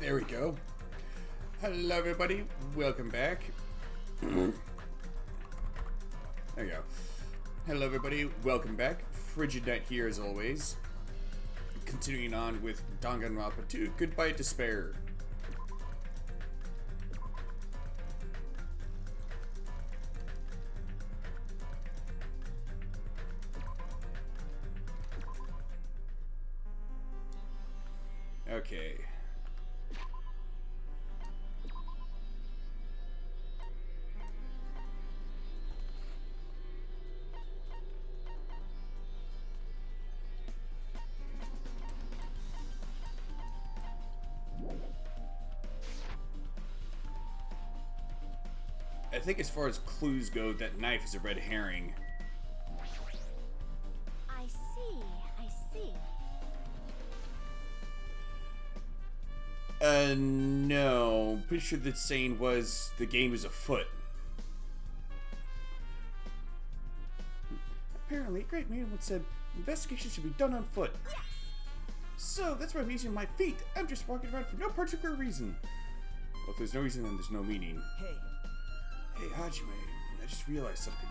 There we go. Hello everybody, welcome back. There you go. Hello everybody, welcome back. Frigid here as always. Continuing on with Danganronpa 2, Goodbye Despair. Okay. I think as far as clues go, that knife is a red herring. I see. No. Pretty sure the saying was the game is afoot. Apparently, a great man once said, investigation should be done on foot. Yes! So, that's why I'm using my feet. I'm just walking around for no particular reason. Well, if there's no reason, then there's no meaning. Hey, Hajime, I just realized something.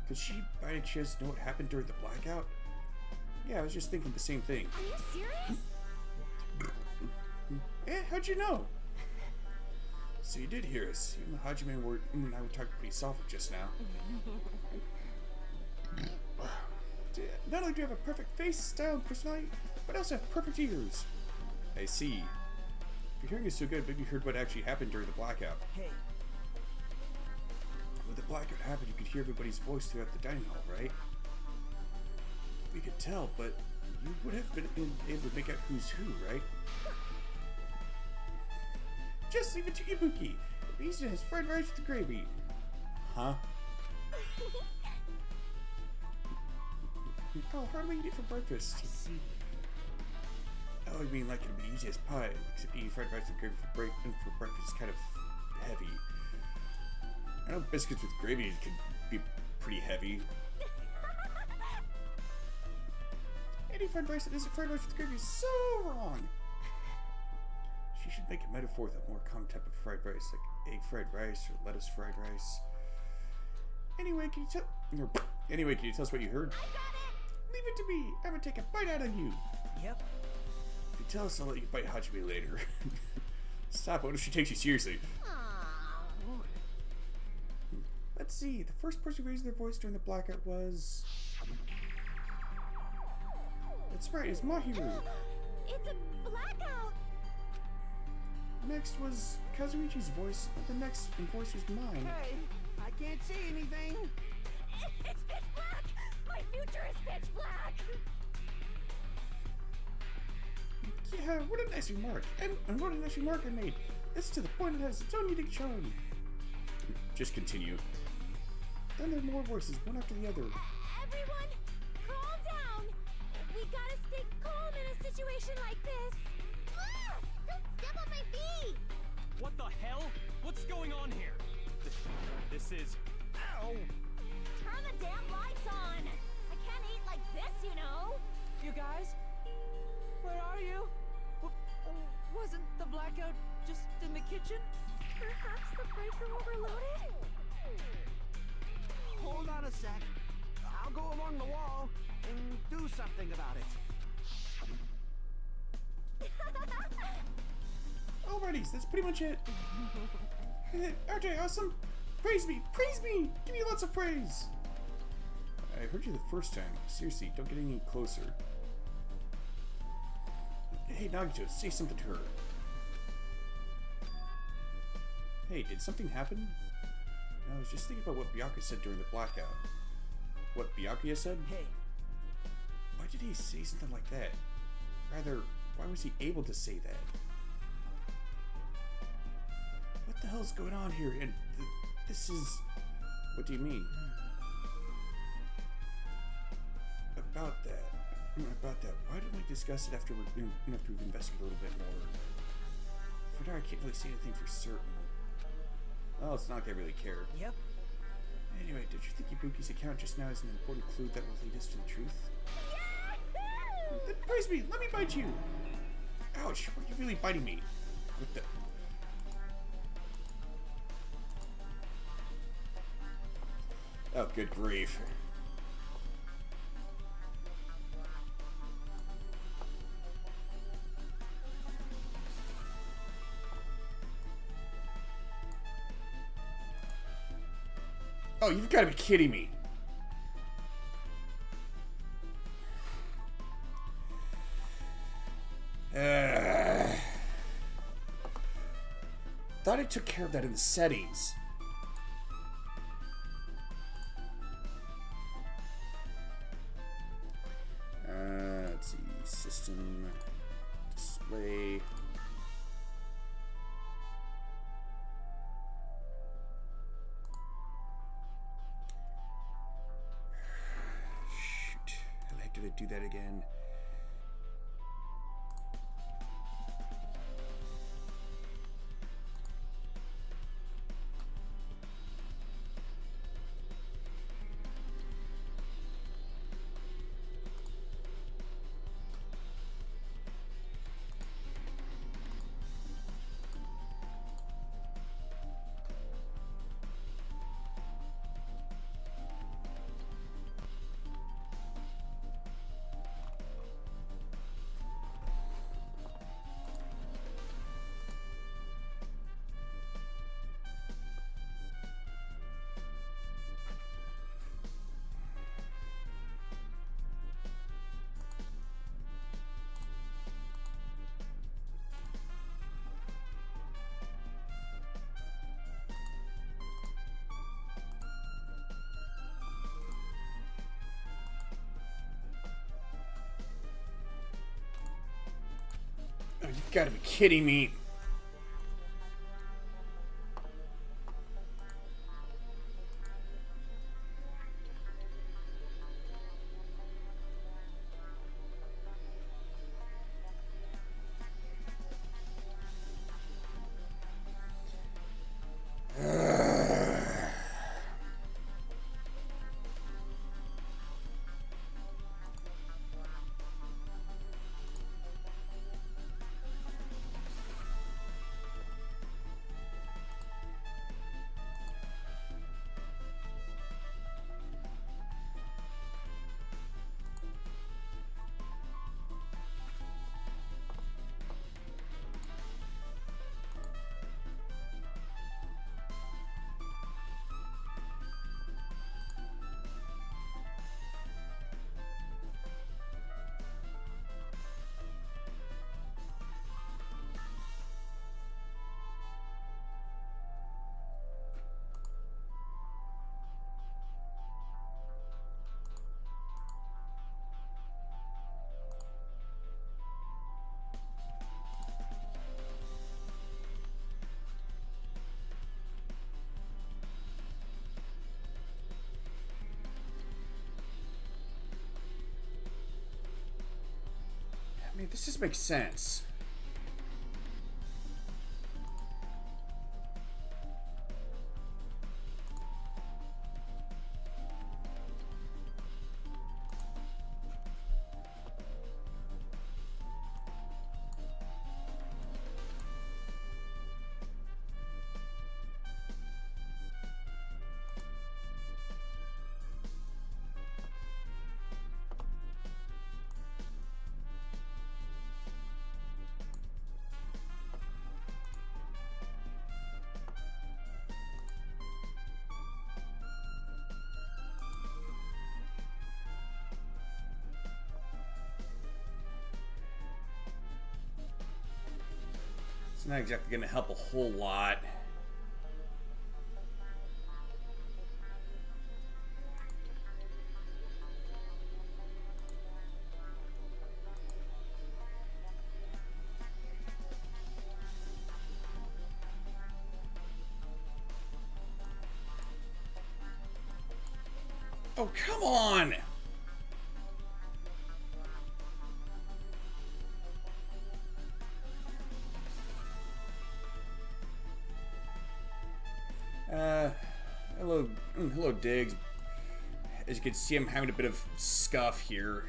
Could she, by any chance, know what happened during the blackout? Yeah, I was just thinking the same thing. Are you serious? Eh, how'd you know? So you did hear us. You and Hajime and I were talking pretty softly just now. Not only do you have a perfect face, style, and personality, but also have perfect ears. I see. If your hearing is so good, maybe you heard what actually happened during the blackout. Hey. When the blackout happened, you could hear everybody's voice throughout the dining hall, right? We could tell, but you would have been able to make out who's who, right? Just leave it to Ibuki. He's has fried rice with gravy. Huh? Oh, hardly eat it for breakfast. I see. Oh, you mean like it'd be easy as pie, except eating fried rice with gravy for breakfast is kind of heavy. I know biscuits with gravy can be pretty heavy. Eating fried rice that isn't fried rice with gravy is so wrong. She should make a metaphor with a more common type of fried rice, like egg fried rice or lettuce fried rice. Anyway, can you tell us what you heard? I got it! Leave it to me. I'm gonna take a bite out of you. Yep. If you tell us, I'll let you bite Hajime later. Stop. What if she takes you seriously? Aww. Let's see. The first person who raised their voice during the blackout was... That's right. It's Mahiru. It's a blackout! Next was Kazuichi's voice. The next voice was mine. Hey, I can't see anything. It's pitch black! My future is pitch black! Yeah, what a nice remark. And what a nice remark I made. It's to the point it has its own unique charm. Just continue. Then there are more voices, one after the other. Everyone, calm down! We gotta stay calm in a situation like this. Ah! Don't step on my feet! What the hell? What's going on here? This is... Ow! Turn the damn lights on! I can't eat like this, you know! You guys? Where are you? Wasn't the blackout just in the kitchen? Perhaps the breaker overloaded? Hold on a sec. I'll go along the wall and do something about it. Alrighty, so that's pretty much it. RJ, awesome. Praise me, praise me. Give me lots of praise. I heard you the first time. Seriously, don't get any closer. Hey, Nagito, say something to her. Hey, did something happen? I was just thinking about what Byakuya said during the blackout. What Byakuya said? Hey. Why did he say something like that? Rather, why was he able to say that? What the hell's going on here? And this is... What do you mean? About that. Why don't we discuss it after we've investigated a little bit more? For now, I can't really say anything for certain. Well, it's not like I really care. Yep. Anyway, did you think Ibuki's account just now is an important clue that will lead us to the truth? Yahoo! Then praise me! Let me bite you! Ouch! Why are you really biting me? What the? Oh, good grief. Oh, you've got to be kidding me. Thought I took care of that in the settings. Let's see. System. Display. Shoot. How the heck did I do that again? Oh, you've got to be kidding me. I mean, this just makes sense. It's not exactly going to help a whole lot. Oh, come on! Hello, Diggs. As you can see, I'm having a bit of scuff here.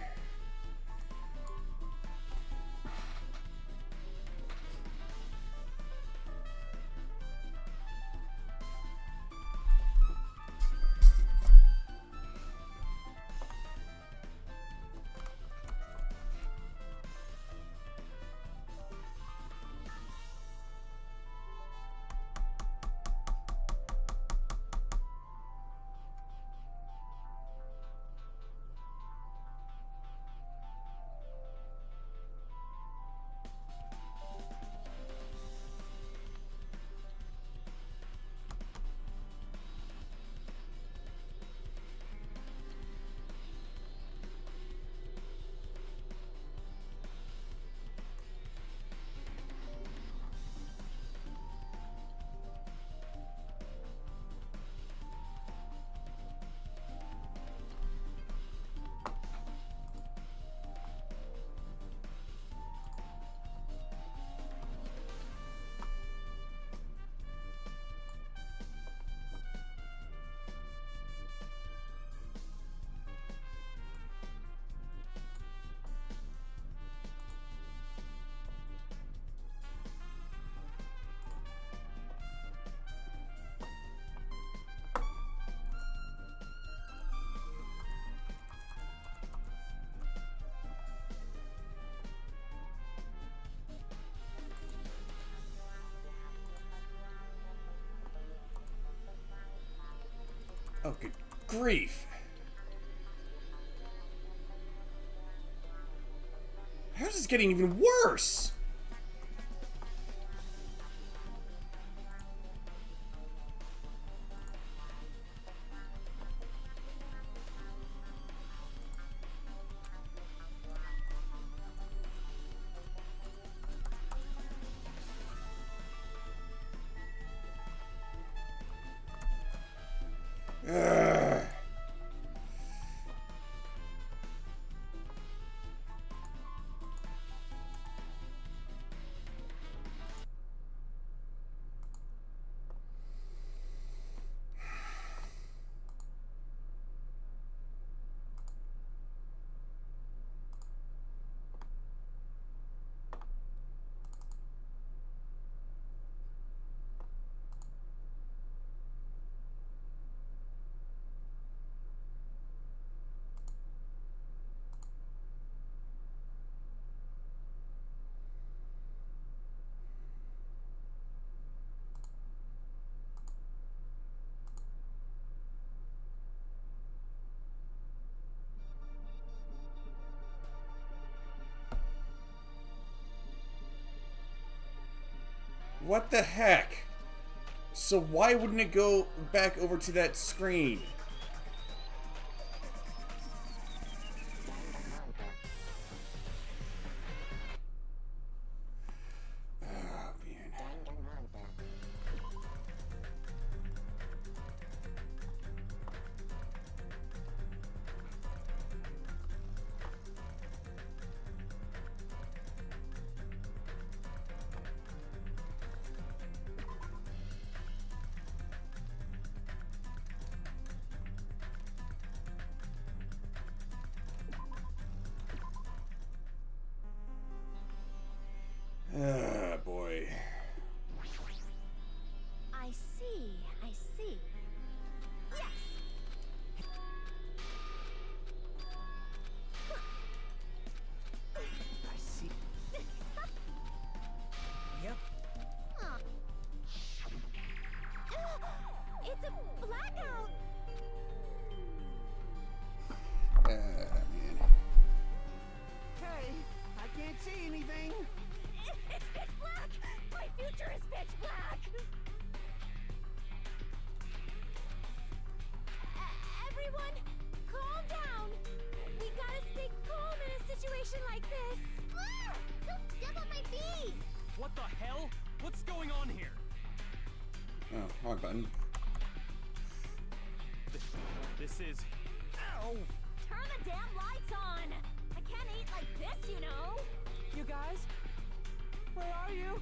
Oh, good grief. How's this getting even worse? Ugh. What the heck? So why wouldn't it go back over to that screen? Oh, man. Ah, boy. I see. I see. Yes. I see. Yep. Huh. It's a blackout. Man. Hey, I can't see anything. It's pitch black. My future is pitch black. Everyone, calm down. We gotta stay calm in a situation like this. Ah! Don't step on my feet. What the hell? What's going on here? Oh, wrong button. This is... Ow! Turn the damn lights on. I can't eat like this, you know. You guys? Where are you?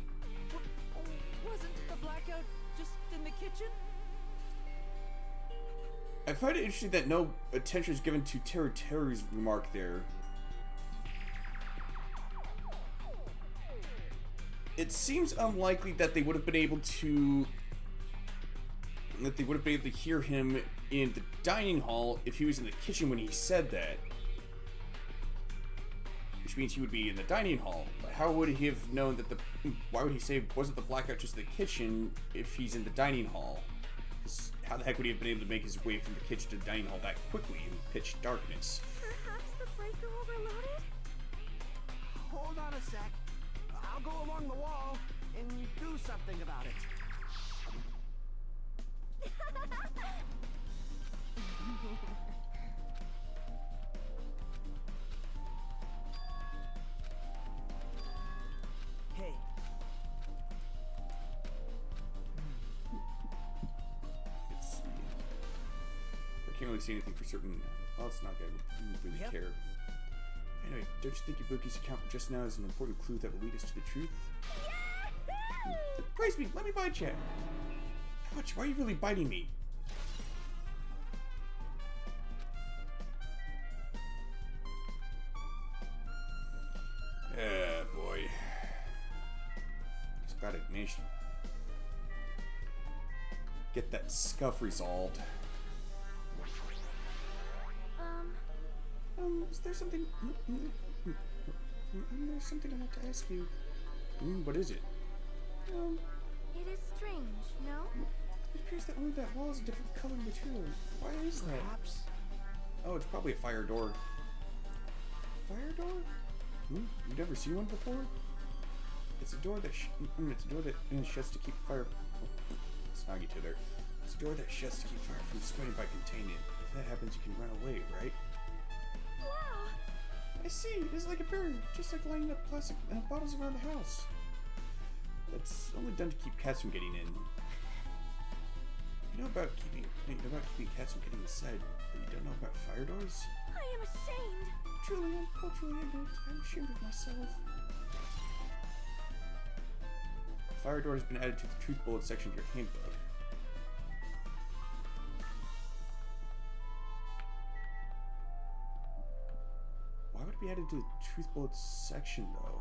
Wasn't the blackout just in the kitchen? I find it interesting that no attention is given to Teru's remark there. It seems unlikely that they would have been able to hear him in the dining hall if he was in the kitchen when he said that. Which means he would be in the dining hall. But how would he have known that why would he say, wasn't the blackout just in the kitchen if he's in the dining hall? 'Cause how the heck would he have been able to make his way from the kitchen to the dining hall that quickly in pitch darkness? Perhaps the breaker overloaded? Hold on a sec. I'll go along the wall and do something about it. Hey. Let's see. I can't really see anything for certain. Oh, it's not good. I don't really Yep. care. Anyway, don't you think Ibuki's account from just now is an important clue that will lead us to the truth? Praise me, let me bite you. Ouch, why are you really biting me? Boy. Just gotta get that scuff resolved. Is there something? There's something I want to ask you. What is it? It is strange, no? It appears that only that wall is a different color material. Why is that? Perhaps. Oh, it's probably a fire door. Fire door? You've never seen one before? It's a door that shuts to keep fire. Oh, snag each other. It's a door that shuts to keep fire from spreading by containing it. If that happens, you can run away, right? Wow. I see. It's like a bird, just like lining up plastic bottles around the house. That's only done to keep cats from getting in. You know about keeping cats from getting inside, but you don't know about fire doors? I am ashamed. Truly, I'm culturally ignorant. I'm ashamed of myself. Fire door has been added to the truth bullet section of your handbook. Why would it be added to the truth bullet section, though?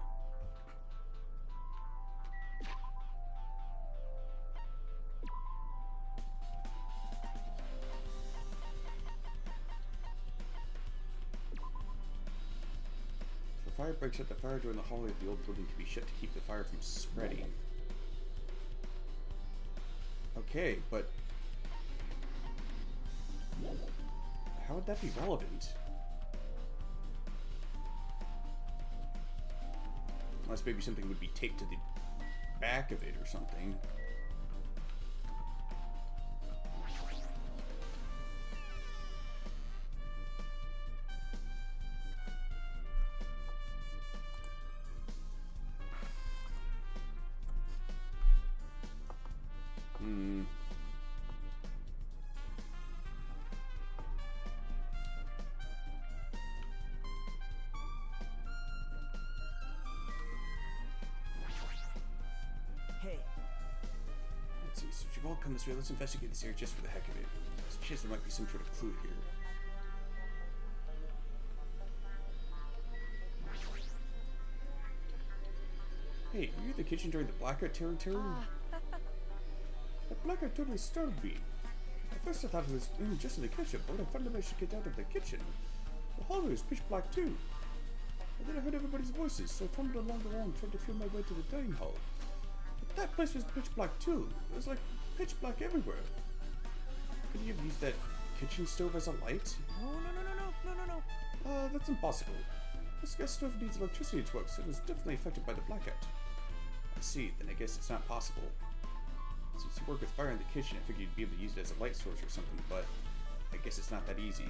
If a fire breaks out, the fire door in the hallway of the old building can be shut to keep the fire from spreading. Okay, but how would that be relevant? Unless maybe something would be taped to the back of it or something. Hey, Let's see, so we've all come this way. Let's investigate this area just for the heck of it. There's a chance there might be some sort of clue here. Hey, were you at the kitchen during the blackout, Terry? That blackout totally startled me. At first I thought it was just in the kitchen, but when I finally managed to get out of the kitchen, the hallway was pitch black too. And then I heard everybody's voices, so I fumbled along the wall and tried to feel my way to the dining hall. But that place was pitch black too. It was like pitch black everywhere. Could you have used that kitchen stove as a light? no. That's impossible. This gas stove needs electricity to work, so it was definitely affected by the blackout. I see, then I guess it's not possible. Since you work with fire in the kitchen, I figured you'd be able to use it as a light source or something, but I guess it's not that easy.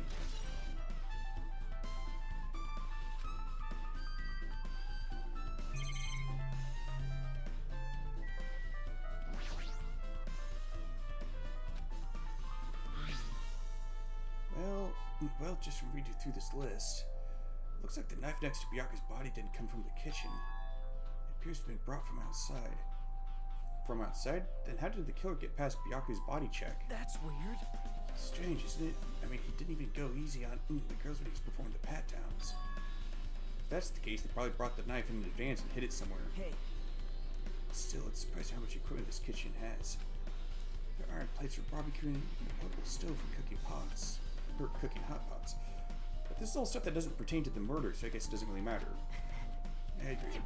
Well, just from reading through this list, looks like the knife next to Byaku's body didn't come from the kitchen. It appears to have been brought from outside. From outside? Then how did the killer get past Byaku's body check? That's weird. Strange, isn't it? I mean, he didn't even go easy on the girls when he was performing the pat-downs. If that's the case, they probably brought the knife in advance and hid it somewhere. Hey, Still, it's surprising how much equipment this kitchen has. There are iron plates for barbecuing and a portable stove for cooking pots. Or cooking hot pots. But this is all stuff that doesn't pertain to the murder, so I guess it doesn't really matter. I agree.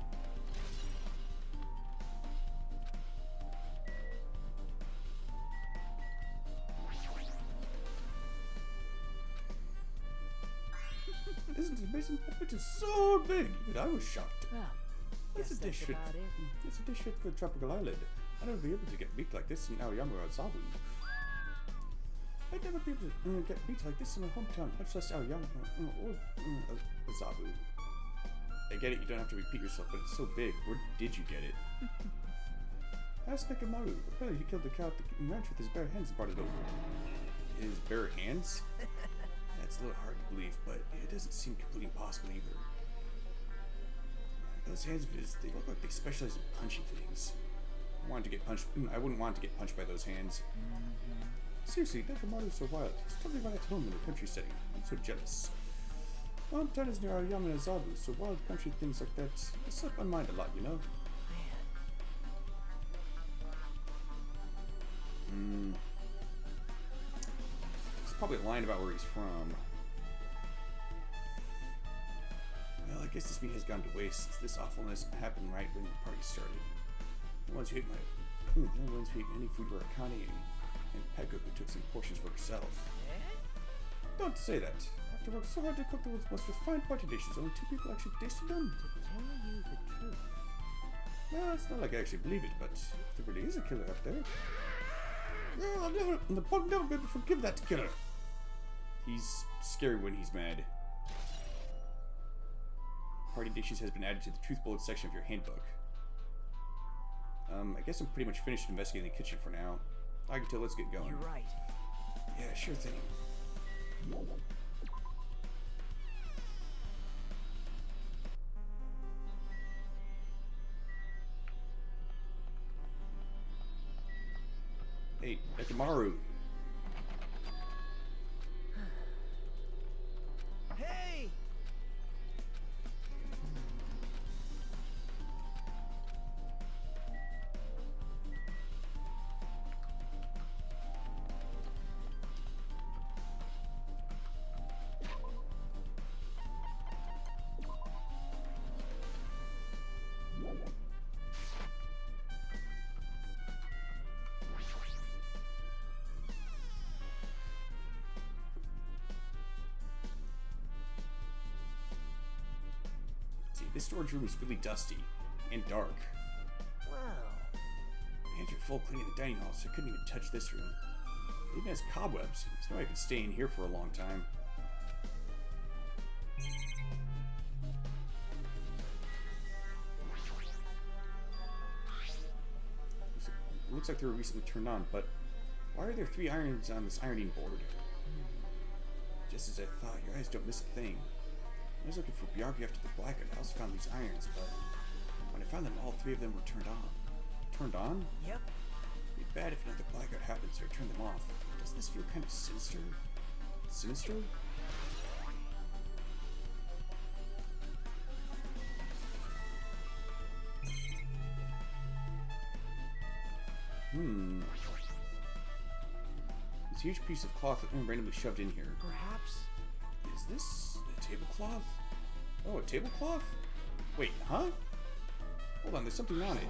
Isn't it amazing? That bitch is so big! Even I was shocked. Well, It's a guess dish that's fit. about it. It's a dish fit for a tropical island. I'd never be able to get meat like this in Aoyama or Azabu. I'd never be able to get meat like this in my hometown, much less Aoyama or Azabu. I get it, you don't have to repeat yourself, but it's so big. Where did you get it? Ask Nekamaru. Apparently he killed the cow at the ranch with his bare hands and brought it over. His bare hands? That's a little hard to believe, but it doesn't seem completely impossible either. Those hands of his, they look like they specialize in punching things. I wouldn't want to get punched by those hands. Seriously, Nekamaru's so wild. He's totally right at home in a country setting. I'm so jealous. My hometown is near Aoyama and Azabu, so wild country things like that, they slip my mind a lot, you know? There's probably a line about where he's from. Well, I guess this meat has gone to waste since this awfulness happened right when the party started. The ones who ate any food were Akane and Peko who took some portions for herself. Eh? Don't say that. After working so hard to cook the world's most refined party dishes, only 2 people actually tasted them. To tell you the truth. Well, it's not like I actually believe it, but if there really is a killer up there, well, I'll never be able to forgive that killer. He's scary when he's mad. Party dishes has been added to the truth bullet section of your handbook. I guess I'm pretty much finished investigating the kitchen for now. I can tell, let's get going. You're right. Yeah, sure thing. Hey, Ekamaru. Hey! See, this storage room is really dusty and dark. Well, My hands are full cleaning the dining hall, so I couldn't even touch this room. It even has cobwebs. There's no way I could stay in here for a long time. Looks like they were recently turned on, but why are there 3 irons on this ironing board? Just as I thought, your eyes don't miss a thing. I was looking for Byaku after the blackout. I also found these irons, but when I found them, all 3 of them were turned on. Turned on? Yep. It'd be bad if another blackout happens, so I turned them off. Doesn't this feel kind of sinister? Sinister? This huge piece of cloth randomly shoved in here. Perhaps. Is this a tablecloth? Oh, a tablecloth? Wait, huh? Hold on, there's something on it.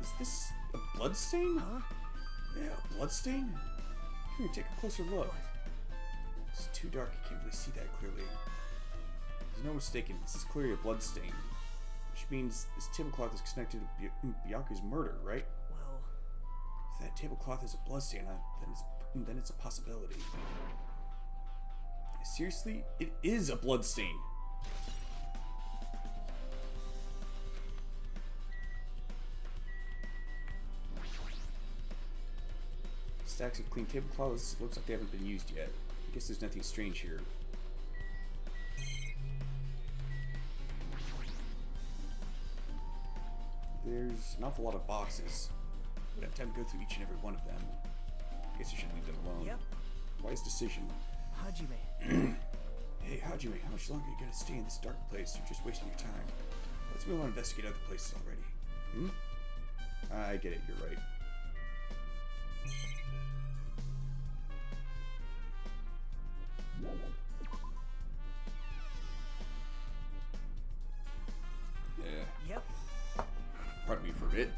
Is this a blood stain? Huh? Yeah, a blood stain? Here, take a closer look. It's too dark, I can't really see that clearly. There's no mistaking, this is clearly a blood stain. Which means this tablecloth is connected to Byaku's murder, right? Well, If that tablecloth is a blood stain, then it's a possibility. Seriously? It is a blood stain! Stacks of clean tablecloths. Looks like they haven't been used yet. I guess there's nothing strange here. There's an awful lot of boxes. I don't have time to go through each and every one of them. I guess I should leave them alone. yep. Wise decision. Hajime. Hey, Hajime, how much longer are you gonna stay in this dark place? You're just wasting your time. Let's move on and investigate other places already. Hmm? I get it, you're right. Yeah, Yep. pardon me for a bit.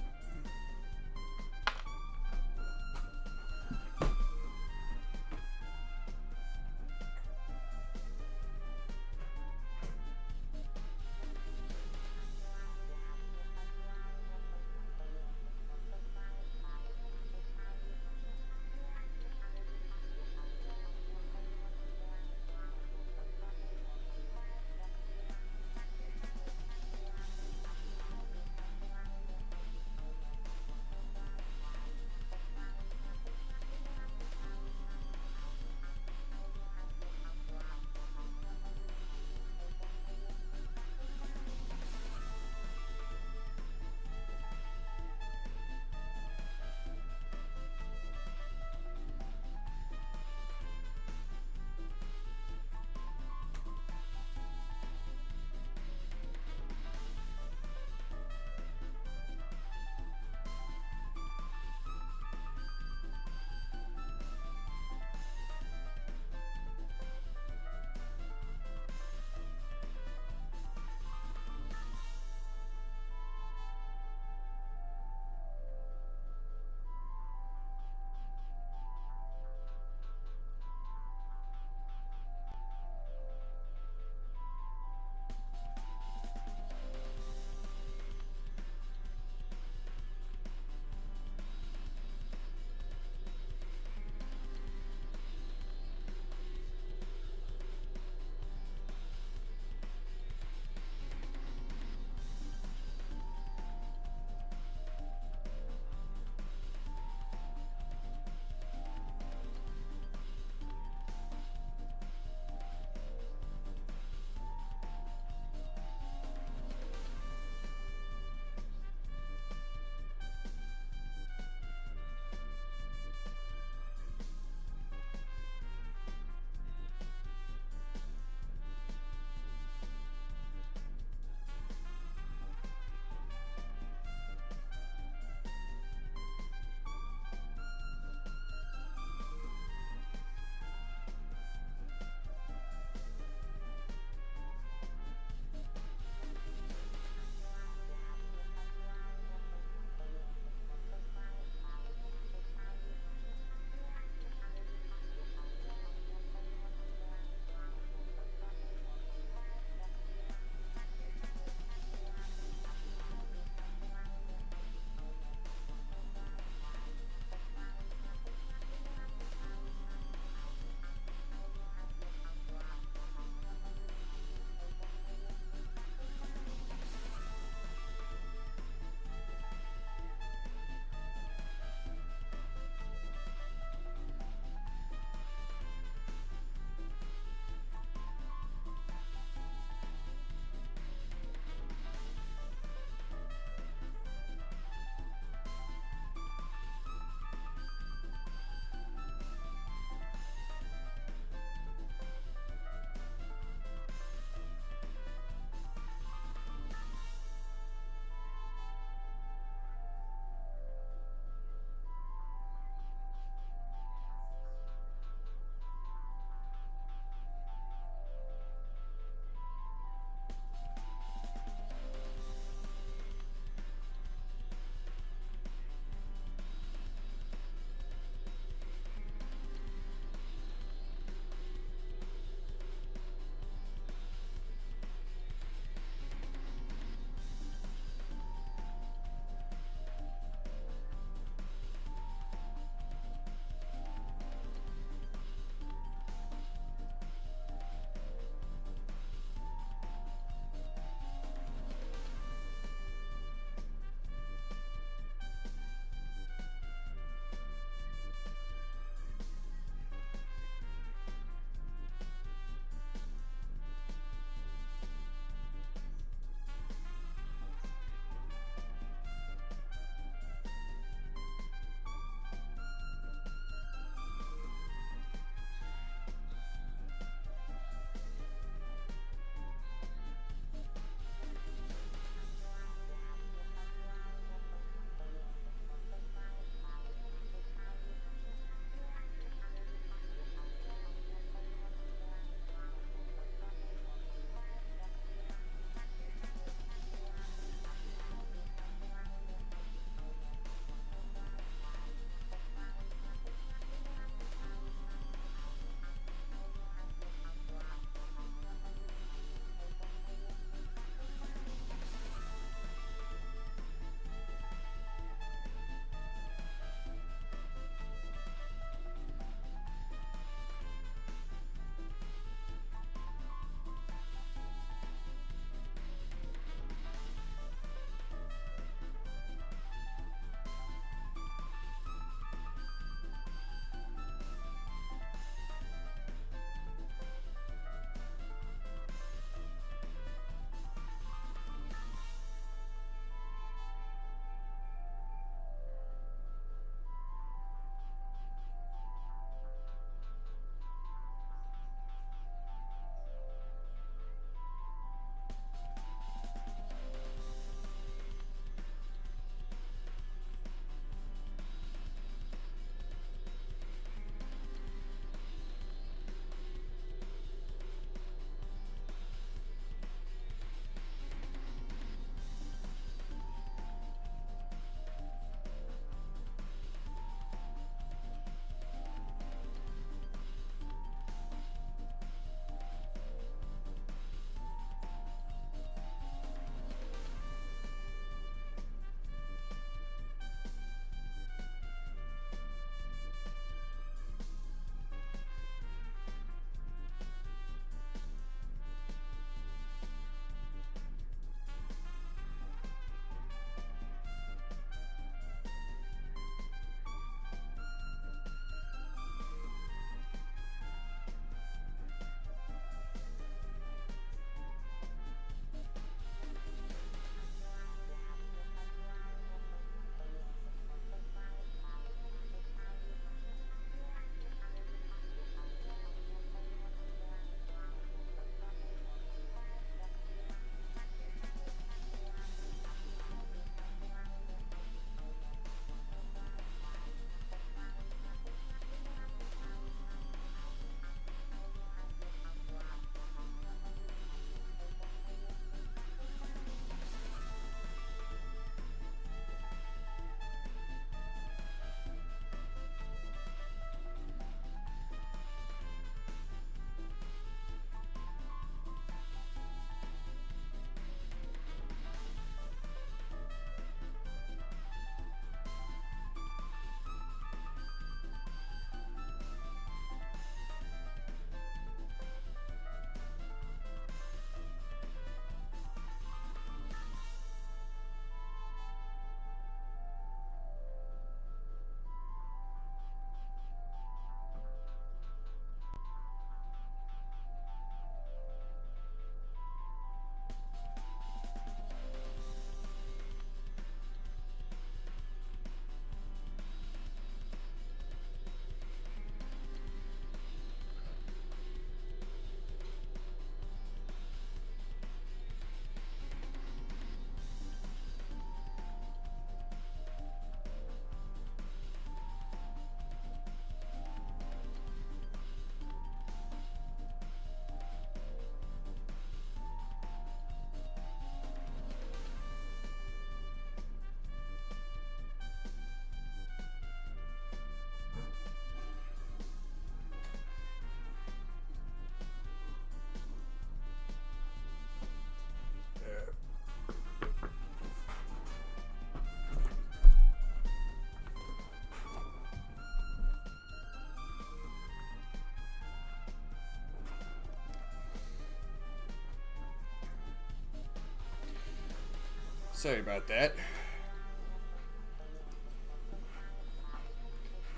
Sorry about that.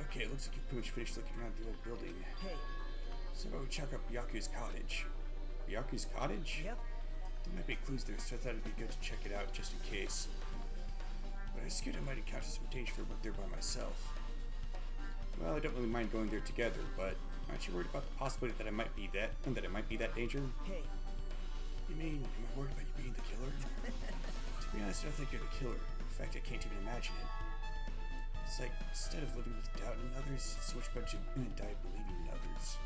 Okay, it looks like you've pretty much finished looking around the old building. Hey. So how about we check out Byaku's cottage? Byaku's cottage? Yep. There might be clues there, so I thought it'd be good to check it out just in case. But I was scared I might encounter some danger if I went there by myself. Well, I don't really mind going there together, but aren't you worried about the possibility that I might be that, and that it might be that danger? Hey. You mean, am I worried about you being the killer? To be honest, I don't think you're the killer. In fact, I can't even imagine it. It's like, instead of living with doubt in others, it's so much better to die believing in others.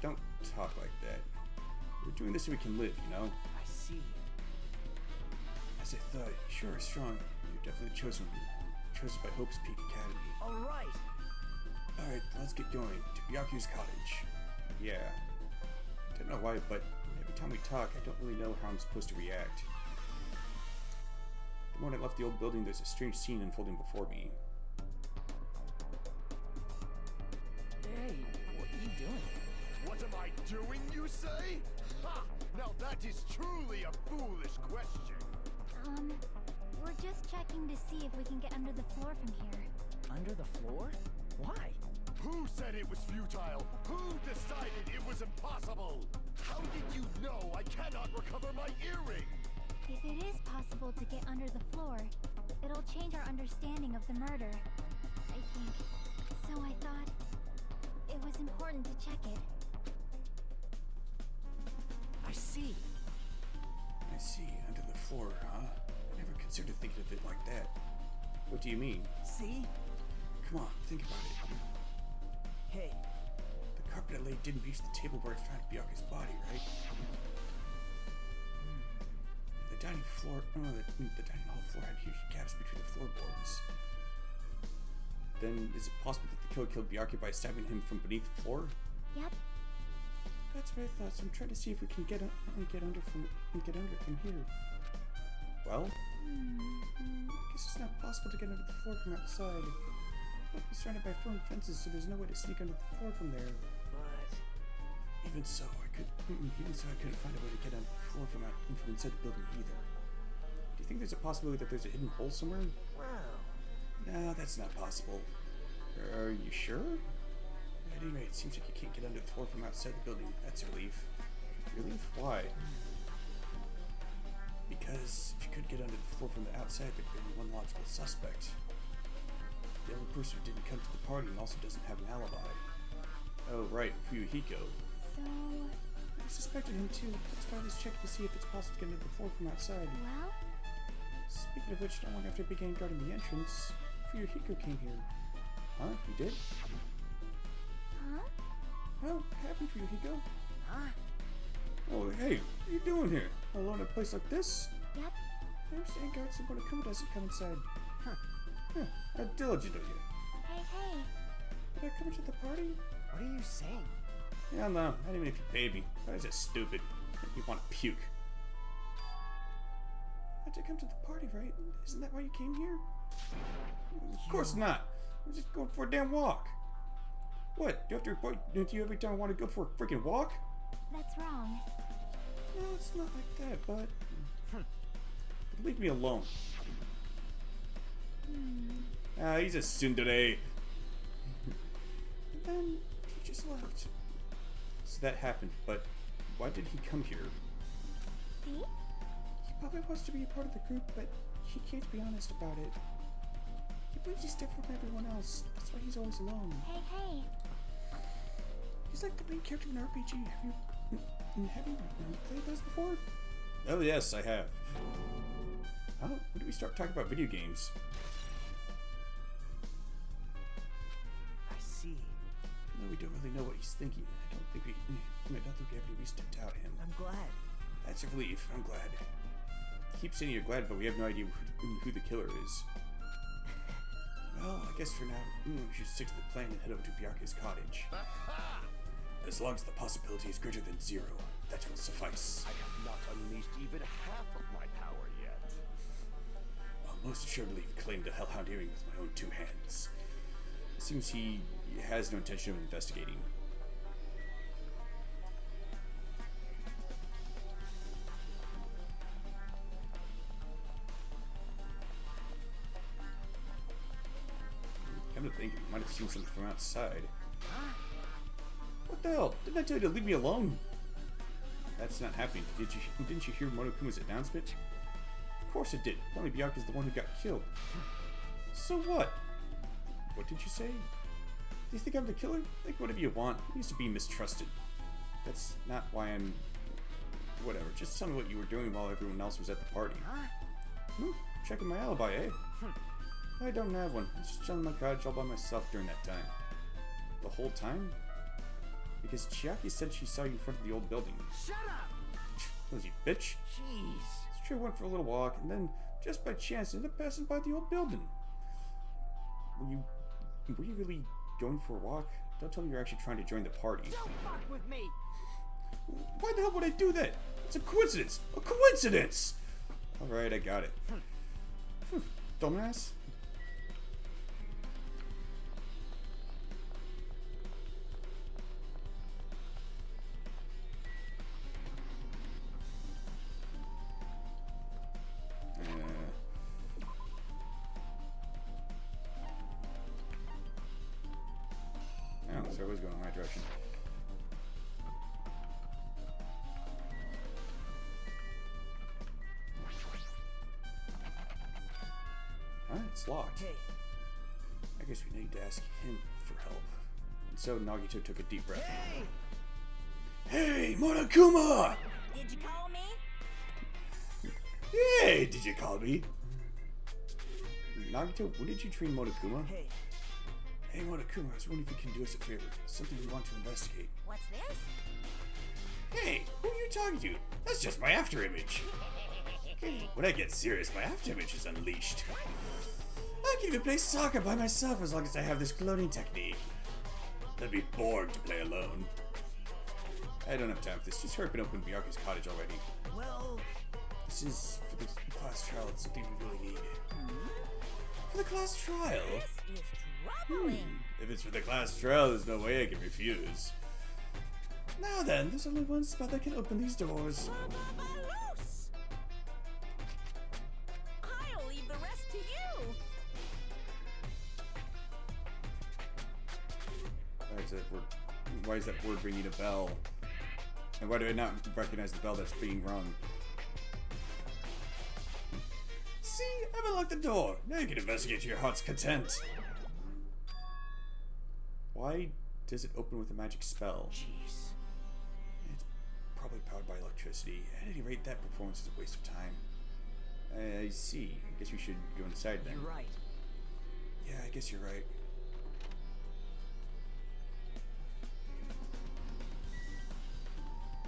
Don't talk like that. We're doing this so we can live, you know? I see. As I thought, you sure are strong. You're definitely chosen by Hope's Peak Academy. All right. Alright, let's get going. To Byaku's cottage. Yeah. I don't know why, but every time we talk, I don't really know how I'm supposed to react. The moment I left the old building, there's a strange scene unfolding before me. Hey, what are you doing? What am I doing, you say? Ha! Now that is truly a foolish question. We're just checking to see if we can get under the floor from here. Under the floor? Why? Who said it was futile? Who decided it was impossible? How did you know I cannot recover my earring? If it is possible to get under the floor, it'll change our understanding of the murder, I think. So I thought it was important to check it. I see. I see, under the floor, huh? I never considered thinking of it like that. What do you mean? See? Come on, think about it. Hey. The carpet I laid didn't reach the table where I found Byaku's body, right? The dining dining hall floor had huge gaps between the floorboards. Then, is it possible that the killer killed Byaku by stabbing him from beneath the floor? Yep. That's what I thought. So I'm trying to see if we can get under from here. Well, I guess it's not possible to get under the floor from outside. But we're surrounded by firm fences, so there's no way to sneak under the floor from there. But Even so, I couldn't find a way to get under the floor from inside the building either. Do you think there's a possibility that there's a hidden hole somewhere? well, No, that's not possible. Are you sure? At any rate, it seems like you can't get under the floor from outside the building. That's a relief. Relief? Why? Because if you could get under the floor from the outside, there'd be only one logical suspect. The only person who didn't come to the party and also doesn't have an alibi. Oh, right, Fuyuhiko. So, I suspected him too. That's why I was checking to see if it's possible to get under the floor from outside. well, Speaking of which, not long after I began guarding the entrance, Fuyuhiko came here. Huh? He did? huh? Oh, what happened, Fuyuhiko? huh? Oh, hey, what are you doing here? Alone in a place like this? Yep. I'm staying guard so when Akuma doesn't come inside. Huh, how diligent of you. Hey, hey. Did I come into the party? What are you saying? Yeah, no, not even if you paid me. That was just stupid. Make me want to puke. I had to come to the party, right? Isn't that why you came here? Of course not. I'm just going for a damn walk. What? Do you have to report to you every time I want to go for a freaking walk? That's wrong. No, it's not like that, but leave me alone. He's a tsundere. And then he just left. So that happened, but why did he come here? See? He probably wants to be a part of the group, but he can't be honest about it. He believes he's different from everyone else. That's why he's always alone. Hey, hey. He's like the main character in an RPG. Have you played those before? Oh yes, I have. Oh, when did we start talking about video games? I see. No, we don't really know what he's thinking. I don't think we have any reason to doubt him. I'm glad. That's a relief. I'm glad. You keep saying you're glad, but we have no idea who the killer is. Well, I guess for now, we should stick to the plan and head over to Byaku's cottage. As long as the possibility is greater than 0, that will suffice. I have not unleashed even half of my power yet. I'll most assuredly claim the Hellhound earring with my own 2 hands. It seems he has no intention of investigating. think. You might have seen something from outside. What the hell? Didn't I tell you to leave me alone? That's not happening. Didn't you hear Monokuma's announcement? Of course it did. Only Byakuya's the one who got killed. So what? What did you say? Do you think I'm the killer? Think whatever you want. I used to be mistrusted. That's not why I'm... Whatever. Just tell me what you were doing while everyone else was at the party. Checking my alibi, eh? I don't have one. I was just chilling in my cottage all by myself during that time. The whole time? Because Chiaki said she saw you in front of the old building. Shut up! Was you bitch? Jeez. It's true, I went for a little walk, and then, just by chance, ended up passing by the old building. Were you really going for a walk? Don't tell me you're actually trying to join the party. Don't fuck with me! Why the hell would I do that? It's a coincidence! A coincidence! Alright, I got it. Dumbass. Oh, so I was going in the right direction. It's locked. Hey. I guess we need to ask him for help. And so Nagito took a deep breath. Hey, Monokuma! Did you call me? Hey, did you call me? Nagito, when did you train Monokuma? Hey. Hey, Monokuma, I was wondering if you can do us a favor. Something we want to investigate. What's this? Hey, who are you talking to? That's just my after image. When I get serious, my after image is unleashed. I can even play soccer by myself as long as I have this cloning technique. That'd be boring to play alone. I don't have time for this. Just hurry up and open Byakuya's cottage already. Well, This is for the class trial. It's something we really need. For the class trial? This is troubling. If it's for the class trial, there's no way I can refuse. Now then, there's only one spot that can open these doors. Loose! I'll leave the rest to you. Why is that word ringing a bell? And why do I not recognize the bell that's being rung? See, I've unlocked the door. Now you can investigate to your heart's content. Why does it open with a magic spell? jeez. It's probably powered by electricity. At any rate, that performance is a waste of time. I see. I guess we should go inside then. You're right. Yeah, I guess you're right.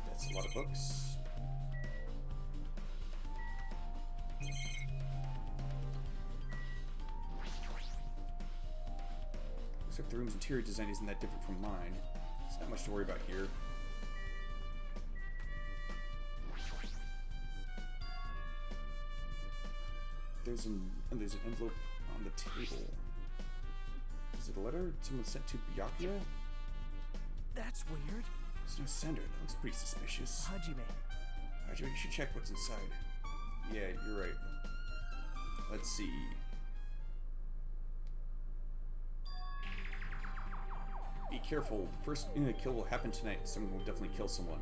That's a lot of books. Looks like the room's interior design isn't that different from mine. There's not much to worry about here. There's an envelope on the table. Is it a letter someone sent to Byakuya? That's weird. There's no sender. That looks pretty suspicious. Hajime. Hajime, you should check what's inside. Yeah, you're right. Let's see. Be careful. The first kill will happen tonight. Someone will definitely kill someone.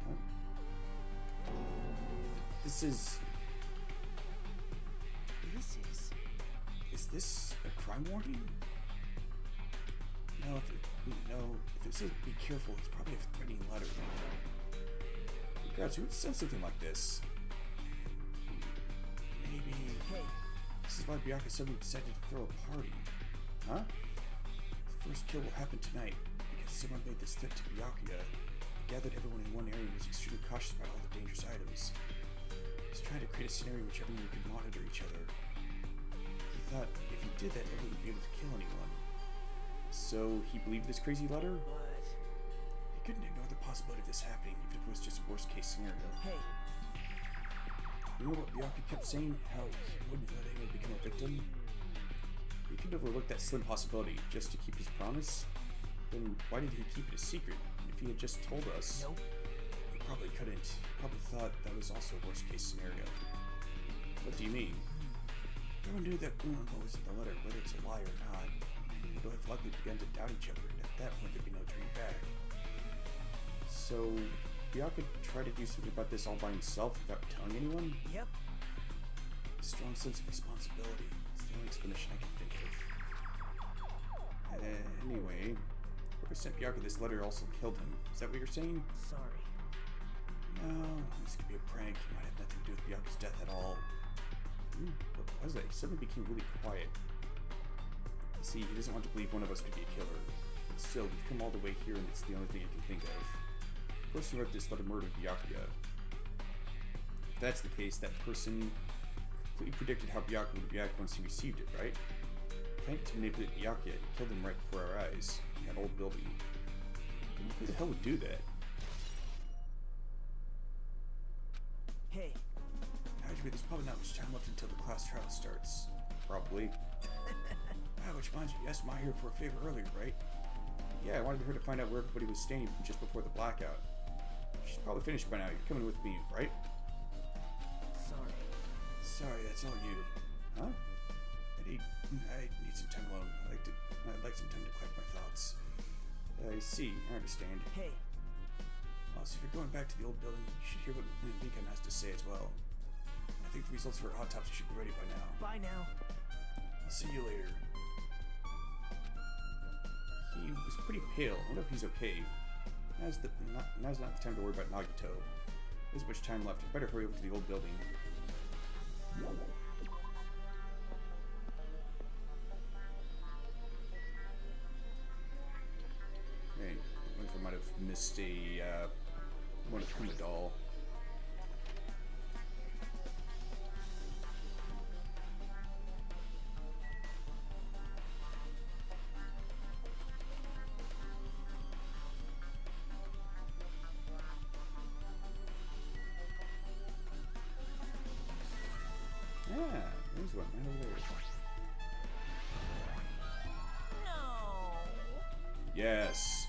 Huh? This is... Is this a crime warning? No, if it says be careful, it's probably a threatening letter. Gosh, who would send something like this? Maybe... Hey. This is why Byakuya suddenly decided to throw a party. Huh? The first kill will happen tonight, because someone made this threat to Byakuya. He gathered everyone in one area and was extremely cautious about all the dangerous items. He was trying to create a scenario in which everyone could monitor each other. He thought if he did that, everyone would be able to kill anyone. So he believed this crazy letter? What? He couldn't ignore the possibility of this happening, even if it was just a worst case scenario. Hey. You know what Byakuya kept saying? How he wouldn't let anyone become a victim? He could overlook that slim possibility just to keep his promise. Then why did he keep it a secret? If he had just told us... Nope. He probably couldn't. He probably thought that was also a worst case scenario. What do you mean? Everyone knew that what was in the letter, whether it's a lie or not. People have likely begun to doubt each other, and at that point there'd be no turning back. So, Byakuya tried to do something about this all by himself without telling anyone? Yep. A strong sense of responsibility. It's the only explanation I can think of. Anyway, whoever sent Byakuya this letter also killed him. Is that what you're saying? Sorry. No, this could be a prank. It might have nothing to do with Byakuya's death at all. What was that? He suddenly became really quiet. You see, he doesn't want to believe one of us could be a killer. But still, we've come all the way here and it's the only thing I can think of. The person who wrote this letter murdered Byakuya. If that's the case, that person completely predicted how Byakuya would react once he received it, right? Planning to manipulate Byakuya and killed him right before our eyes in that old building. Then who the hell would do that? Hey. There's probably not much time left until the class trial starts. Probably. Which reminds me, you asked Ma here for a favor earlier, right? Yeah, I wanted her to find out where everybody was staying just before the blackout. She's probably finished by now. You're coming with me, right? Sorry. Sorry, that's all you. Huh? I need some time alone. I'd like some time to collect my thoughts. I see. I understand. Hey. So if you're going back to the old building, you should hear what Lincoln has to say as well. I think the results for her autopsy should be ready by now. Bye now. I'll see you later. He was pretty pale. I wonder if he's okay. Now's not the time to worry about Nagito. There's much time left. I better hurry over to the old building. Hey, I wonder if I might have missed one Akuma doll. There's one right over there. No. Yes.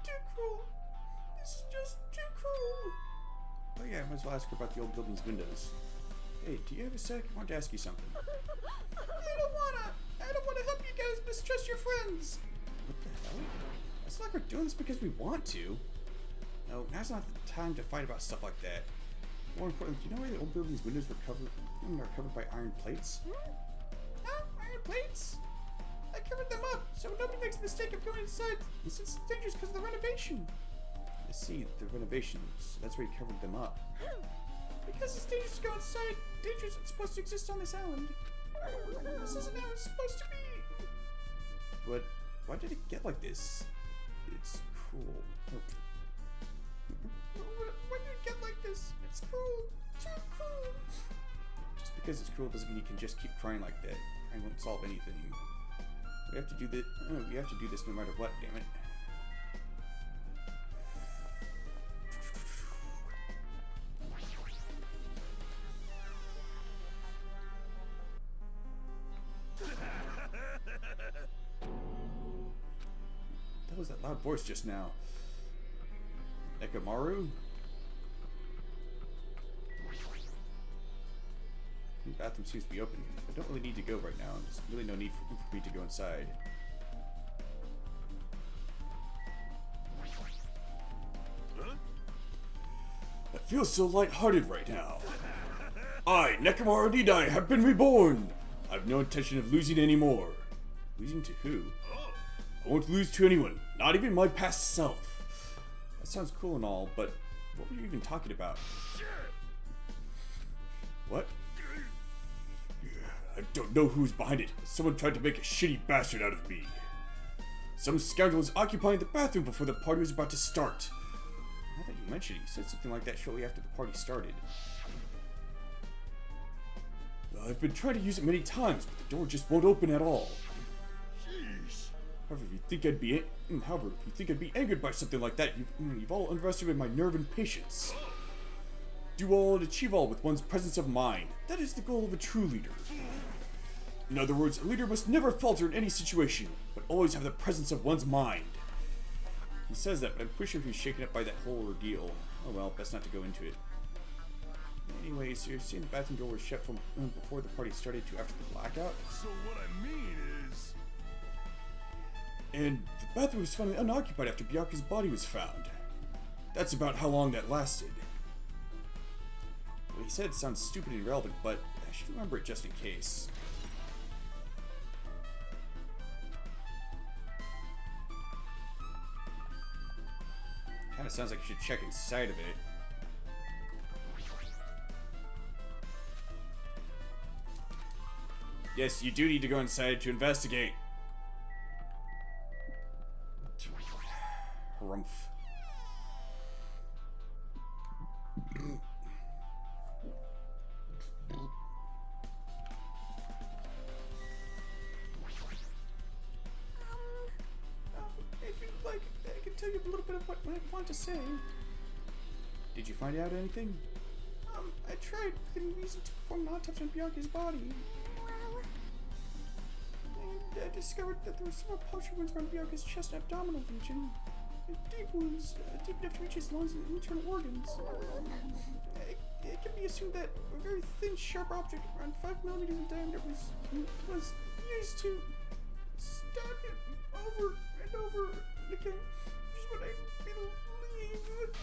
Too cruel. This is just too cruel. Oh yeah, I might as well ask her about the old building's windows. Hey, do you have a sec? I want to ask you something. I don't wanna help you guys mistrust your friends. What the hell? It's like we're doing this because we want to. No, now's not the time to fight about stuff like that. More importantly, do you know why the old building's windows were covered by iron plates? Huh? Iron plates? I covered them up, so nobody makes the mistake of going inside, since it's dangerous because of the renovation. I see, the renovations. That's why you covered them up. Because it's dangerous to go inside. Danger isn't supposed to exist on this island. This isn't how it's supposed to be. But why did it get like this? It's cruel. Why did it get like this? It's cruel. Too cruel. Just because it's cruel doesn't mean you can just keep crying like that. Crying won't solve anything. We have to do this. We have to do this no matter what. Damn it. That was that loud voice just now. Ekamaru? The bathroom seems to be open. I don't really need to go right now. There's really no need for me to go inside. Huh? I feel so lighthearted right now. I, Nekamaru Nidai, have been reborn! I have no intention of losing anymore. Losing to who? Oh. I won't lose to anyone, not even my past self. That sounds cool and all, but what were you even talking about? What? I don't know who's behind it. Someone tried to make a shitty bastard out of me. Some scoundrel was occupying the bathroom before the party was about to start. Now that you mention it, you said something like that shortly after the party started. I've been trying to use it many times, but the door just won't open at all. Jeez. However, if you think I'd be angered by something like that, you've all underestimated my nerve and patience. Do all and achieve all with one's presence of mind. That is the goal of a true leader. In other words, a leader must never falter in any situation, but always have the presence of one's mind. He says that, but I'm pretty sure he's shaken up by that whole ordeal. Oh well, best not to go into it. Anyway, so you're saying the bathroom door was shut from before the party started to after the blackout? So what I mean is... And the bathroom was finally unoccupied after Byaku's body was found. That's about how long that lasted. What he said sounds stupid and irrelevant, but I should remember it just in case. Kinda sounds like you should check inside of it. Yes, you do need to go inside to investigate. Harumph. If you'd like, I can tell you a little bit of what I want to say. Did you find out anything? I tried using to perform an autopsy on Byaku's body. And I discovered that there were several puncture wounds around Byaku's chest and abdominal region. Deep wounds, deep enough to reach his lungs and internal organs. It can be assumed that a very thin, sharp object around 5mm in diameter was used to stab him over and over again, which is what I believe.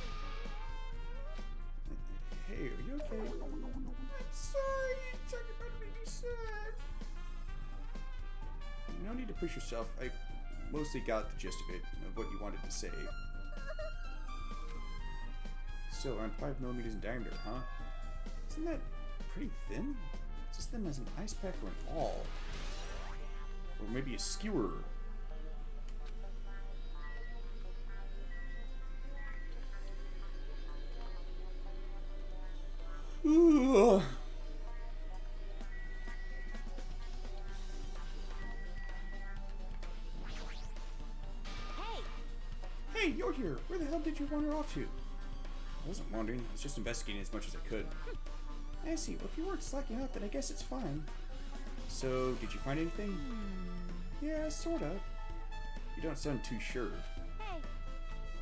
Hey, are you okay? I'm sorry, talking about it made me sad. No need to push yourself. I mostly got the gist of it, of what you wanted to say. So, around 5mm in diameter, huh? Isn't that pretty thin? It's as thin as an ice pack or an awl. Or maybe a skewer. Ugh. Hey, you're here! Where the hell did you wander off to? I wasn't wandering, I was just investigating as much as I could. I see, well if you weren't slacking off, then I guess it's fine. So, did you find anything? Yeah, sorta. You don't sound too sure. Hey.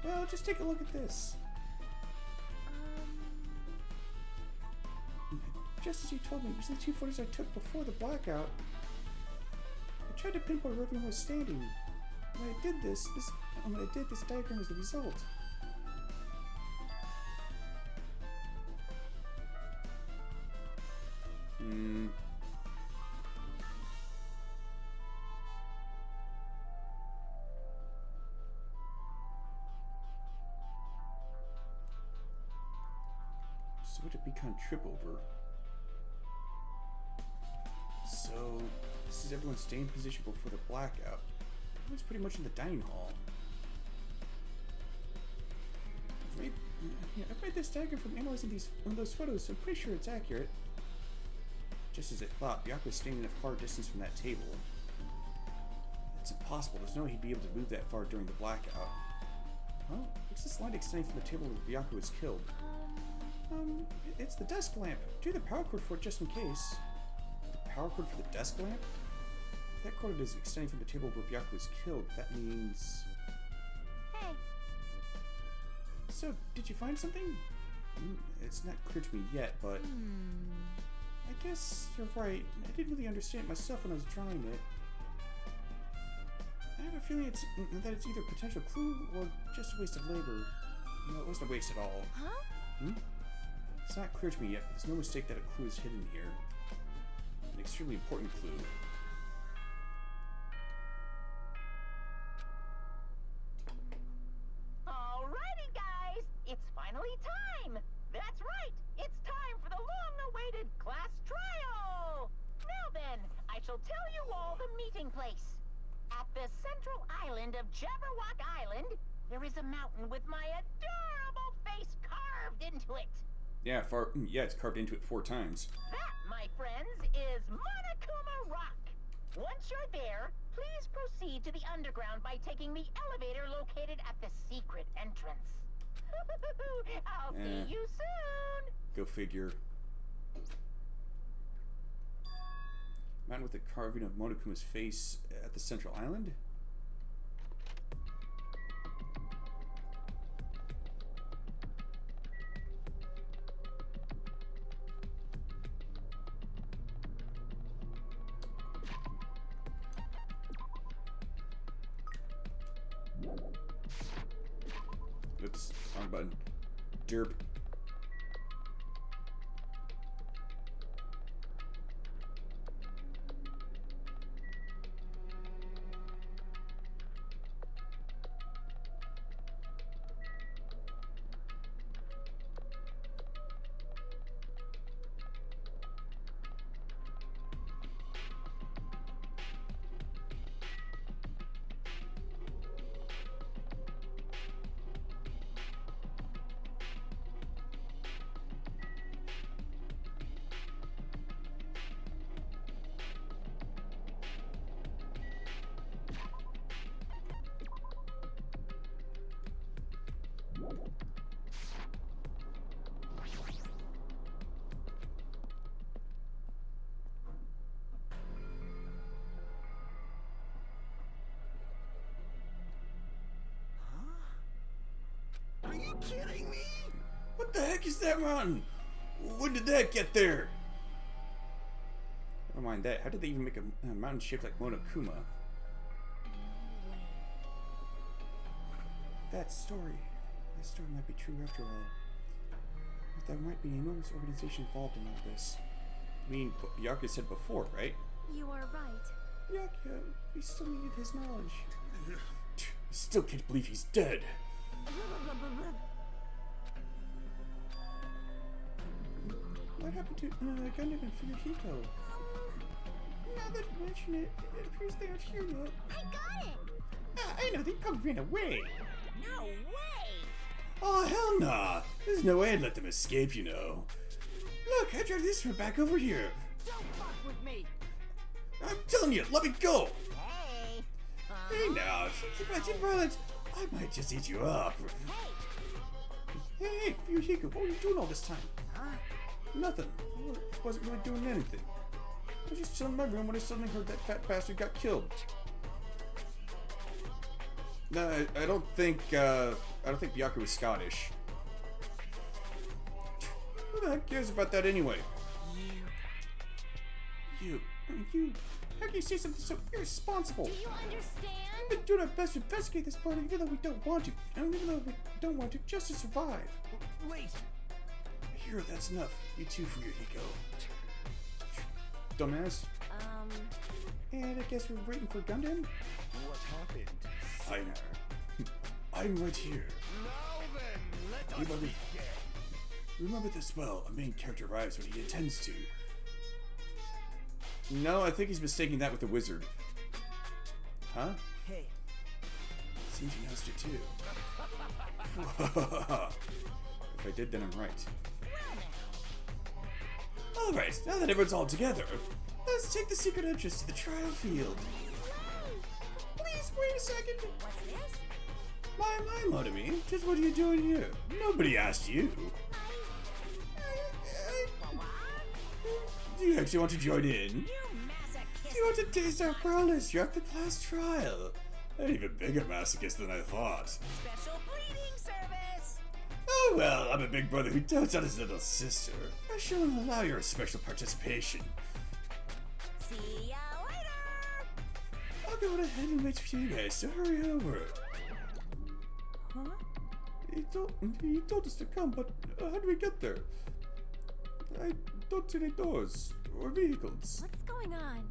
Well, just take a look at this. Just as you told me, using the 2 photos I took before the blackout, I tried to pinpoint where everyone was standing. When I did this diagram is the result. So what did Beacon trip over? So this is everyone's staying position before the blackout. Everyone's pretty much in the dining hall. I've made this diagram from analyzing those photos, so I'm pretty sure it's accurate. Just as I thought, Byaku was standing at a far distance from that table. It's impossible. There's no way he'd be able to move that far during the blackout. Well, what's this line extending from the table where Byaku was killed? It's the desk lamp. Do the power cord for it just in case. The power cord for the desk lamp? If that cord is extending from the table where Byaku was killed, that means... Hey. So, did you find something? It's not clear to me yet, but... I guess you're right. I didn't really understand it myself when I was drawing it. I have a feeling that it's either a potential clue or just a waste of labor. No, it wasn't a waste at all. Huh? It's not clear to me yet, but there's no mistake that a clue is hidden here. An extremely important clue. Alrighty, guys! It's finally time! That's right! It's time for the long-awaited class trial! Now then, I shall tell you all the meeting place. At the central island of Jabberwock Island, there is a mountain with my adorable face carved into it. Yeah, it's carved into it 4 times. That, my my friends, is Monokuma Rock. Once you're there, please proceed to the underground by taking the elevator located at the secret entrance. I'll see you soon. Go figure. Mountain with the carving of Monokuma's face at the central island? Oops, wrong button. Derp. Are you kidding me? What the heck is that mountain? When did that get there? Never mind that. How did they even make a mountain shaped like Monokuma? That story might be true after all. But there might be an enormous organization involved in all this. I mean, what Byakuya said before, right? You are right. Byakuya, we still needed his knowledge. I still can't believe he's dead. What happened to Gundam and Fuyuhiko? Now that you mention it, it appears they aren't here yet. I got it! I know, they probably ran away. No way! Oh, hell nah. There's no way I'd let them escape, you know. Look, I tried this one back over here. Don't fuck with me! I'm telling you, let me go. Hey! Hey now, if you keep acting violent, I might just eat you up. Hey, Fuyuhiko, what were you doing all this time? Nothing. I wasn't really doing anything. I was just chilling in my room when I suddenly heard that fat bastard got killed. No, I don't think Byakuya was Scottish. Who the heck cares about that anyway? You. How can you say something so irresponsible? Do you understand? We've been doing our best to investigate this party even though we don't want to. And even though we don't want to, just to survive. Wait. Here, that's enough. You too, Fuyuhiko. Dumbass. And I guess we're waiting for Gundam? What happened? I'm right here. Now then, let us Remember- begin. Remember this well. A main character arrives when he intends to. No, I think he's mistaking that with the wizard. Huh? Hey, Seems he noticed it too. If I did, then I'm right. Alright, now that everyone's all together, let's take the secret entrance to the trial field. Please wait a second. What's this? My Motomi, just what are you doing here? Nobody asked you. Do you actually want to join in? You masochist! Do you want to taste our prowess? You're at the class trial. An even bigger masochist than I thought. Special bleeding service! Oh well, I'm a big brother who dotes on his little sister. I shall allow your special participation. See ya later! I'll go ahead and wait for you guys, so hurry over. huh? He told us to come, but how do we get there? I don't see any doors or vehicles. What's going on?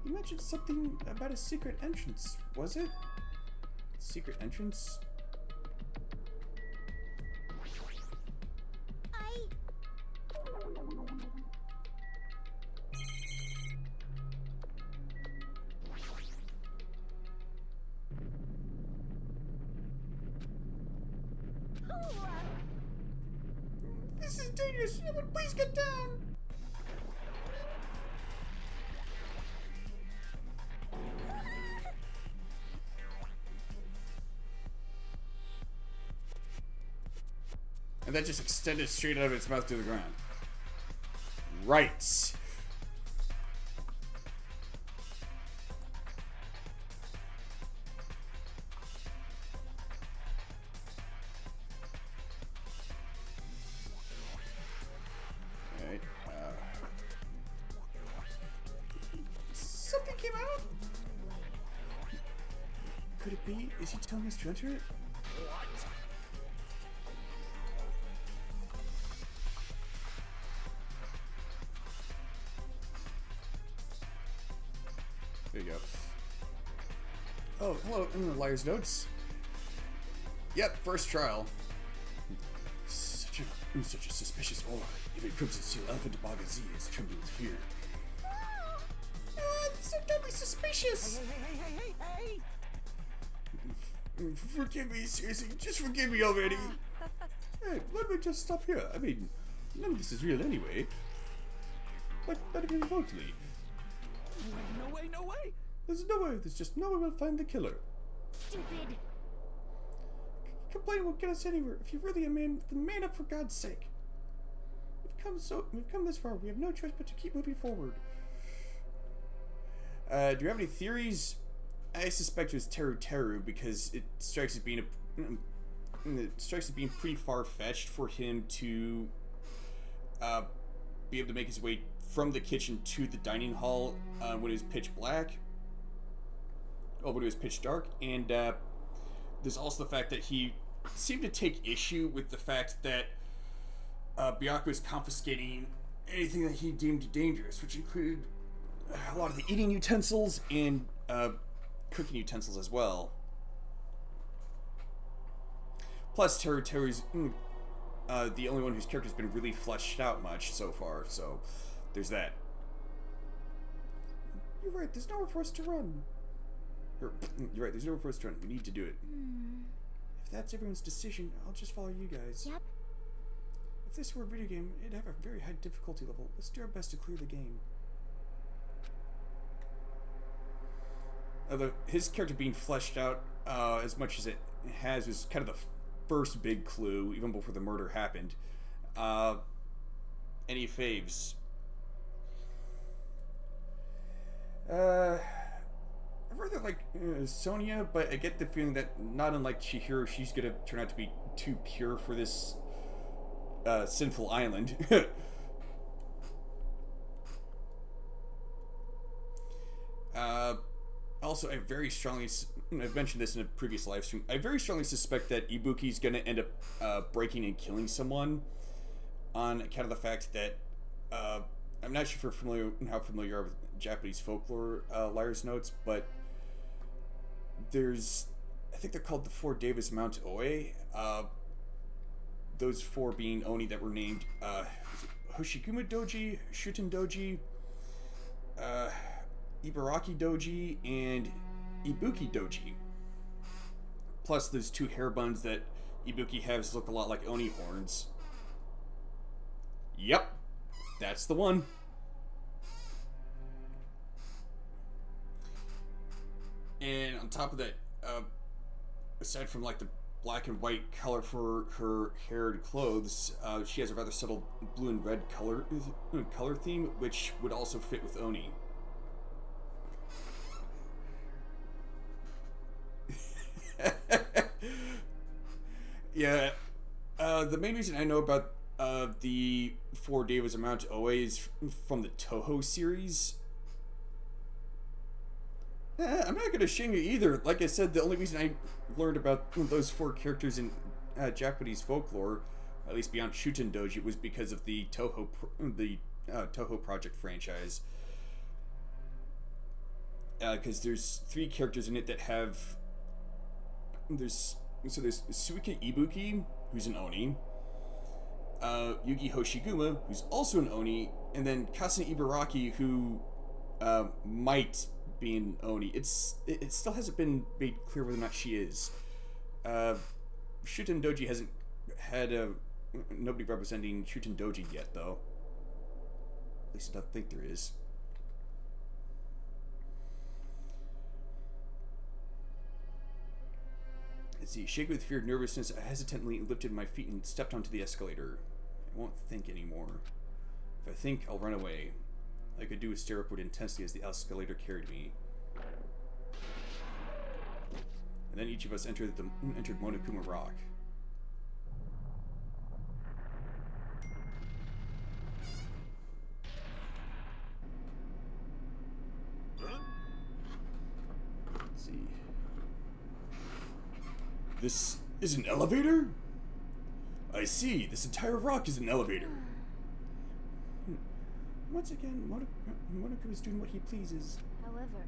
You mentioned something about a secret entrance, was it? Secret entrance? This is dangerous. Someone please get down. And that just extended straight out of its mouth to the ground. Right. Alright, something came out? Could it be? Is he telling us to enter it? There you go. Oh, hello, Liar's Notes. Yep, first trial. Such a suspicious aura. Even Crimson Seal Elephant Toboggan is trembling with fear. It's so deadly suspicious! Hey! Forgive me, seriously, just forgive me already. Hey, let me just stop here. I mean, none of this is real anyway. Like, not even remotely. No way! There's no way, there's just no way we'll find the killer. Stupid. Complaining won't get us anywhere. If you're really a man, then man up for God's sake. We've come this far. We have no choice but to keep moving forward. Do you have any theories? I suspect it was Teru because it strikes as being pretty far-fetched for him to be able to make his way from the kitchen to the dining hall when it was pitch black. Oh, when it was pitch dark. And there's also the fact that he seemed to take issue with the fact that Byakuya was confiscating anything that he deemed dangerous, which included a lot of the eating utensils and cooking utensils as well. Plus, Teru's the only one whose character's been really fleshed out much so far, so there's that. You're right, there's nowhere for us to run. You're right, there's nowhere for us to run. We need to do it. If that's everyone's decision, I'll just follow you guys. Yep. If this were a video game, it'd have a very high difficulty level. Let's do our best to clear the game. Although his character being fleshed out as much as it has was kind of the first big clue, even before the murder happened. Any faves? I rather like Sonia, but I get the feeling that, not unlike Chihiro, she's gonna turn out to be too pure for this sinful island. Also, I very strongly, I've mentioned this in a previous live stream, I very strongly suspect that Ibuki's gonna end up breaking and killing someone on account of the fact that, I'm not sure if you're how familiar you are with Japanese folklore, Liar's Notes, but there's, I think they're called the Four Devas Mount Oe, those four being Oni that were named, Hoshiguma Doji, Shuten Doji, Ibaraki Doji, and Ibuki Doji. Plus, those two hair buns that Ibuki has look a lot like Oni horns. Yep, that's the one. And on top of that, aside from like the black and white color for her hair and clothes, she has a rather subtle blue and red color theme, which would also fit with Oni. Yeah, the main reason I know about the Four Devas Mount Oe is from the Toho series. I'm not going to shame you either. Like I said, the only reason I learned about those four characters in Japanese folklore, at least beyond Shuten Doji, was because of the Toho Project franchise. Because there's three characters in it that have... There's Suika Ibuki, who's an Oni, Yugi Hoshiguma, who's also an Oni, and then Kasane Ibaraki, who might be an Oni. It still hasn't been made clear whether or not she is. Shuten Doji hasn't had nobody representing Shuten Doji yet, though. At least I don't think there is. Let's see. Shaking with fear and nervousness, I hesitantly lifted my feet and stepped onto the escalator. I won't think anymore. If I think, I'll run away. All I could do was stare upward intensely as the escalator carried me. And then each of us entered Monokuma Rock. Let's see. This is an elevator? I see. This entire rock is an elevator. Once again, Monokuma is doing what he pleases. However,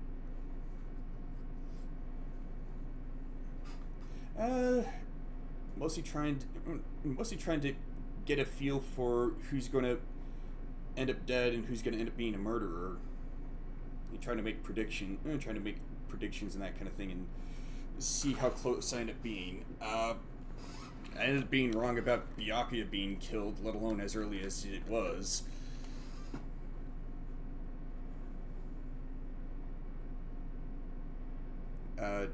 mostly trying to get a feel for who's going to end up dead and who's going to end up being a murderer. Trying to make predictions and that kind of thing, and see how close I end up being. I ended up being wrong about Byakuya being killed, let alone as early as it was.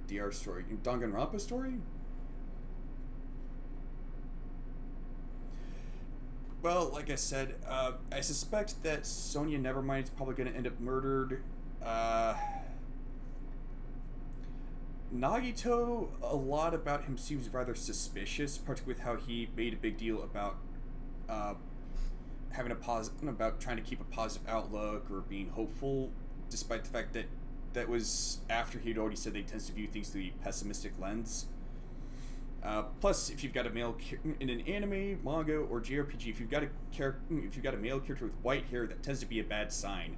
DR story. Danganronpa story? Well, like I said, I suspect that Sonia Nevermind is probably going to end up murdered. Nagito, a lot about him seems rather suspicious, particularly with how he made a big deal about having about trying to keep a positive outlook or being hopeful, despite the fact that that was after he'd already said that he tends to view things through a pessimistic lens. Plus, if you've got a male in an anime, manga, or JRPG, if you've got a male character with white hair, that tends to be a bad sign.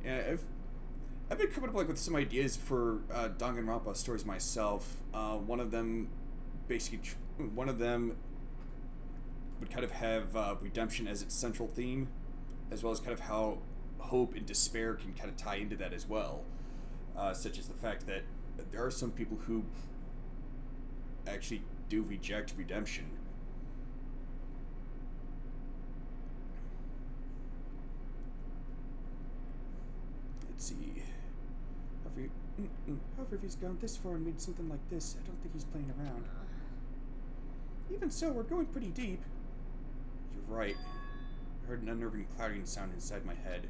Yeah, I've been coming up with some ideas for Danganronpa stories myself. One of them would kind of have redemption as its central theme, as well as kind of how hope and despair can kind of tie into that as well. Such as the fact that there are some people who actually do reject redemption. Let's see. However, if he's gone this far and made something like this, I don't think he's playing around. Even so, we're going pretty deep. You're right. I heard an unnerving clattering sound inside my head.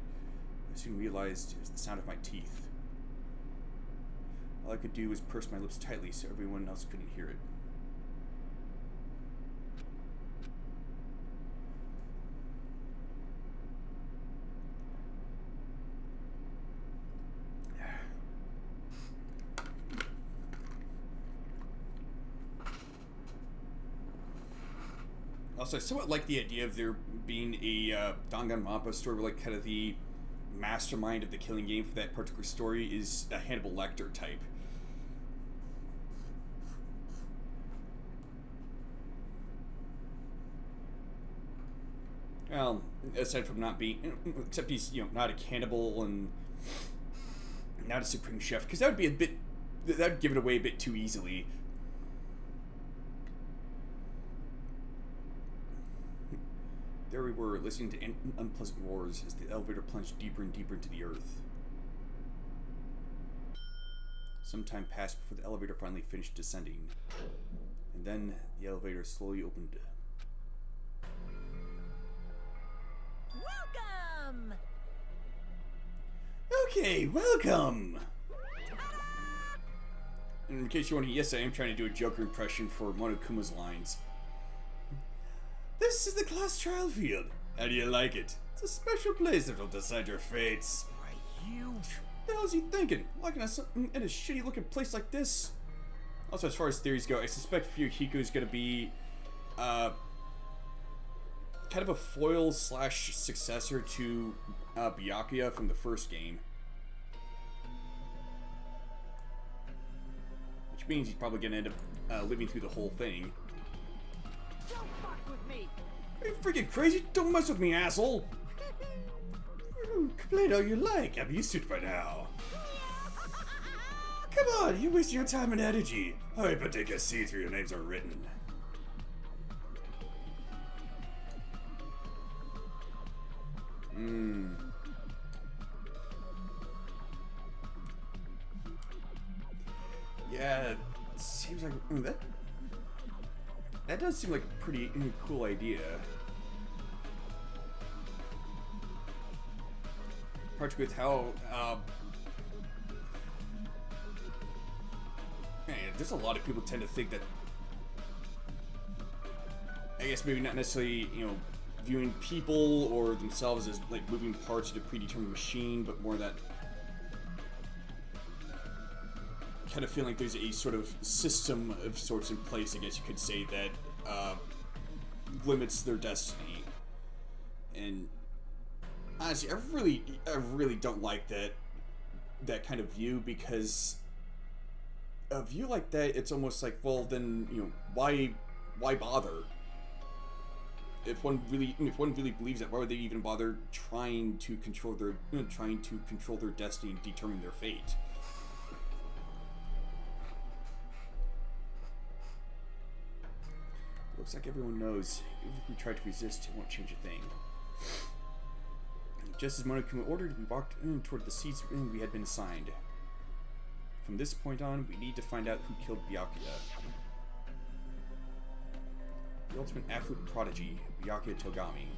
I soon realized it was the sound of my teeth. All I could do was purse my lips tightly so everyone else couldn't hear it. Also, I somewhat like the idea of there being a Danganronpa story where, like, kind of the mastermind of the killing game for that particular story is a Hannibal Lecter type. Well, aside from not being, except he's, not a cannibal and not a supreme chef, because that would be that would give it away a bit too easily. There we were, listening to unpleasant roars as the elevator plunged deeper and deeper into the earth. Some time passed before the elevator finally finished descending. And then the elevator slowly opened. Welcome! Okay, welcome! And in case you're wondering, yes, I am trying to do a Joker impression for Monokuma's lines. This is the class trial field. How do you like it? It's a special place that will decide your fates. Are you? What the hell is he thinking? Locking us in a shitty looking place like this? Also, as far as theories go, I suspect Fuyuhiko is going to be kind of a foil / successor to Byakuya from the first game. Which means he's probably going to end up living through the whole thing. Don't fuck with me! Are you freaking crazy? Don't mess with me, asshole! Complain all you like. I'm used to it by now. Come on, you're wasting your time and energy. I better take a seat where your names are written. Yeah, it seems like that does seem like a pretty cool idea. Particularly with how man, there's a lot of people tend to think that, I guess maybe not necessarily, viewing people or themselves as like moving parts of a predetermined machine, but more that kind of feeling like there's a sort of system of sorts in place, I guess you could say, that limits their destiny. And honestly, I really don't like that kind of view, because a view like that, it's almost like, well, then, why bother? If one really believes that, why would they even bother trying to control their destiny and determine their fate? Looks like everyone knows, even if we try to resist, it won't change a thing. Just as Monokuma ordered, we walked toward the seats we had been assigned. From this point on, we need to find out who killed Byakuya. The ultimate affluent prodigy, Byakuya Togami.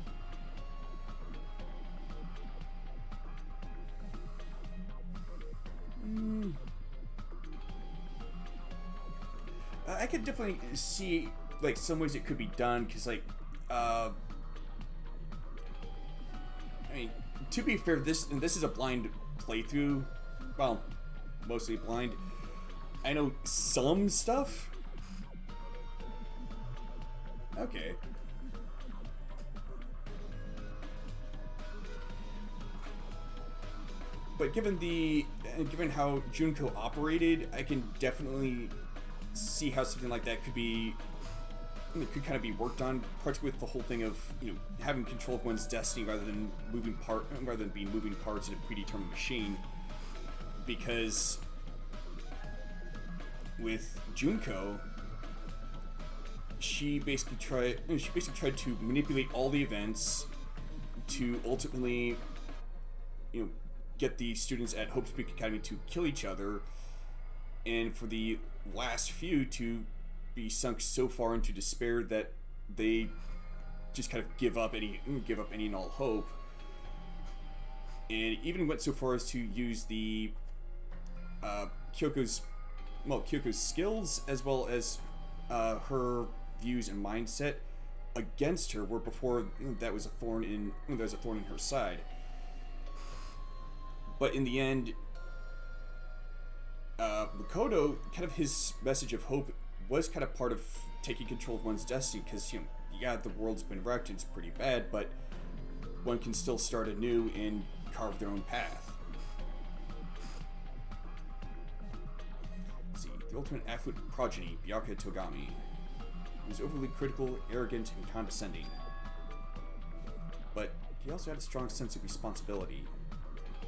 I could definitely see like some ways it could be done, because like I mean, to be fair, this is a blind playthrough. Well, mostly blind. I know some stuff. Okay. But given how Junko operated, I can definitely see how something like that could kind of be worked on, particularly with the whole thing of having control of one's destiny rather than being moving parts in a predetermined machine. Because with Junko, she basically tried to manipulate all the events to ultimately get the students at Hope Peak Academy to kill each other, and for the last few to be sunk so far into despair that they just kind of give up any and all hope, and even went so far as to use the Kyoko's skills as well as her views and mindset against her, where before that was a thorn in her side. But in the end, Makoto, kind of his message of hope was kind of part of taking control of one's destiny, because yeah, the world's been wrecked and it's pretty bad, but one can still start anew and carve their own path. Let's see, the ultimate affluent progeny, Byakuya Togami. He was overly critical, arrogant, and condescending. But he also had a strong sense of responsibility.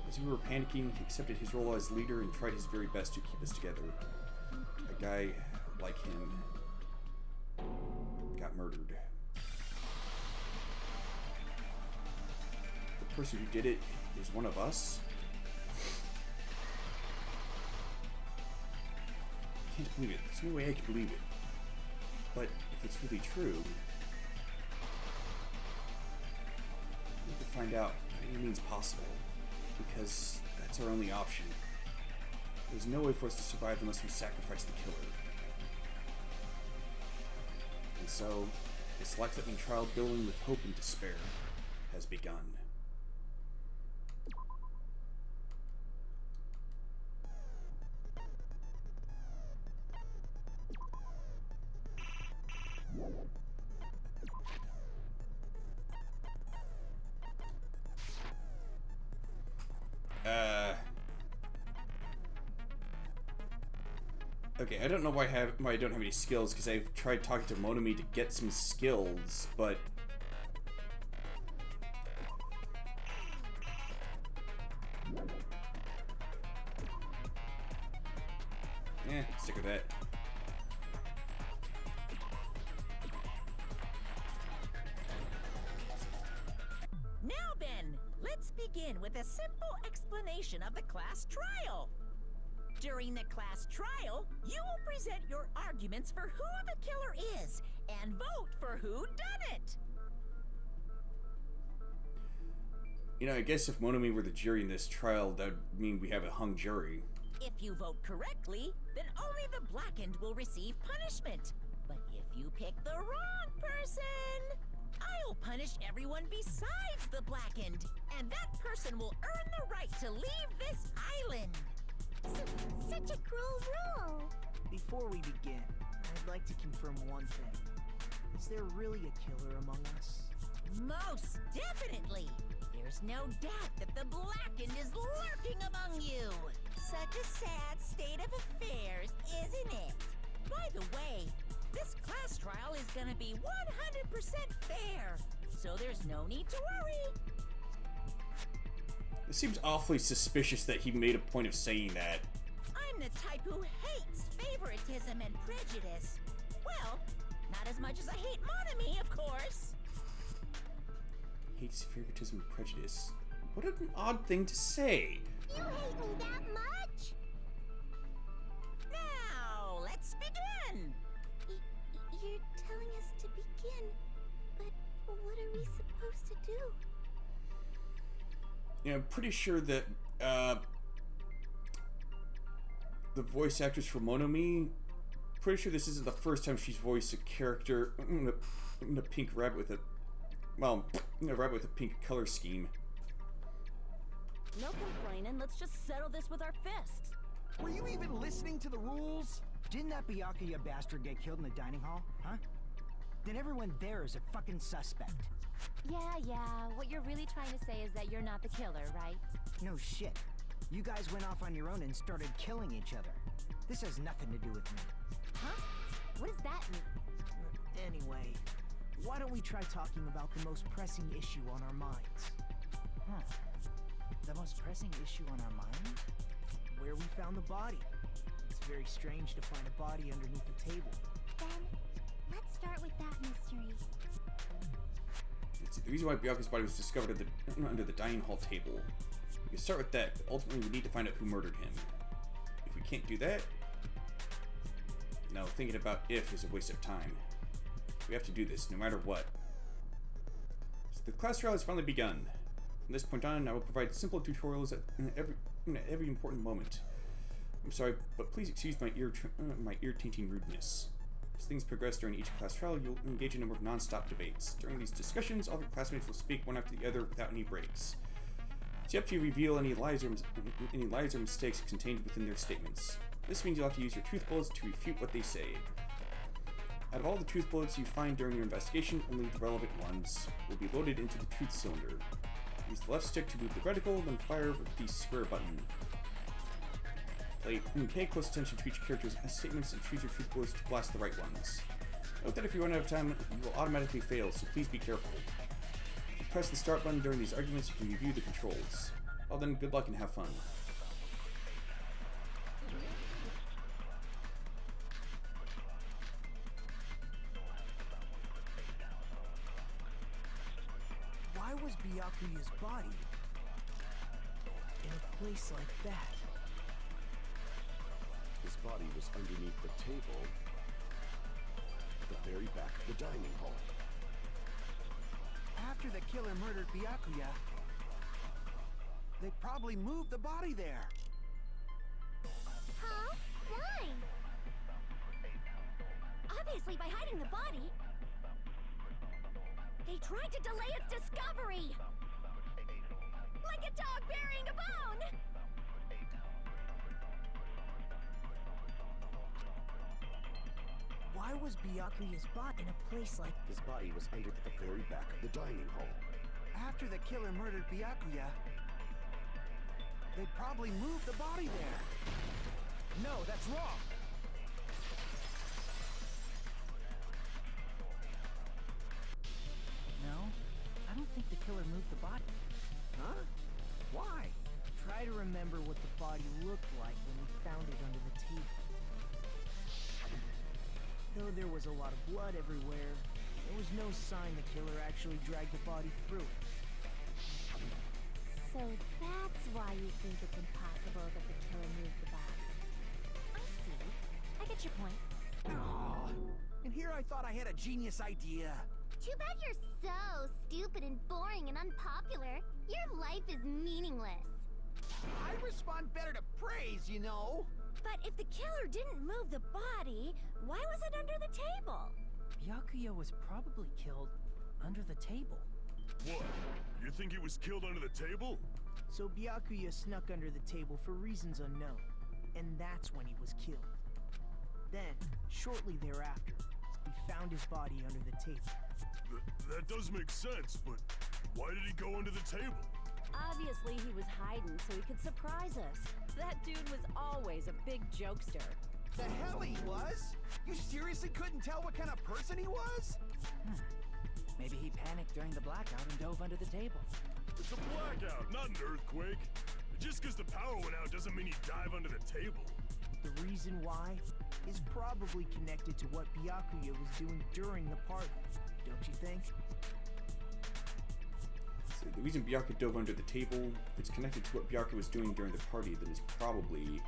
As we were panicking, he accepted his role as leader and tried his very best to keep us together. A guy like him got murdered. The person who did it is one of us? I can't believe it. There's no way I can believe it. But if it's really true, we need to find out by any means possible, because that's our only option. There's no way for us to survive unless we sacrifice the killer. And so, this life-threatening trial building with hope and despair has begun. Okay, I don't know why I don't have any skills, because I've tried talking to Monomi to get some skills, but... stick with that. Now then, let's begin with a simple explanation of the class trial. During the class trial, you will present your arguments for who the killer is and vote for who done it. You know, I guess if Monomi were the jury in this trial, that would mean we have a hung jury. If you vote correctly, then only the blackened will receive punishment. But if you pick the wrong person, I'll punish everyone besides the blackened, and that person will earn the right to leave this island. Such a cruel rule. Before we begin, I'd like to confirm one thing. Is there really a killer among us? Most definitely. There's no doubt that the blackened is lurking among you. Such a sad state of affairs, isn't it? By the way, this class trial is gonna be 100% fair, so there's no need to worry. It seems awfully suspicious that he made a point of saying that. I'm the type who hates favoritism and prejudice. Well, not as much as I hate Monomi, of course. Hates favoritism and prejudice. What an odd thing to say. You hate me that much? Now, let's begin. You're telling us to begin, but what are we supposed to do? Yeah, I'm pretty sure that the voice actress for Monomi, pretty sure this isn't the first time she's voiced a character in a pink rabbit with a, well, a rabbit with a pink color scheme. No complaining, let's just settle this with our fists. Were you even listening to the rules? Didn't that Byakuya bastard get killed in the dining hall, huh? Then everyone there is a fucking suspect. Yeah, what you're really trying to say is that you're not the killer, right? No shit. You guys went off on your own and started killing each other. This has nothing to do with me. Huh? What does that mean? Anyway, why don't we try talking about the most pressing issue on our minds? Huh. The most pressing issue on our mind? Where we found the body. It's very strange to find a body underneath a table. Then, let's start with that mystery. It's the reason why Byakuya's body was discovered under the dining hall table. We can start with that, but ultimately we need to find out who murdered him. If we can't do that, no, thinking about if is a waste of time. We have to do this, no matter what. So the class trial has finally begun. From this point on, I will provide simple tutorials at every important moment. I'm sorry, but please excuse my ear-tainting rudeness. As things progress during each class trial, you'll engage in a number of non-stop debates. During these discussions, all of your classmates will speak one after the other without any breaks. It's up to you to reveal any lies or mistakes contained within their statements. This means you'll have to use your truth bullets to refute what they say. Out of all the truth bullets you find during your investigation, only the relevant ones will be loaded into the truth cylinder. Use the left stick to move the reticle, then fire with the square button. Pay close attention to each character's statements and choose your truth bullets to blast the right ones. Note that if you run out of time, you will automatically fail, so please be careful. If you press the start button during these arguments, you can review the controls. Well then, good luck and have fun. Why was Byakuya's body in a place like that? His body was underneath the table at the very back of the dining hall. After the killer murdered Byakuya, they probably moved the body there. Huh? Why? Obviously by hiding the body. They tried to delay its discovery! Like a dog burying a bone! Why was Byakuya's body in a place like... His body was under the very back of the dining hall. After the killer murdered Byakuya, they probably moved the body there. No, that's wrong! No, I don't think the killer moved the body. Huh? Why? Try to remember what the body looked like when we found it under the table. Though there was a lot of blood everywhere, there was no sign the killer actually dragged the body through it. So that's why you think it's impossible that the killer moved the body. get your point. Aw, and here I thought I had a genius idea. Too bad you're so stupid and boring and unpopular. Your life is meaningless. I respond better to praise, you know. But if the killer didn't move the body, why was it under the table? Byakuya was probably killed under the table. What? You think he was killed under the table? So Byakuya snuck under the table for reasons unknown, and that's when he was killed. Then, shortly thereafter, we found his body under the table. That does make sense, but why did he go under the table? Obviously, he was hiding so he could surprise us. That dude was always a big jokester. The hell he was? You seriously couldn't tell what kind of person he was? Maybe he panicked during the blackout and dove under the table. It's a blackout, not an earthquake. Just because the power went out doesn't mean he dive under the table. The reason why is probably connected to what Byakuya was doing during the party, don't you think? So the reason Byakuya dove under the table, if it's connected to what Byakuya was doing during the party, then it's probably...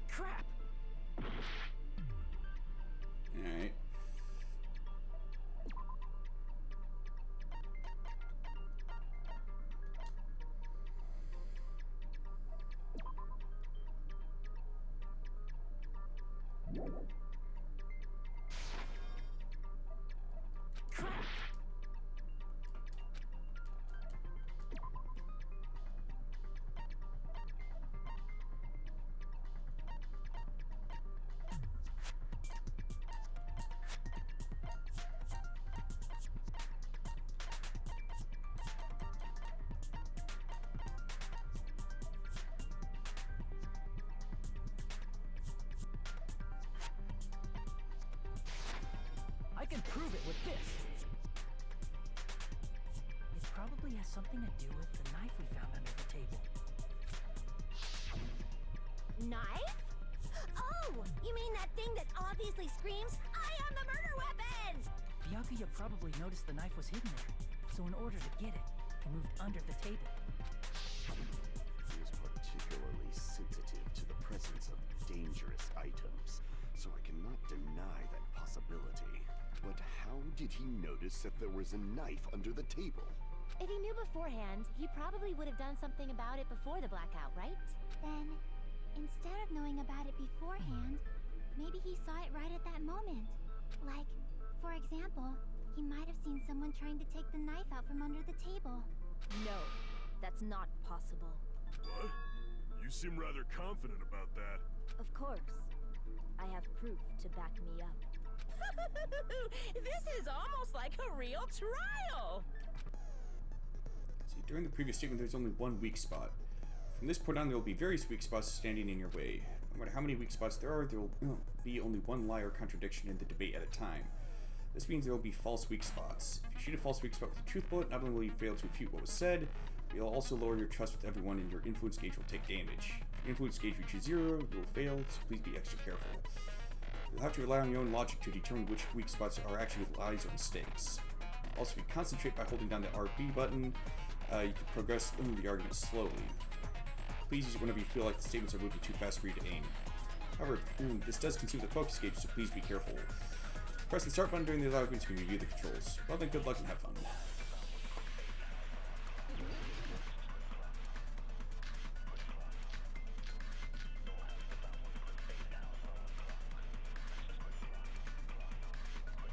Crap! Alright. I can prove it with this. It probably has something to do with the knife we found under the table. Knife? Oh, you mean that thing that obviously screams, I am the murder weapon! Byakuya probably noticed the knife was hidden there, so in order to get it, he moved under the table. He is particularly sensitive to the presence of dangerous items, so I cannot deny that possibility. But how did he notice that there was a knife under the table? If he knew beforehand, he probably would have done something about it before the blackout, right? Then, instead of knowing about it beforehand, maybe he saw it right at that moment. Like, for example, he might have seen someone trying to take the knife out from under the table. No, that's not possible. What? You seem rather confident about that. Of course. I have proof to back me up. This is almost like a real trial! See, during the previous statement, there's only one weak spot. From this point on, there will be various weak spots standing in your way. No matter how many weak spots there are, there will be only one lie or contradiction in the debate at a time. This means there will be false weak spots. If you shoot a false weak spot with a truth bullet, not only will you fail to refute what was said, but you'll also lower your trust with everyone, and your influence gauge will take damage. If your influence gauge reaches 0, you will fail, so please be extra careful. You'll have to rely on your own logic to determine which weak spots are actually lies or mistakes. Also, if you concentrate by holding down the RB button, you can progress the argument slowly. Please use it whenever you feel like the statements are moving too fast for you to aim. However, this does consume the focus gauge, so please be careful. Press the start button during the argument to review the controls. Well then, good luck and have fun.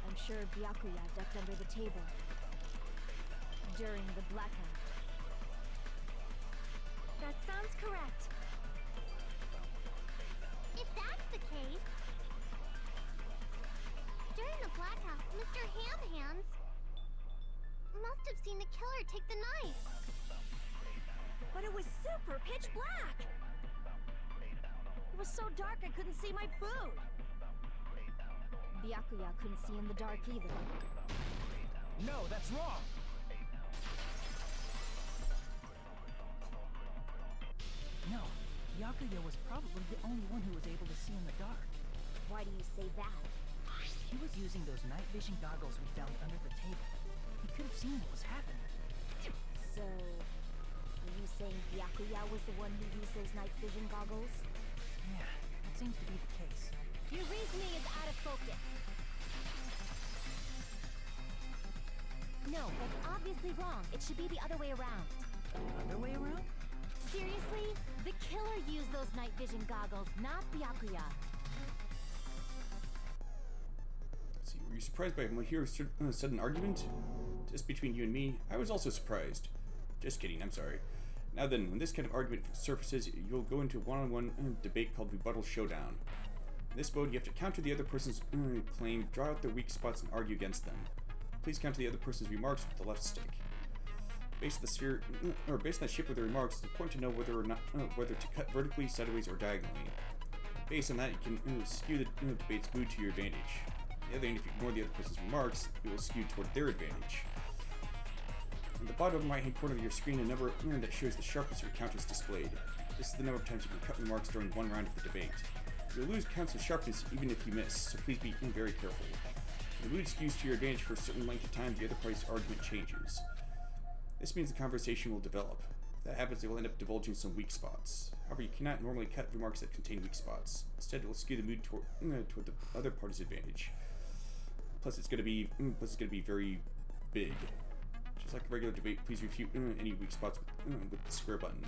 I'm sure Byakuya ducked under the table during the blackout. That sounds correct. If that's the case, during the blackout, Mr. Ham-Hands must have seen the killer take the knife. But it was super pitch black! It was so dark I couldn't see my food! Byakuya couldn't see in the dark either. No, that's wrong! No, Byakuya was probably the only one who was able to see in the dark. Why do you say that? He was using those night vision goggles we found under the table. He could have seen what was happening. So, are you saying Byakuya was the one who used those night vision goggles? Yeah, that seems to be the case. Your reasoning is out of focus. No, that's obviously wrong. It should be the other way around. Other way around? Seriously? The killer used those night vision goggles, not Byakuya. See, were you surprised by Mahiro's sudden argument? Just between you and me, I was also surprised. Just kidding, I'm sorry. Now then, when this kind of argument surfaces, you'll go into a one-on-one debate called Rebuttal Showdown. In this mode, you have to counter the other person's claim, draw out their weak spots, and argue against them. Please counter the other person's remarks with the left stick. Based on the shape of the remarks, it's important to know whether to cut vertically, sideways, or diagonally. Based on that, you can skew the debate's mood to your advantage. On the other hand, if you ignore the other person's remarks, it will skew toward their advantage. In the bottom right-hand corner of your screen, a number that shows the sharpness of your count is displayed. This is the number of times you can cut remarks during one round of the debate. You'll lose counts of sharpness even if you miss, so please be very careful. If the mood skews to your advantage for a certain length of time, the other party's argument changes. This means the conversation will develop. If that happens, it will end up divulging some weak spots. However, you cannot normally cut remarks that contain weak spots. Instead, it will skew the mood toward the other party's advantage. Plus, it's going to be very big. Just like a regular debate, please refute any weak spots with the square button.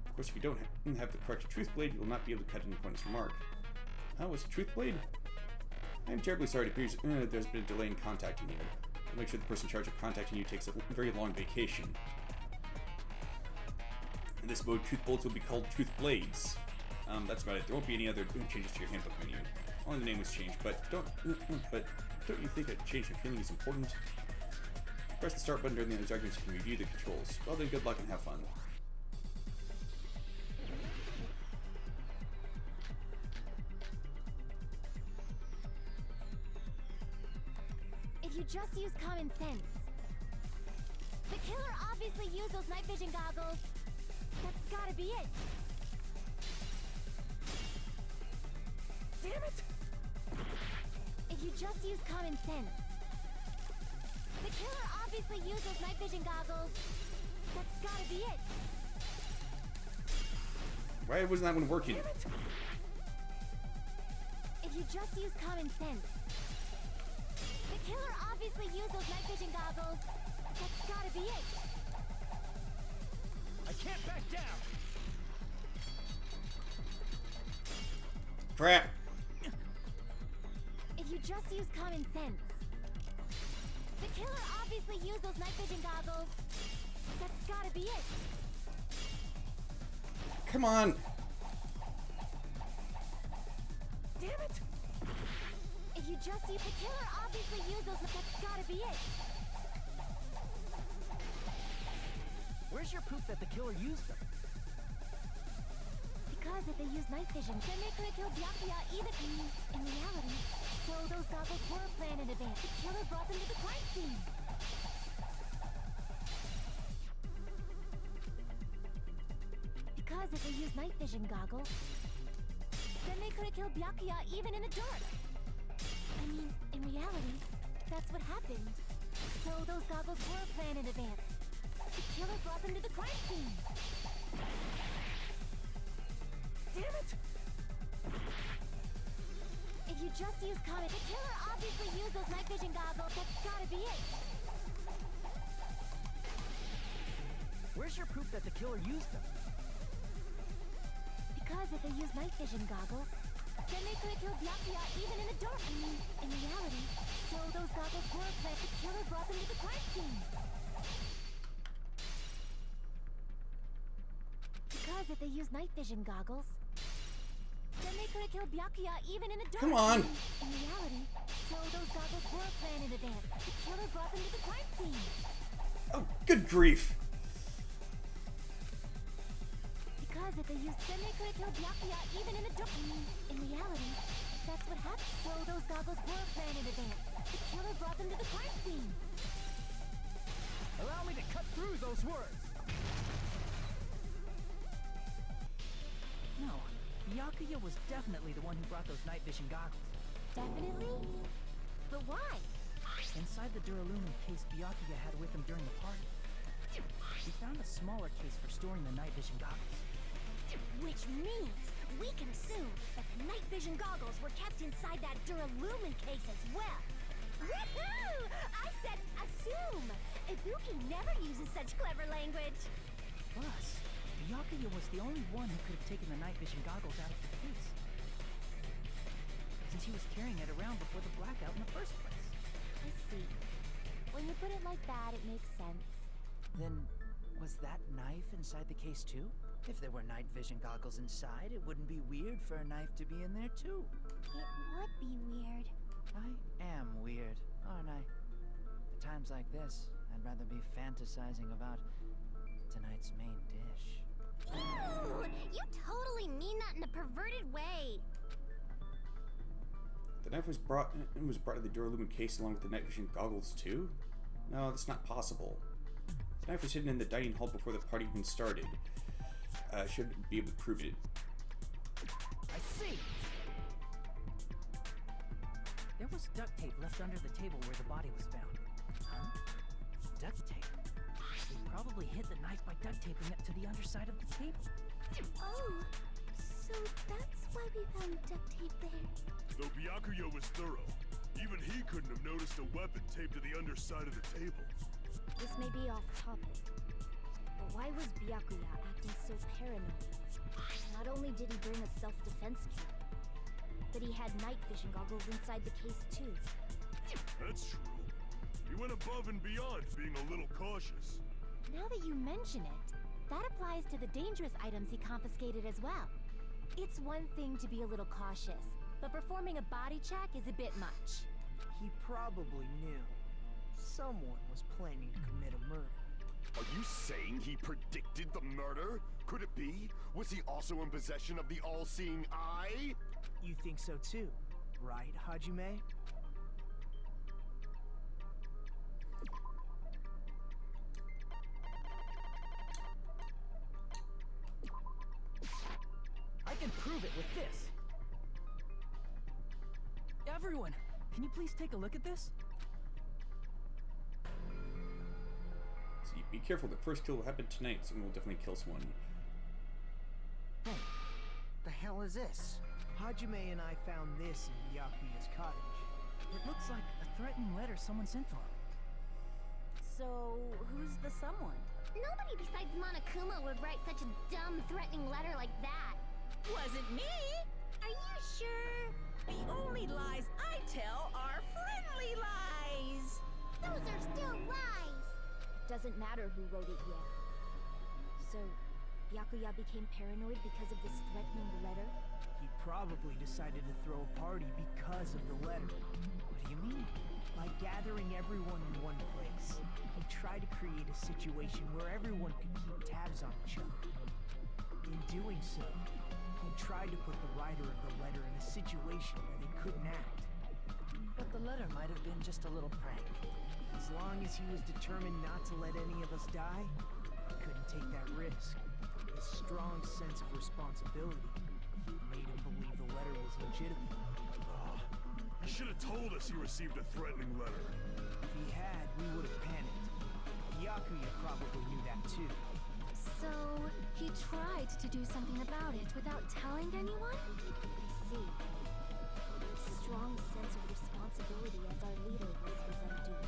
Of course, if you don't have the correct truth blade, you will not be able to cut an opponent's remark. Huh? What's a truth blade? I am terribly sorry. It appears there's been a delay in contacting you. I'll make sure the person in charge of contacting you takes a very long vacation. In this mode, truth bullets will be called truth blades. That's about it. There won't be any other changes to your handbook menu. Only the name was changed, but don't you think a change in feeling is important? Press the start button during those arguments you can review the controls. Well then, good luck and have fun. If you just use common sense. The killer obviously used those night vision goggles. That's gotta be it. Damn it! If you just use common sense. The killer obviously used those night vision goggles. That's gotta be it. Why wasn't that one working? Damn it! If you just use common sense. The killer obviously used those night vision goggles. That's gotta be it. I can't back down. Crap. If you just use common sense. The killer obviously used those night vision goggles. That's gotta be it. Come on. Damn it! If you just use the killer obviously used those. That's gotta be it. Where's your proof that the killer used them? Because if they use night vision, then they could have killed Byakuya even in reality. So those goggles were planned in advance. The killer brought them to the crime scene. Because if they use night vision goggles, then they could have killed Byakuya even in the dark. I mean, in reality, that's what happened. So those goggles were planned in advance. The killer brought them to the crime scene. Damn it! If you just use common, the killer obviously used those night vision goggles. That's gotta be it. Where's your proof that the killer used them? Because if they use night vision goggles, then they could have killed Byakuya even in the dark. I mean, in reality. So those goggles were planned. The killer brought them to the crime scene. Because if they use night vision goggles, then they could have killed Byakuya even in the dark. Come on. In reality, so those goggles were planned in advance. The killer brought them to the crime scene. Oh, good grief. Because if they used, then they could have killed Byakuya even in the dark. I mean, in reality, that's what happened. So those goggles were planned in advance. The killer brought them to the crime scene. Allow me to cut through those words! No, Byakuya was definitely the one who brought those night vision goggles. Definitely? But why? Inside the Duralumin case Byakuya had with him during the party, we found a smaller case for storing the night vision goggles. Which means we can assume that the night vision goggles were kept inside that Duralumin case as well. Woohoo! I said assume! Ibuki never uses such clever language. Plus, Byakuya was the only one who could have taken the night vision goggles out of the case, since he was carrying it around before the blackout in the first place. I see. When you put it like that, it makes sense. Then, was that knife inside the case too? If there were night vision goggles inside, it wouldn't be weird for a knife to be in there too. It would be weird. I am weird, aren't I? At times like this, I'd rather be fantasizing about tonight's main dish. Ew! You totally mean that in a perverted way. The knife was brought to the Duralumin case along with the night vision goggles too? No, that's not possible. The knife was hidden in the dining hall before the party even started. Should be able to prove it. I see! There was duct tape left under the table where the body was found. Huh? Duct tape? They probably hid the knife by duct taping it to the underside of the table. Oh, so that's why we found duct tape there. Though Byakuya was thorough, even he couldn't have noticed a weapon taped to the underside of the table. This may be off topic, but why was Byakuya acting so paranoid? Not only did he bring a self-defense kit, but he had night vision goggles inside the case too. That's true. He went above and beyond, being a little cautious. Now that you mention it, that applies to the dangerous items he confiscated as well. It's one thing to be a little cautious, but performing a body check is a bit much. He probably knew someone was planning to commit a murder. Are you saying he predicted the murder? Could it be? Was he also in possession of the all-seeing eye? You think so too, right, Hajime? I can prove it with this. Everyone, can you please take a look at this? So be careful, the first kill will happen tonight. Someone will definitely kill someone. Hey, the hell is this? Hajime and I found this in Byakuya's cottage. It looks like a threatening letter someone sent to him. So, who's the someone? Nobody besides Monokuma would write such a dumb, threatening letter like that. Wasn't me! Are you sure? The only lies I tell are friendly lies! Those are still lies! Doesn't matter who wrote it yet. So, Byakuya became paranoid because of this threatening letter? He probably decided to throw a party because of the letter. What do you mean? By gathering everyone in one place, he tried to create a situation where everyone could keep tabs on each other. In doing so, he tried to put the writer of the letter in a situation where they couldn't act. But the letter might have been just a little prank. As long as he was determined not to let any of us die, he couldn't take that risk. His strong sense of responsibility made him believe the letter was legitimate. He should have told us he received a threatening letter. If he had, we would have panicked. Byakuya probably knew that too. So, he tried to do something about it without telling anyone? I see. Strong sense of responsibility as our leader was his undoing.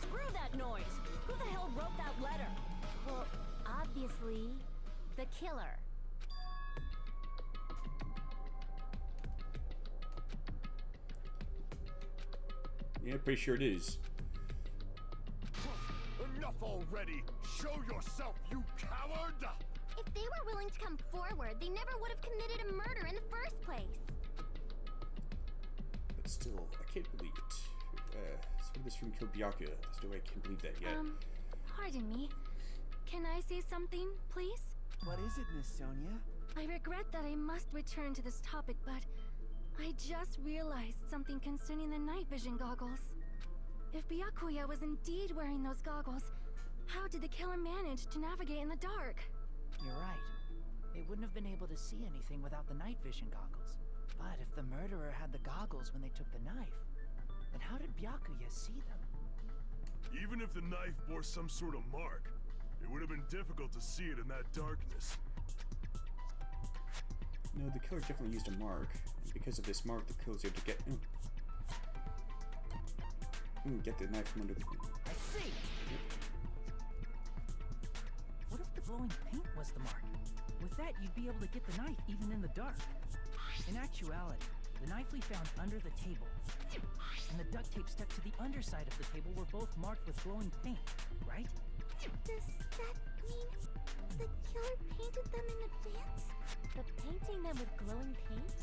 Screw that noise! Who the hell wrote that letter? Well, obviously, the killer. Yeah, pretty sure it is. Enough already! Show yourself, you coward! If they were willing to come forward, they never would have committed a murder in the first place. But still, I can't believe it. So this room killed Byakuya. There's no way I can't believe that yet. Pardon me. Can I say something, please? What is it, Miss Sonia? I regret that I must return to this topic, but I just realized something concerning the night vision goggles. If Byakuya was indeed wearing those goggles, how did the killer manage to navigate in the dark? You're right. They wouldn't have been able to see anything without the night vision goggles. But if the murderer had the goggles when they took the knife, then how did Byakuya see them? Even if the knife bore some sort of mark, it would have been difficult to see it in that darkness. No, the killer definitely used a mark. And because of this mark, the killer's able to get the knife from under the... I see! What if the glowing paint was the mark? With that, you'd be able to get the knife even in the dark. In actuality, the knife we found under the table and the duct tape stuck to the underside of the table were both marked with glowing paint, right? Does that mean the killer painted them in advance? But painting them with glowing paint?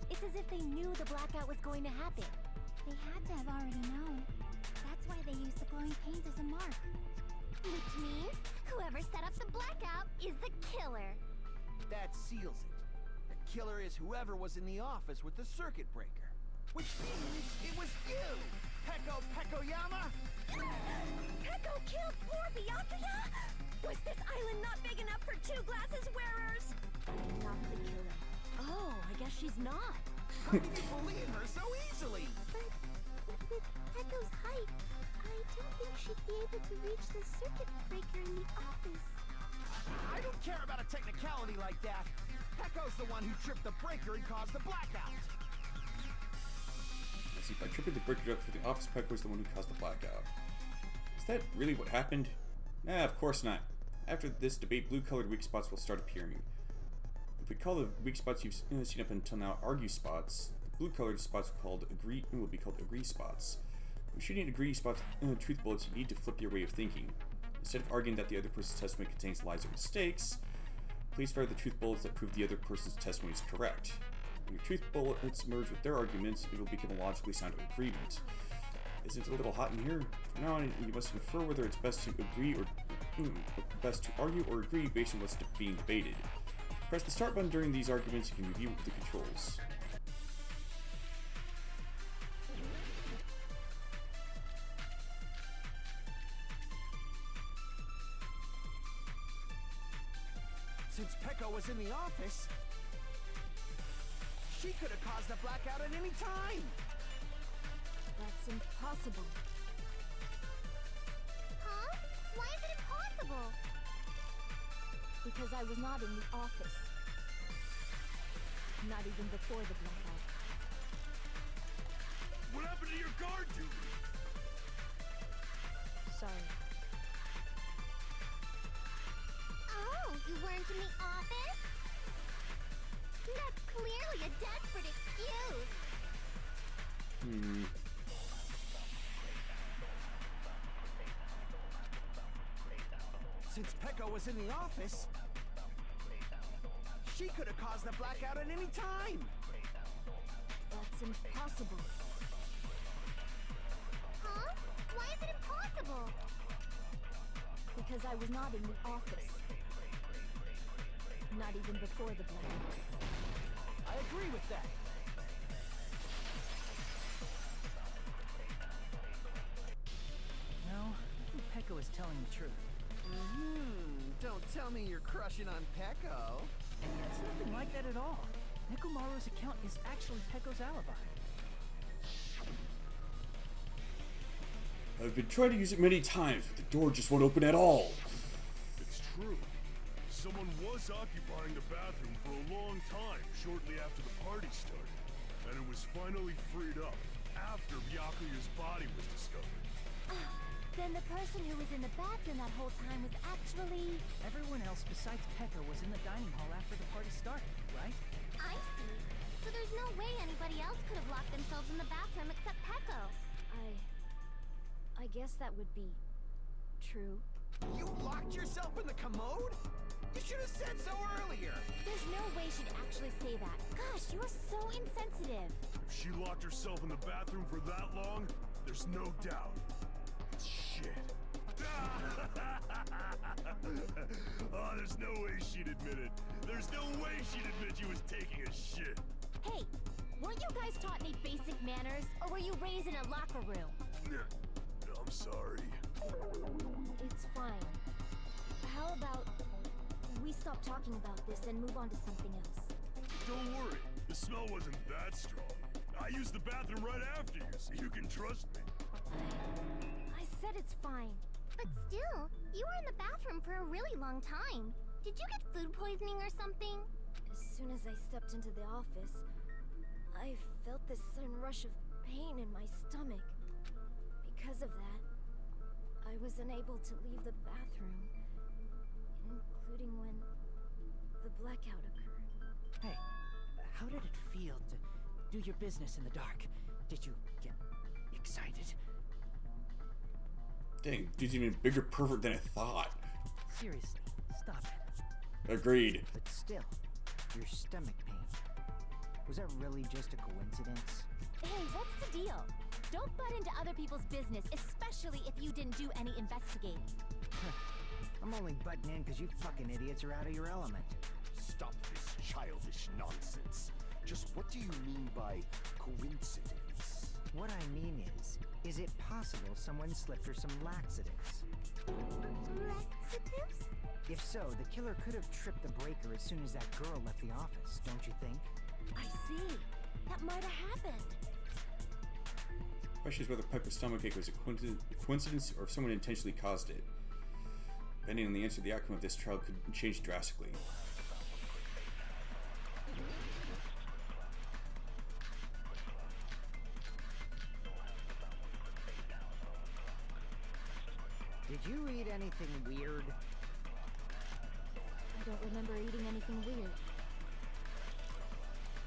It's as if they knew the blackout was going to happen. They had to have already known. That's why they used the glowing paint as a mark. Which means whoever set up the blackout is the killer. That seals it. The killer is whoever was in the office with the circuit breaker. Which means it was you! Pekoyama! Peko killed poor Byakuya? Was this island not big enough for 2 glasses wearers? I'm not the killer. Oh, I guess she's not. How can you believe her so easily? But with Peko's height, I don't think she'd be able to reach the circuit breaker in the office. I don't care about a technicality like that. Peko's the one who tripped the breaker and caused the blackout. I see, by tripping the breaker up for the office, Peko was the one who caused the blackout. Is that really what happened? Nah, of course not. After this debate, blue-colored weak spots will start appearing. If we call the weak spots you've seen up until now argue spots, the blue-colored spots will be called agree spots. When shooting agree spots truth bullets, you need to flip your way of thinking. Instead of arguing that the other person's testimony contains lies or mistakes, please fire the truth bullets that prove the other person's testimony is correct. When your truth bullets merge with their arguments, it will become a logically sound agreement. Isn't it a little hot in here? From now on, you must infer whether it's best to agree or best to argue or agree based on what's being debated. Press the start button during these arguments. You can review the controls. Since Peko was in the office, she could have caused the blackout at any time. That's impossible. Huh? Why is it impossible? Because I was not in the office. Not even before the blackout. What happened to your guard duty? Sorry. Oh, you weren't in the office? That's clearly a desperate excuse. Since Peko was in the office, she could have caused the blackout at any time. That's impossible. Huh? Why is it impossible? Because I was not in the office. Not even before the blackout. I agree with that. No, I think Peko is telling the truth. Don't tell me you're crushing on Peko. It's nothing like that at all. Nekomaru's account is actually Peko's alibi. I've been trying to use it many times, but the door just won't open at all. It's true. Someone was occupying the bathroom for a long time shortly after the party started, and it was finally freed up after Byakuya's body was discovered. Then the person who was in the bathroom that whole time was actually... Everyone else besides Peko was in the dining hall after the party started, right? I see. So there's no way anybody else could have locked themselves in the bathroom except Peko. I guess that would be... true. You locked yourself in the commode? You should have said so earlier. There's no way she'd actually say that. Gosh, you're so insensitive. If she locked herself in the bathroom for that long, there's no doubt. It's shit. Oh, there's no way she'd admit it. There's no way she'd admit she was taking a shit. Hey, weren't you guys taught any basic manners? Or were you raised in a locker room? I'm sorry. It's fine. How about we we stop talking about this and move on to something else? Don't worry, the smell wasn't that strong. I used the bathroom right after you, so you can trust me. I said it's fine. But still, you were in the bathroom for a really long time. Did you get food poisoning or something? As soon as I stepped into the office, I felt this sudden rush of pain in my stomach. Because of that, I was unable to leave the bathroom, including when the blackout occurred. Hey, how did it feel to do your business in the dark? Did you get excited? Dang, dude's even a bigger pervert than I thought. Seriously, stop it. Agreed. But still, your stomach pain. Was that really just a coincidence? Hey, what's the deal? Don't butt into other people's business, especially if you didn't do any investigating. I'm only butting in because you fucking idiots are out of your element. Stop this childish nonsense. Just what do you mean by coincidence? What I mean is it possible someone slipped her some laxatives? Laxatives? If so, the killer could have tripped the breaker as soon as that girl left the office, don't you think? I see. That might have happened. The question is whether Piper's stomachache was a coincidence or if someone intentionally caused it. Depending on the answer, the outcome of this trial could change drastically. Did you eat anything weird? I don't remember eating anything weird.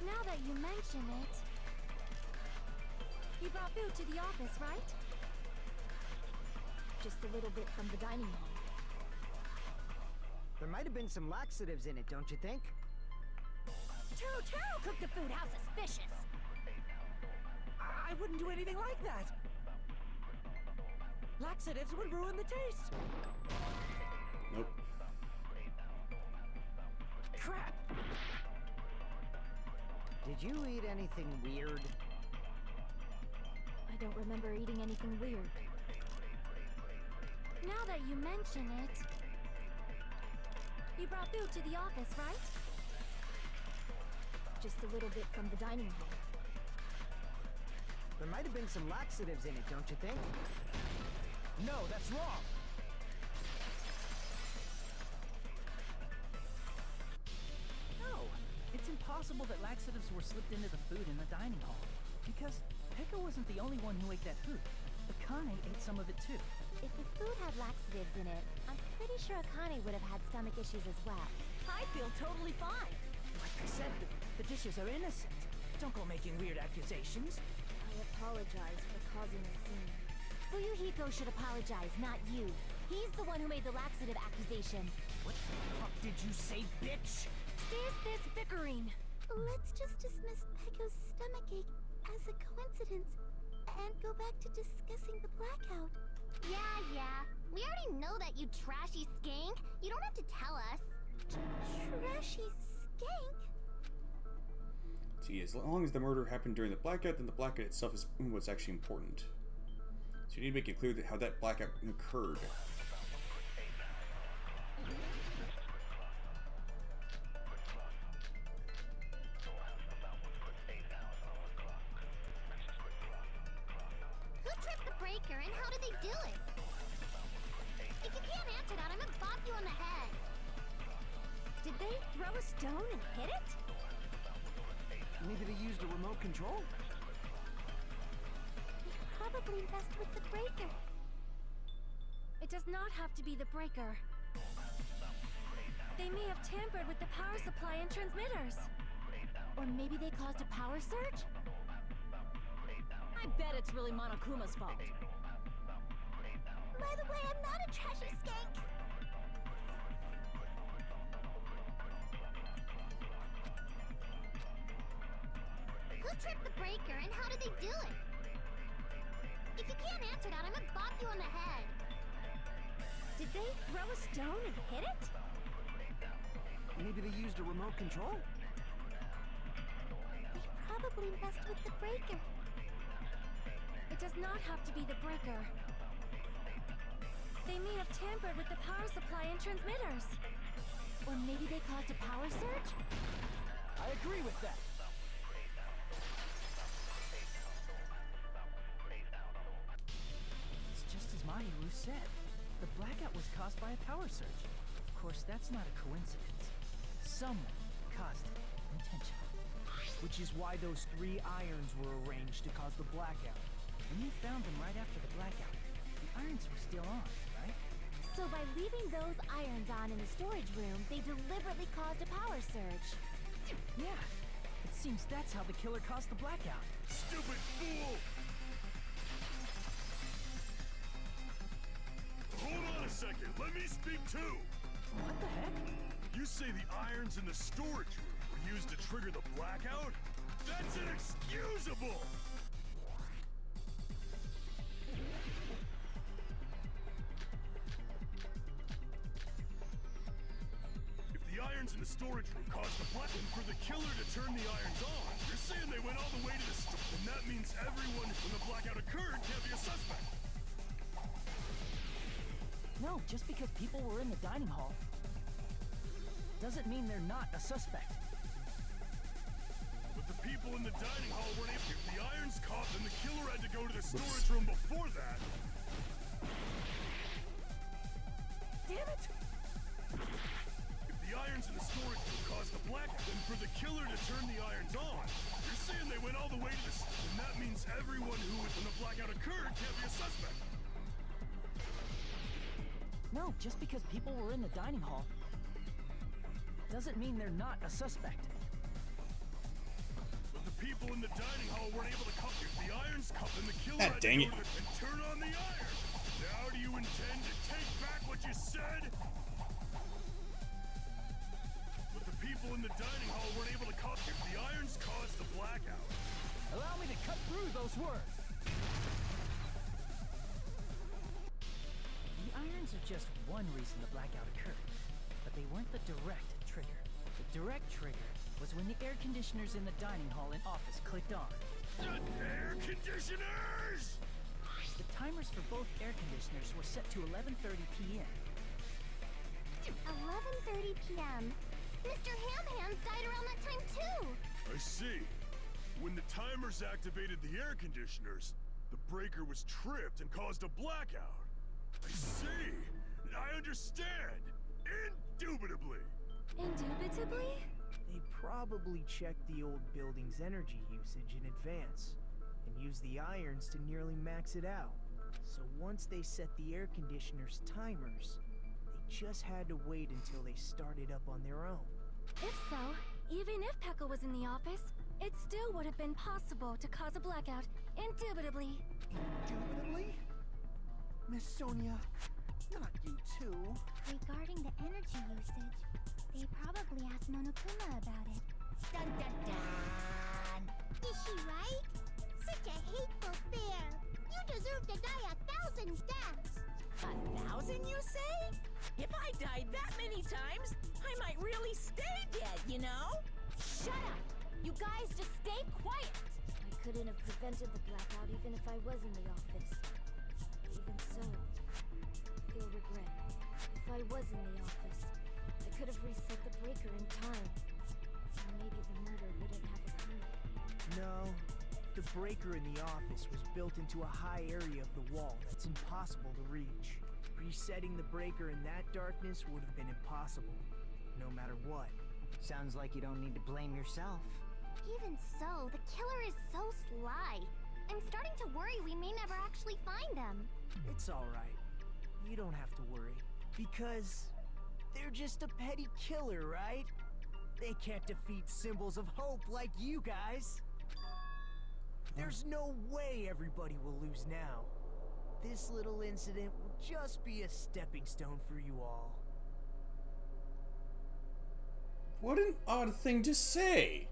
Now that you mention it... You brought food to the office, right? Just a little bit from the dining hall. There might have been some laxatives in it, don't you think? Too cooked the food. How suspicious. I wouldn't do anything like that. Laxatives would ruin the taste. Nope. Crap. Did you eat anything weird? I don't remember eating anything weird. Now that you mention it... You brought food to the office, right? Just a little bit from the dining hall. There might have been some laxatives in it, don't you think? No, that's wrong. No, it's impossible that laxatives were slipped into the food in the dining hall. Because Pekka wasn't the only one who ate that food. Akane ate some of it too. If the food had laxatives in it, I'm pretty sure Akane would have had stomach issues as well. I feel totally fine. Like I said, the dishes are innocent. Don't go making weird accusations. I apologize for causing a scene. Fuyuhiko should apologize, not you. He's the one who made the laxative accusation. What the fuck did you say, bitch? Cease this bickering! Let's just dismiss Pecco's stomachache as a coincidence and go back to discussing the blackout. Yeah. We already know that, you trashy skank. You don't have to tell us. Trashy skank? See, as long as the murder happened during the blackout, then the blackout itself is what's actually important. So you need to make it clear that how that blackout occurred. Who tripped the breaker and how did they do it? If you can't answer that, I'm gonna bop you on the head. Did they throw a stone and hit it? Maybe they used a remote control? Probably messed with the breaker. It does not have to be the breaker. They may have tampered with the power supply and transmitters. Or maybe they caused a power surge? I bet it's really Monokuma's fault. By the way, I'm not a trashy skank. Who tripped the breaker and how did they do it? If you can't answer that, I'm gonna bop you on the head. Did they throw a stone and hit it? Maybe they used a remote control? They probably messed with the breaker. It does not have to be the breaker. They may have tampered with the power supply and transmitters. Or maybe they caused a power surge? I agree with that. It's just as Mahiru said. The blackout was caused by a power surge. Of course, that's not a coincidence. Someone caused it intentionally. Which is why those 3 irons were arranged to cause the blackout. When you found them right after the blackout, the irons were still on, right? So by leaving those irons on in the storage room, they deliberately caused a power surge. Yeah. It seems that's how the killer caused the blackout. Stupid fool! Hold on a second, let me speak too! What the heck? You say the irons in the storage room were used to trigger the blackout? That's inexcusable! If the irons in the storage room caused the blackout, and for the killer to turn the irons on, you're saying they went all the way to the store, and that means everyone when the blackout occurred can't be a suspect. No, just because people were in the dining hall doesn't mean they're not a suspect. But the people in the dining hall weren't able. If the irons caught, then the killer had to go to the storage room before that. Damn it! If the irons in the storage room caused the blackout, then for the killer to turn the irons on, you're saying they went all the way to the and that means everyone who was when the blackout occurred can't be a suspect. No, just because people were in the dining hall doesn't mean they're not a suspect. But the people in the dining hall weren't able to come. If the irons come, then the killer Ah, had dang to it. go to and turn on the iron. Now do you intend to take back what you said? But the people in the dining hall weren't able to come. If the irons caused the blackout. Allow me to cut through those words. The irons are just one reason the blackout occurred, but they weren't the direct trigger. The direct trigger was when the air conditioners in the dining hall and office clicked on. The air conditioners! The timers for both air conditioners were set to 11:30 p.m. 11:30 p.m. Mr. Ham-Hands died around that time too! I see. When the timers activated the air conditioners, the breaker was tripped and caused a blackout. I see. I understand. Indubitably. Indubitably? They probably checked the old building's energy usage in advance and used the irons to nearly max it out. So once they set the air conditioner's timers, they just had to wait until they started up on their own. If so, even if Pekka was in the office, it still would have been possible to cause a blackout, indubitably. Indubitably? Miss Sonia, not you too. Regarding the energy usage, they probably asked Monokuma about it. Dun dun dun! Is she right? Such a hateful bear! You deserve to die 1,000 deaths! 1,000, you say? If I died that many times, I might really stay dead, you know? Shut up! You guys just stay quiet! I couldn't have prevented the blackout even if I was in the office. Even so, I feel regret. If I was in the office, I could have reset the breaker in time. And maybe the murder wouldn't have occurred. No, the breaker in the office was built into a high area of the wall that's impossible to reach. Resetting the breaker in that darkness would have been impossible, no matter what. Sounds like you don't need to blame yourself. Even so, the killer is so sly. I'm starting to worry we may never actually find them. It's alright. You don't have to worry. Because they're just a petty killer, right? They can't defeat symbols of hope like you guys. There's no way everybody will lose now. This little incident will just be a stepping stone for you all. What an odd thing to say.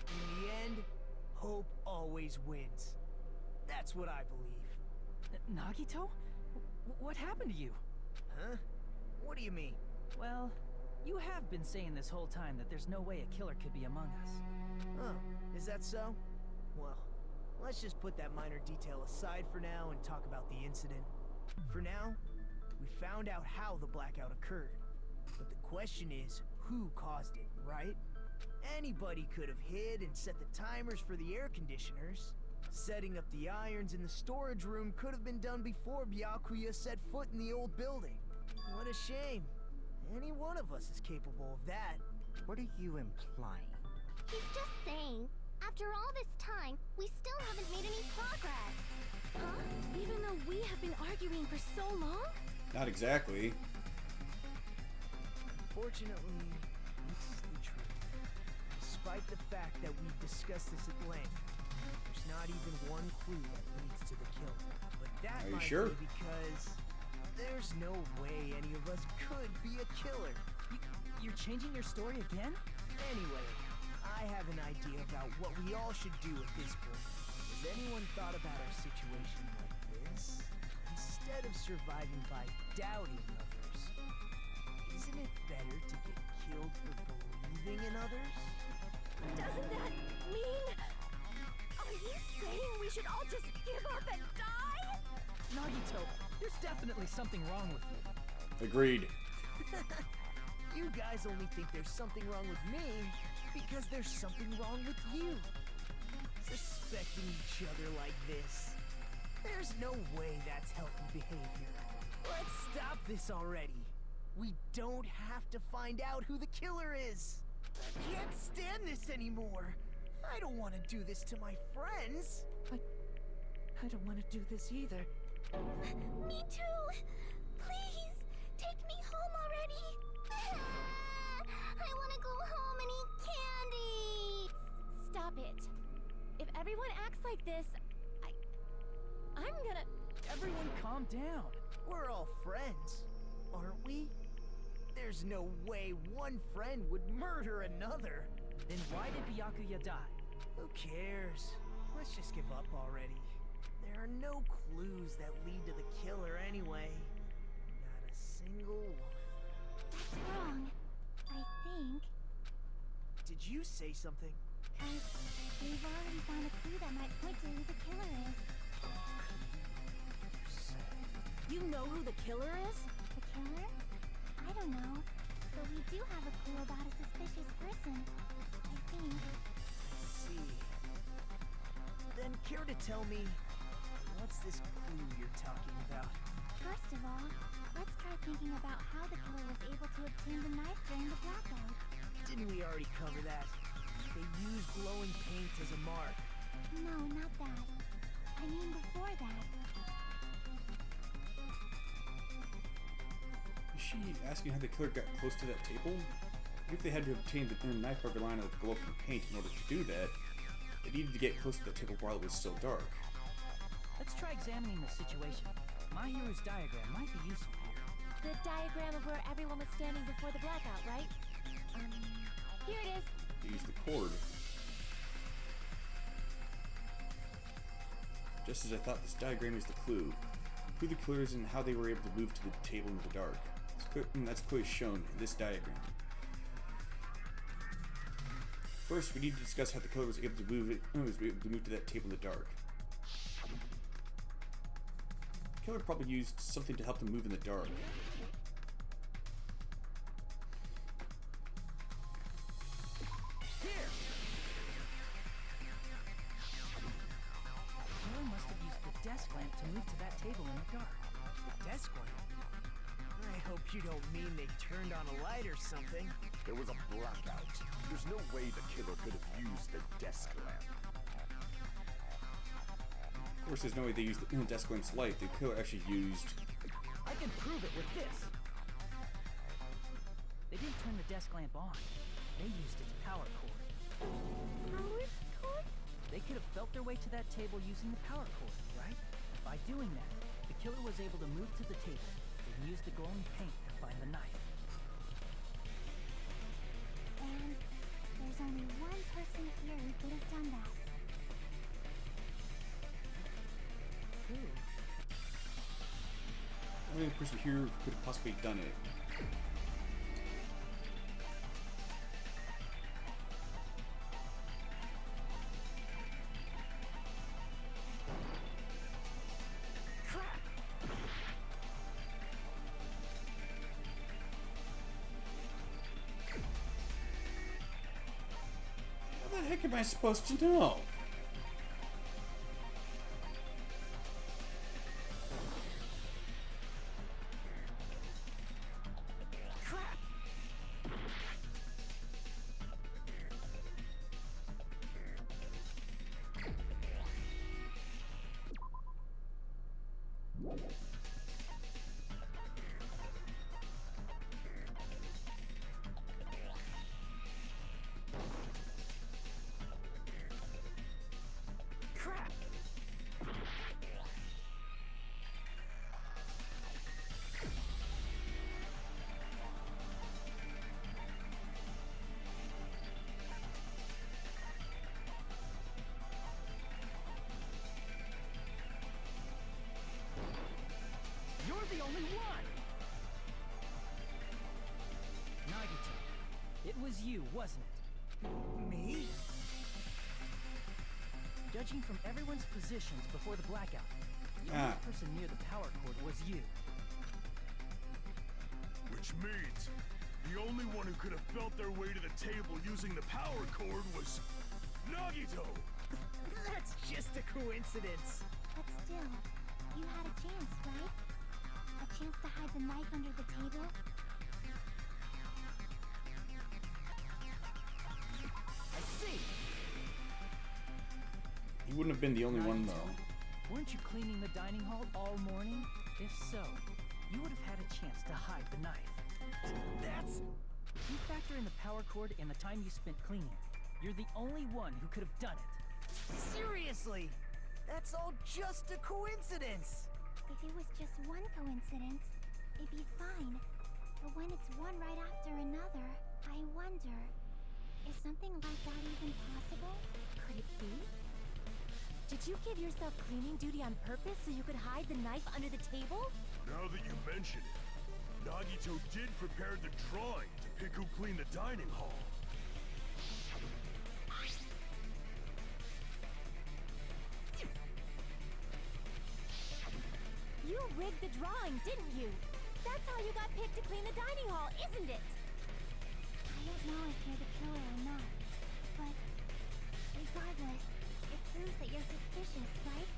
In the end, hope always wins. That's what I believe. Nagito? What happened to you? Huh? What do you mean? Well, you have been saying this whole time that there's no way a killer could be among us. Oh, is that so? Well, let's just put that minor detail aside for now and talk about the incident. For now, we found out how the blackout occurred. But the question is, who caused it, right? Anybody could have hid and set the timers for the air conditioners. Setting up the irons in the storage room could have been done before Byakuya set foot in the old building. What a shame. Any one of us is capable of that. What are you implying? He's just saying, after all this time, we still haven't made any progress. Huh? Even though we have been arguing for so long? Not exactly. Unfortunately, it's the truth. Despite the fact that we've discussed this at length, there's not even one clue that leads to the kill. But that Are you might sure? be because there's no way any of us could be a killer. You're changing your story again? Anyway, I have an idea about what we all should do at this point. Has anyone thought about our situation like this? Instead of surviving by doubting others, isn't it better to get killed for believing in others? Doesn't that mean... Are you saying we should all just give up and die? Nagito, there's definitely something wrong with you. Agreed. You guys only think there's something wrong with me because there's something wrong with you. Suspecting each other like this. There's no way that's healthy behavior. Let's stop this already. We don't have to find out who the killer is. I can't stand this anymore. I don't want to do this to my friends. I don't want to do this either. Me too! Please, take me home already! I want to go home and eat candy! Stop it. If everyone acts like this, I'm gonna... Everyone calm down. We're all friends, aren't we? There's no way one friend would murder another. Then why did Byakuya die? Who cares? Let's just give up already. There are no clues that lead to the killer anyway. Not a single one. That's wrong. I think. Did you say something? We've already found a clue that might point to who the killer is. You know who the killer is? The killer? I don't know. But we do have a clue about a suspicious person. I think. I see. Then care to tell me, what's this clue you're talking about? First of all, let's try thinking about how the killer was able to obtain the knife during the blackout. Didn't we already cover that? They used glowing paint as a mark. No, not that. I mean before that. Is she asking how the killer got close to that table? If they had to obtain the knife by relying on the glow from paint in order to do that, they needed to get close to the table while it was still dark. Let's try examining the situation. My hero's diagram might be useful here. The diagram of where everyone was standing before the blackout, right? Here it is. They used the cord. Just as I thought, this diagram is the clue. Who the killer is and how they were able to move to the table in the dark. That's clearly shown in this diagram. First, we need to discuss how the killer was able to move to that table in the dark. The killer probably used something to help them move in the dark. Here! The killer must have used the desk lamp to move to that table in the dark. The desk lamp? I hope you don't mean they turned on a light or something. There was a blackout. There's no way the killer could have used the desk lamp. Of course, there's no way they used the desk lamp's light. The killer actually used... I can prove it with this. They didn't turn the desk lamp on. They used its power cord. Power cord? They could have felt their way to that table using the power cord, right? By doing that, the killer was able to move to the table and use the glowing paint to find the knife. And there's only one person here who could have done that. Who? Only person here who could have possibly done it. heck am I supposed to know? Crap! Crap! You're the only one! Nagito, it was you, wasn't it? Me? Judging from everyone's positions before the blackout, the only person near the power cord was you. Which means the only one who could have felt their way to the table using the power cord was Nagito! That's just a coincidence. But still, you had a chance, right? A chance to hide the knife under the table? I see. He wouldn't have been the only one, though. Weren't you cleaning the dining hall all morning? If so, you would have had a chance to hide the knife. That's... You factor in the power cord and the time you spent cleaning. You're the only one who could have done it. Seriously! That's all just a coincidence! If it was just one coincidence, it'd be fine. But when it's one right after another, I wonder, is something like that even possible? Could it be? Did you give yourself cleaning duty on purpose so you could hide the knife under the table? Now that you mention it, Nagito did prepare the drawing to pick who cleaned the dining hall. You rigged the drawing, didn't you? That's how you got picked to clean the dining hall, isn't it? I don't know if you're the killer or not, but regardless, it proves that you're suspicious, right?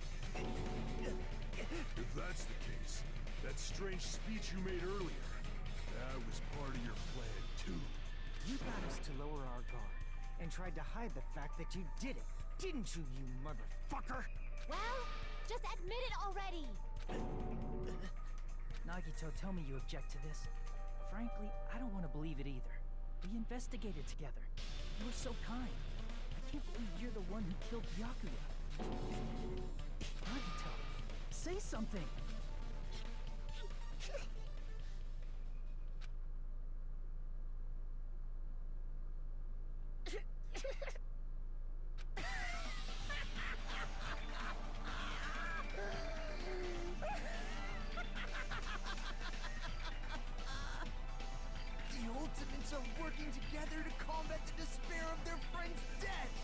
If that's the case, that strange speech you made earlier, that was part of your plan too. You got us to lower our guard and tried to hide the fact that you did it, didn't you, you motherfucker? Well, just admit it already! Nagito, tell me you object to this. Frankly, I don't want to believe it either. We investigated together. You were so kind. I can't believe you're the one who killed Byakuya. Nagito, say something! The Ultimates are working together to combat the despair of their friend's death!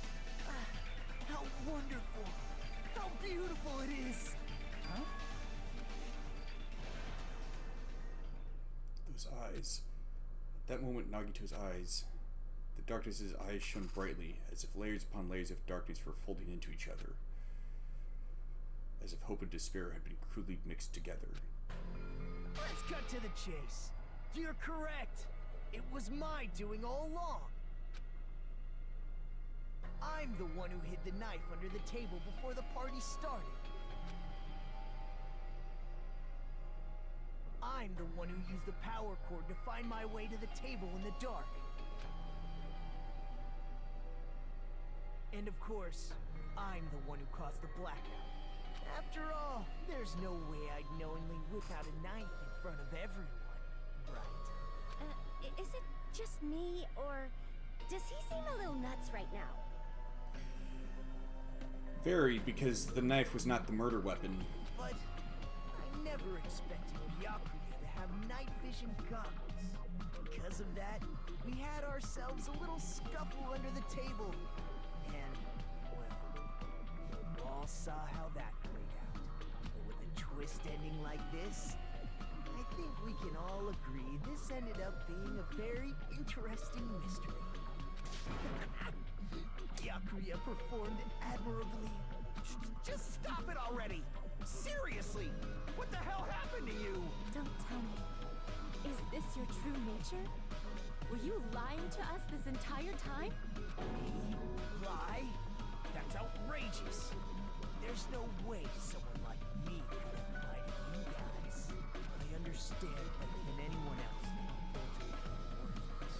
How wonderful! How beautiful it is! Huh? Those eyes. At that moment, Nagito's eyes. The darkness of his eyes shone brightly, as if layers upon layers of darkness were folding into each other. As if hope and despair had been crudely mixed together. Let's cut to the chase. You're correct. It was my doing all along. I'm the one who hid the knife under the table before the party started. I'm the one who used the power cord to find my way to the table in the dark. And of course, I'm the one who caused the blackout. After all, there's no way I'd knowingly whip out a knife in front of everyone, right? Is it just me, or does he seem a little nuts right now? Very, because the knife was not the murder weapon. But I never expected Byakuya to have night vision goggles. Because of that, we had ourselves a little scuffle under the table. And, well, we all saw how that played out. But with a twist ending like this, I think we can all agree this ended up being a very interesting mystery. Byakuya performed admirably. Just stop it already! Seriously! What the hell happened to you? Don't tell me. Is this your true nature? Were you lying to us this entire time? Me? Lie? That's outrageous. There's no way someone like me could have lied to you guys. I understand better than anyone else that I'm ultimately worthless.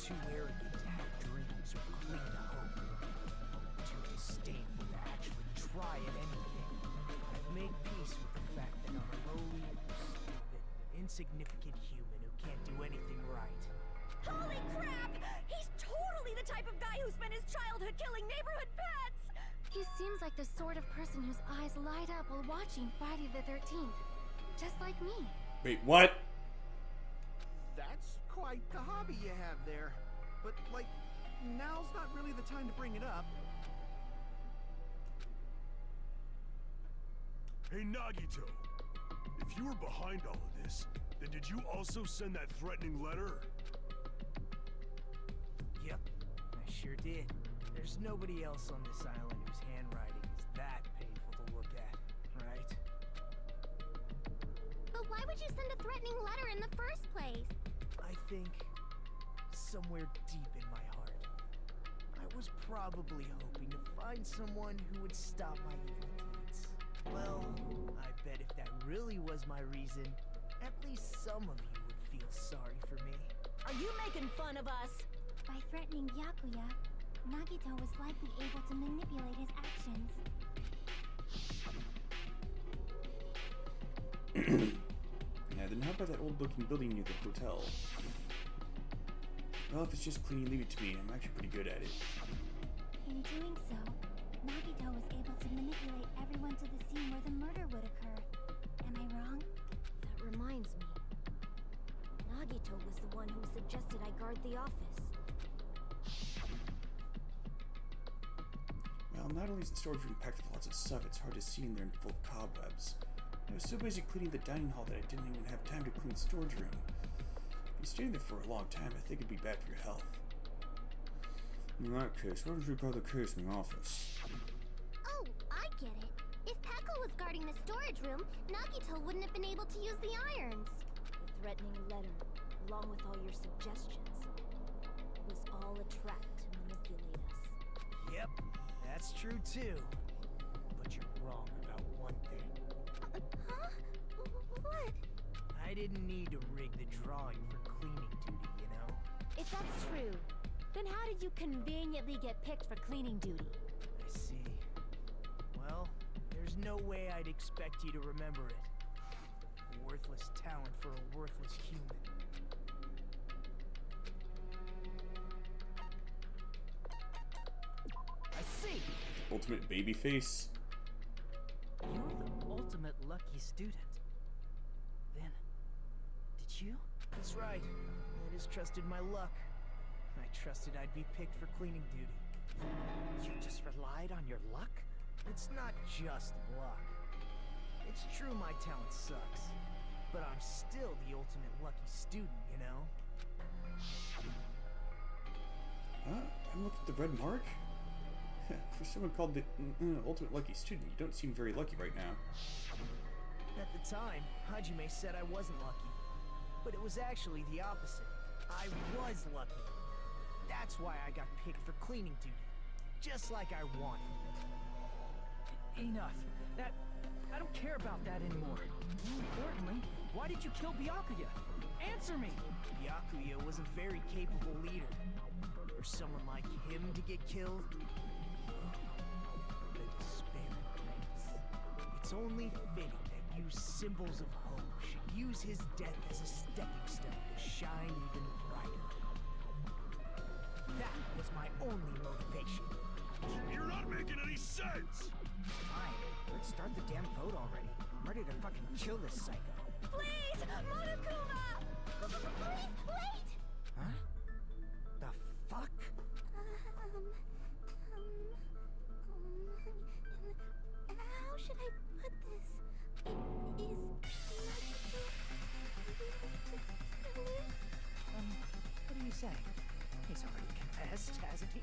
Too arrogant to have dreams or cling to hope. Too disdainful to actually try at anything. I've made peace with the fact that I'm a lowly, stupid, insignificant human who can't do anything right. Holy crap! He's totally the type of guy who spent his childhood killing neighborhood pets! He seems like the sort of person whose eyes light up while watching Friday the 13th. Just like me. Wait, what? That's quite the hobby you have there. But, like, now's not really the time to bring it up. Hey, Nagito. If you were behind all of this, then did you also send that threatening letter? Yep, I sure did. There's nobody else on this island whose handwriting is that painful to look at, right? But why would you send a threatening letter in the first place? I think somewhere deep in my heart, I was probably hoping to find someone who would stop my evil deeds. Well, I bet if that really was my reason, at least some of you would feel sorry for me. Are you making fun of us? By threatening Byakuya, Nagito was likely able to manipulate his actions. Yeah, then how about that old-looking building near the hotel? Well, if it's just cleaning, leave it to me. I'm actually pretty good at it. In doing so, Nagito was able to manipulate everyone to the scene where the murder would occur. Am I wrong? That reminds me. Nagito was the one who suggested I guard the office. Well, not only is the storage room packed with lots of stuff, it's hard to see in there and full of cobwebs. I was so busy cleaning the dining hall that I didn't even have time to clean the storage room. If you stay there for a long time, I think it'd be bad for your health. In that case, why don't you guard the case in the office? Oh, I get it. If Pekka was guarding the storage room, Nagito wouldn't have been able to use the irons. The threatening letter, along with all your suggestions, was all a trap to manipulate us. Yep, that's true too. But you're wrong about one thing. Huh? What? I didn't need to rig the drawing for cleaning duty, you know? If that's true, then how did you conveniently get picked for cleaning duty? I see. Well, there's no way I'd expect you to remember it. Worthless talent for a worthless human. I see! Ultimate baby face? You're the ultimate lucky student. Then, did you? That's right. I just trusted my luck. I trusted I'd be picked for cleaning duty. You just relied on your luck? It's not just luck. It's true my talent sucks, but I'm still the ultimate lucky student, you know? I'm looking at the red mark? For someone called the ultimate lucky student, you don't seem very lucky right now. At the time, Hajime said I wasn't lucky. But it was actually the opposite. I was lucky. That's why I got picked for cleaning duty. Just like I wanted. Enough. I don't care about that anymore. More importantly, why did you kill Byakuya? Answer me! Byakuya was a very capable leader. For someone like him to get killed, the despair reigns. It's only fitting that you symbols of hope should use his death as a stepping stone to shine even brighter. That was my only motivation. You're not making any sense! Fine, let's start the damn vote already. I'm ready to fucking kill this psycho. Please! Monokuma! Please, wait! Huh? The fuck? How should I put this? Is What do you say? He's already confessed. confessed, hasn't he?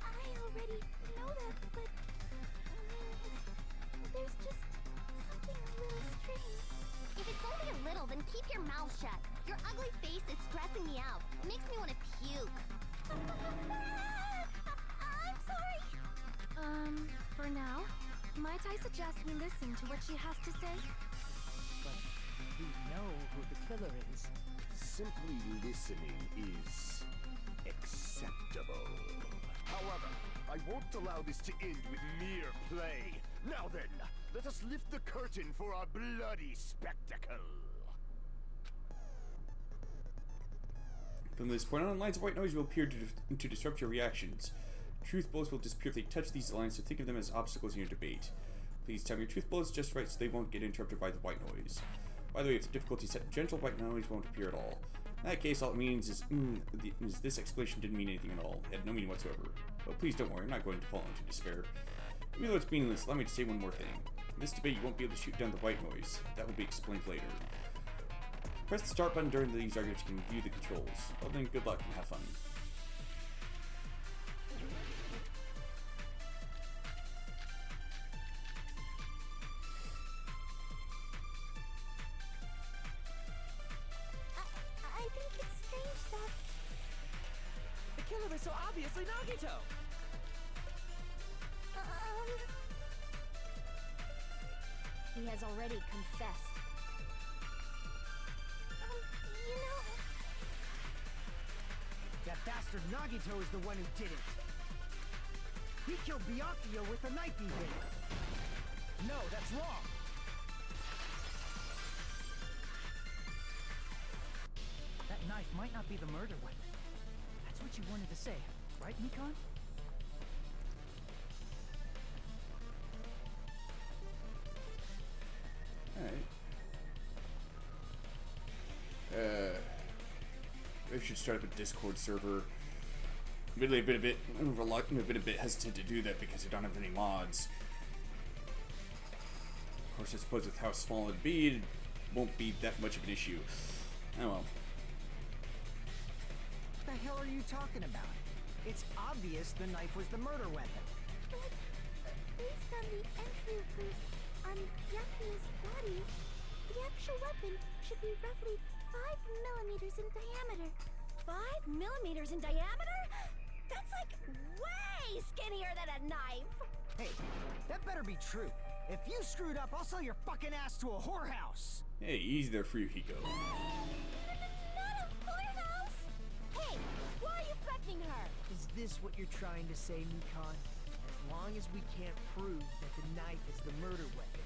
I already know that, but there's just something a little strange. If it's only a little, then keep your mouth shut. Your ugly face is stressing me out. It makes me want to puke. I'm sorry. For now, might I suggest we listen to what she has to say? But we know who the killer is. Simply listening is acceptable. However, I won't allow this to end with mere play. Now then, let us lift the curtain for our bloody spectacle. From this point on, lines of white noise will appear to disrupt your reactions. Truth bullets will disappear if they touch these lines, so think of them as obstacles in your debate. Please time your truth bullets just right so they won't get interrupted by the white noise. By the way, if the difficulty is set gentle, white noise won't appear at all. In that case, all it means is this explanation didn't mean anything at all. It had no meaning whatsoever. But please don't worry, I'm not going to fall into despair. Even though it's meaningless, allow me to say one more thing. In this debate, you won't be able to shoot down the white noise. That will be explained later. Press the start button during these arguments you can view the controls. Well then, good luck and have fun. I think it's strange that... The killer is so obviously Nagito! He has already confessed. You know... That bastard Nagito is the one who did it. He killed Byakuya with a knife he hid. No, that's wrong. That knife might not be the murder weapon. That's what you wanted to say, right, Mikon? Alright. We should start up a Discord server. Really a bit reluctant, a bit hesitant to do that because I don't have any mods. Of course, I suppose with how small it'd be, it won't be that much of an issue. Oh well. What the hell are you talking about? It's obvious the knife was the murder weapon. But based on the entry proof on Byakuya's body, the actual weapon should be roughly 5 millimeters in diameter. 5 millimeters in diameter? That's like way skinnier than a knife. Hey, that better be true. If you screwed up, I'll sell your fucking ass to a whorehouse. Hey, easy there, Frihiko. Not a whorehouse! Hey, why are you threatening her? Is this what you're trying to say, Mikon? As long as we can't prove that the knife is the murder weapon,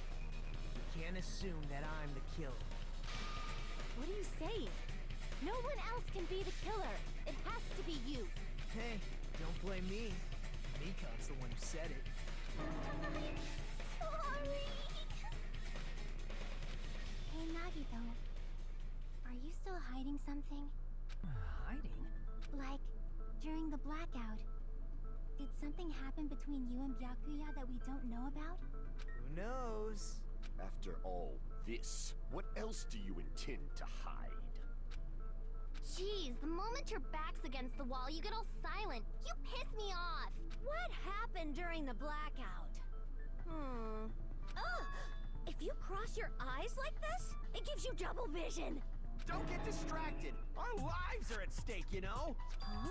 we can't assume that I'm the killer. What are you saying? No one else can be the killer. It has to be you. Hey, don't blame me. Mikon's the one who said it. Sorry. Hey, Nagito. Are you still hiding something? Hiding? Like, during the blackout, did something happen between you and Byakuya that we don't know about? Who knows? After all this, what else do you intend to hide? Jeez, the moment your back's against the wall, you get all silent. You piss me off. What happened during the blackout? Ugh! If you cross your eyes like this, it gives you double vision. Don't get distracted. Our lives are at stake, you know? Huh?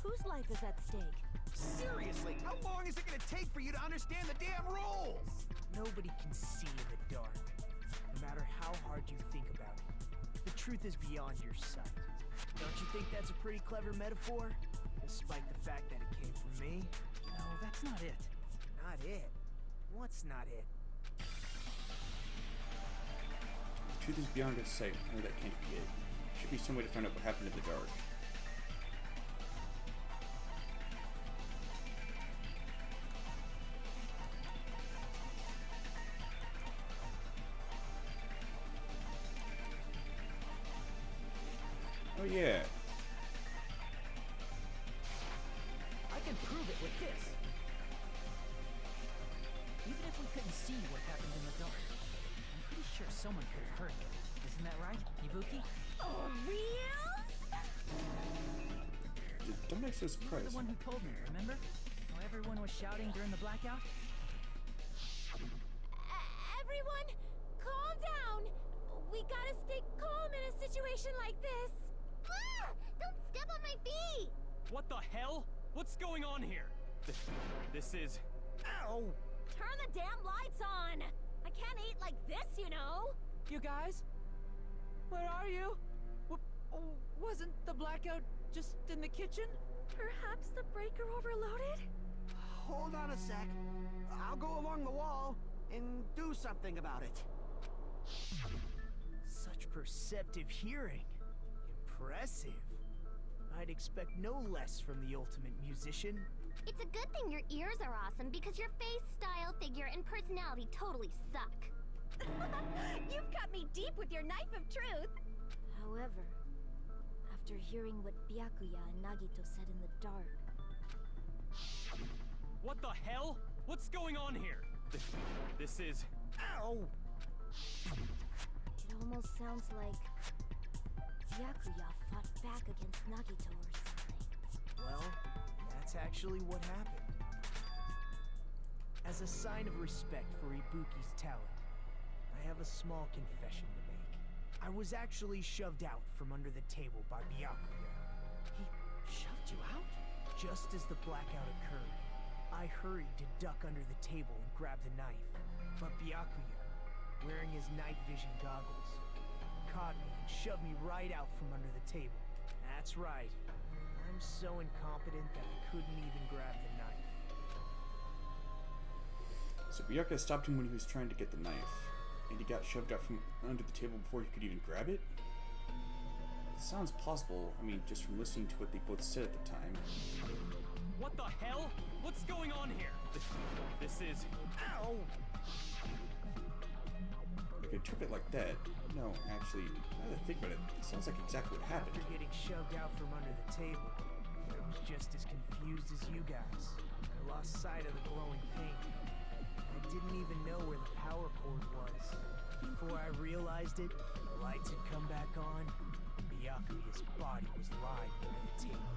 Whose life is at stake? Seriously, how long is it gonna take for you to understand the damn rules? Nobody can see in the dark, no matter how hard you think about it. The truth is beyond your sight. Don't you think that's a pretty clever metaphor? Despite the fact that it came from me? No, that's not it. Not it? What's not it? The truth is beyond its sight. No, that can't be it. Should be some way to find out what happened in the dark. Oh yeah. I can prove it with this. Even if we couldn't see what happened in the dark, I'm pretty sure someone could have heard it. Isn't that right, Ibuki? Oh, real? Don't act so You were surprised. the one who told me, remember? How everyone was shouting during the blackout? Everyone, calm down. We gotta stay calm in a situation like this. Ah! Don't step on my feet! What the hell? What's going on here? This is... Ow! Turn the damn lights on. I can't eat like this, you know. You guys? Where are you? Wasn't the blackout just in the kitchen? Perhaps the breaker overloaded? Hold on a sec. I'll go along the wall and do something about it. Such perceptive hearing. Impressive. I'd expect no less from the ultimate musician. It's a good thing your ears are awesome because your face, style, figure, and personality totally suck. You've cut me deep with your knife of truth. However, after hearing what Byakuya and Nagito said in the dark... What the hell? What's going on here? This is... Ow! It almost sounds like Byakuya fought back against Nagito or something. Well, that's actually what happened. As a sign of respect for Ibuki's talent, I have a small confession to make. I was actually shoved out from under the table by Byakuya. He shoved you out? Just as the blackout occurred, I hurried to duck under the table and grab the knife. But Byakuya, wearing his night vision goggles, caught me and shoved me right out from under the table. That's right. I'm so incompetent that I couldn't even grab the knife. So Byakuya stopped him when he was trying to get the knife, and he got shoved out from under the table before he could even grab it? It sounds plausible, I mean, just from listening to what they both said at the time. What the hell? What's going on here? This is... Ow! Like, interpret like that. No, actually, now that I think about it, it sounds like exactly what happened. After getting shoved out from under the table, I was just as confused as you guys. I lost sight of the glowing paint. I didn't even know where the power cord was. Before I realized it, the lights had come back on. Byakuya's body was lying under the table.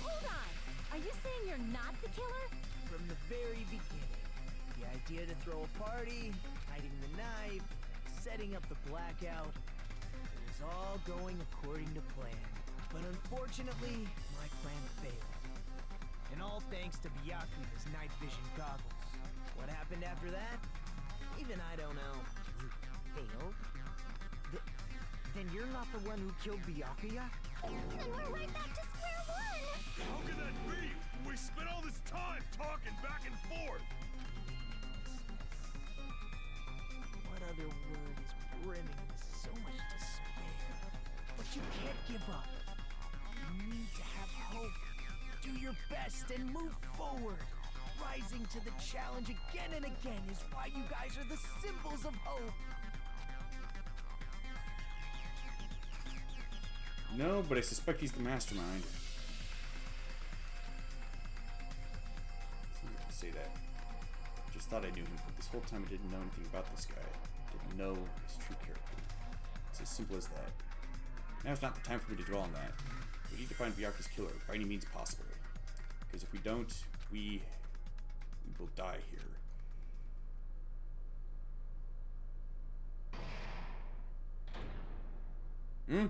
Hold on! Are you saying you're not the killer? From the very beginning, the idea to throw a party, hiding the knife, setting up the blackout, it was all going according to plan. But unfortunately, my plan failed. And all thanks to Byakuya's night vision goggles. What happened after that? Even I don't know. You failed? Then you're not the one who killed Byakuya? Then we're right back to square one! How can that be? We spent all this time talking back and forth! What other word is brimming with so much despair? But you can't give up. You need to have hope. Do your best and move forward. Rising to the challenge again and again is why you guys are the symbols of hope. No, but I suspect he's the mastermind. I didn't say that. I just thought I knew him, but this whole time I didn't know anything about this guy. Didn't know his true character. It's as simple as that. Now's not the time for me to dwell on that. We need to find Byakuya's killer by any means possible. Because if we don't, we will die here. Hmm?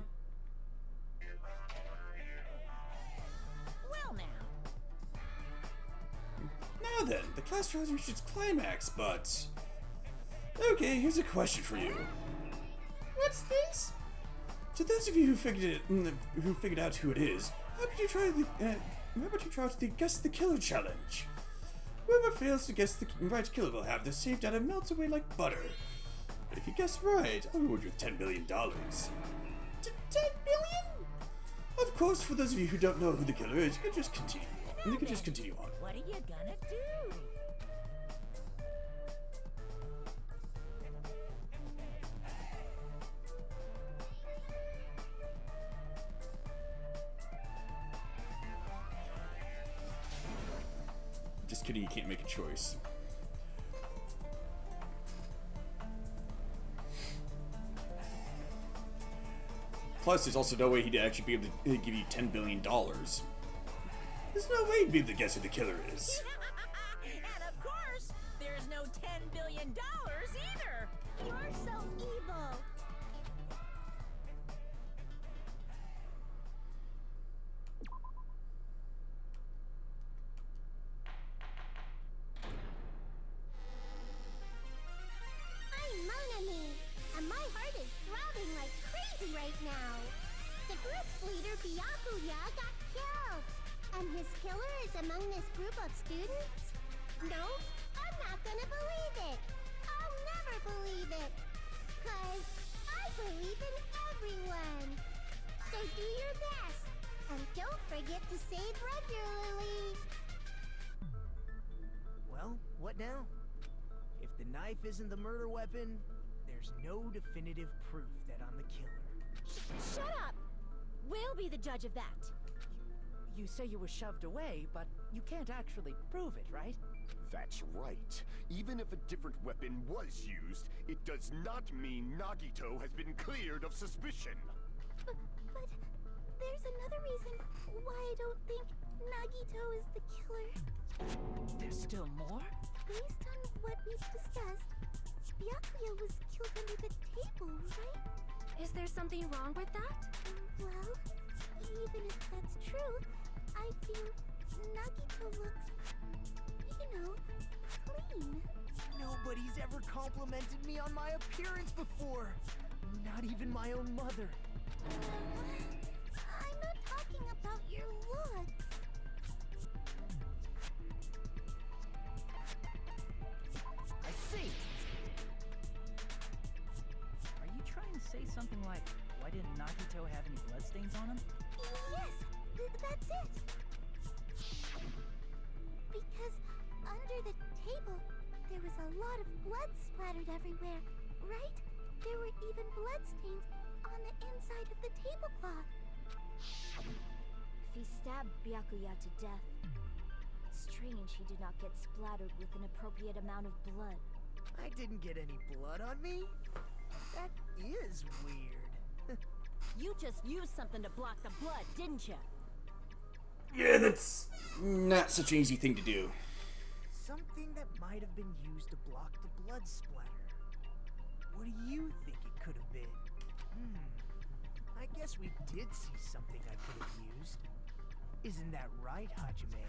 Well now. Now then, the class trial has reached its climax, but... Okay, here's a question for you. What's this? To those of you who figured out who it is, how about you try the Guess the Killer challenge? Whoever fails to guess the right killer will have their saved item melts away like butter. But if you guess right, I'll reward you with $10 billion. 10 billion? Of course, for those of you who don't know who the killer is, you can just continue. You can just continue on. What are you gonna do? Just kidding, you can't make a choice. Plus, there's also no way he'd actually be able to give you $10 billion. There's no way you'd be able to guess who the killer is. And of course, there's no $10 billion either. You're so evil. I'm Monami, and my heart is throbbing like crazy right now. The group's leader, Byakuya, got killed. And his killer is among this group of students? No, I'm not gonna believe it. I'll never believe it. 'Cause I believe in everyone. So do your best. And don't forget to save regularly. Well, what now? If the knife isn't the murder weapon, there's no definitive proof that I'm the killer. Shut up! We'll be the judge of that. You say you were shoved away, but you can't actually prove it, right? That's right. Even if a different weapon was used, it does not mean Nagito has been cleared of suspicion. But there's another reason why I don't think Nagito is the killer. There's still more? Based on what we've discussed, Byakuya was killed under the table, right? Is there something wrong with that? Well, even if that's true, I feel Nagito looks, clean. Nobody's ever complimented me on my appearance before. Not even my own mother. I'm not talking about your looks. I see. Are you trying to say something like, why didn't Nagito have any bloodstains on him? Yes, that's it. Because under the table, there was a lot of blood splattered everywhere, right? There were even bloodstains on the inside of the tablecloth. If he stabbed Byakuya to death, it's strange he did not get splattered with an appropriate amount of blood. I didn't get any blood on me? That is weird. You just used something to block the blood, didn't you? Yeah, that's not such an easy thing to do. Something that might have been used to block the blood splatter. What do you think it could have been? I guess we did see something I could have used. Isn't that right, Hajime?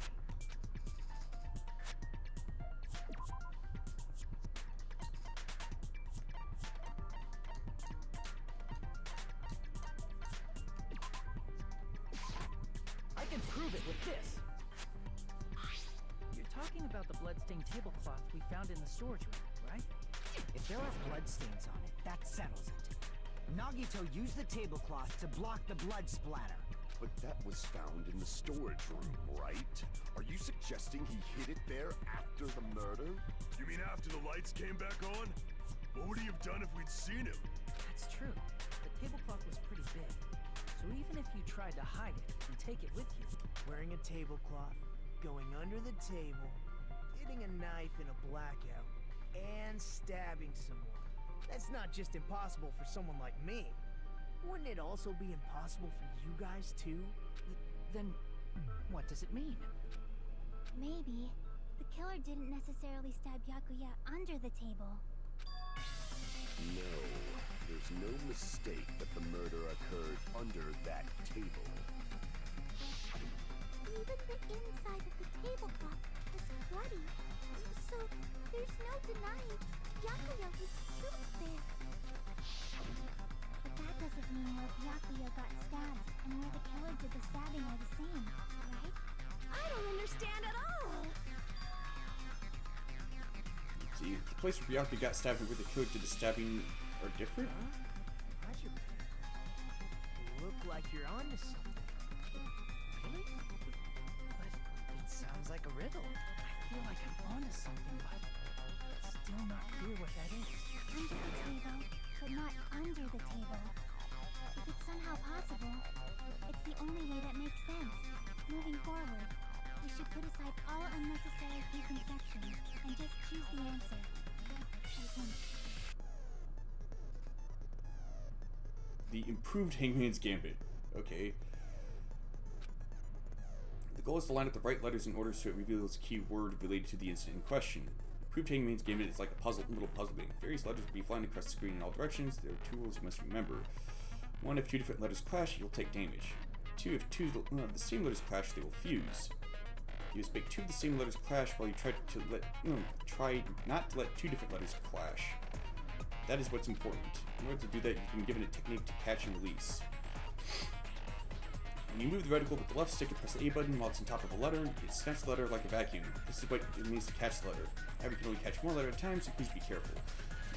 I can prove it with this. You're talking about the bloodstained tablecloth we found in the storage room, right? If there are bloodstains on it, that settles it. Nagito used the tablecloth to block the blood splatter. But that was found in the storage room, right? Are you suggesting he hid it there after the murder? You mean after the lights came back on? What would he have done if we'd seen him? That's true. The tablecloth was pretty big. So even if you tried to hide it and take it with you, Wearing a tablecloth, going under the table, getting a knife in a blackout, and stabbing someone. That's not just impossible for someone like me. Wouldn't it also be impossible for you guys too? then what does it mean? Maybe the killer didn't necessarily stab Byakuya under the table. No, there's no mistake that the murder occurred under that table. Even the inside of the tablecloth was bloody, so there's no denying Byakuya was killed there. But that doesn't mean where Byakuya got stabbed and where the killer did the stabbing are the same, right? I don't understand at all! See, the place where Byakuya got stabbed and where the killer did the stabbing are different? Hajime, you look like you're onto something. Really? But it sounds like a riddle. I feel like I'm onto something, but it's still not clear what that is. Under the table, but not under the table. If it's somehow possible, it's the only way that makes sense. Moving forward, we should put aside all unnecessary preconceptions and just choose the answer. I think. The improved Hangman's Gambit. Okay. The goal is to line up the right letters in order so it reveals a key word related to the incident in question. Proved Hangman's Gambit is like a little puzzle game. Various letters will be flying across the screen in all directions. There are 2 rules you must remember. 1, if 2 different letters clash, you'll take damage. 2, if 2 of the same letters clash, they will fuse. You must make 2 of the same letters clash while you try not to let 2 different letters clash. That is what's important. In order to do that, you've been given a technique to catch and release. When you move the reticle with the left stick and press the A button while it's on top of a letter, you can snatch the letter like a vacuum. This is what it means to catch the letter. However, you can only catch 1 letter at a time, so please be careful.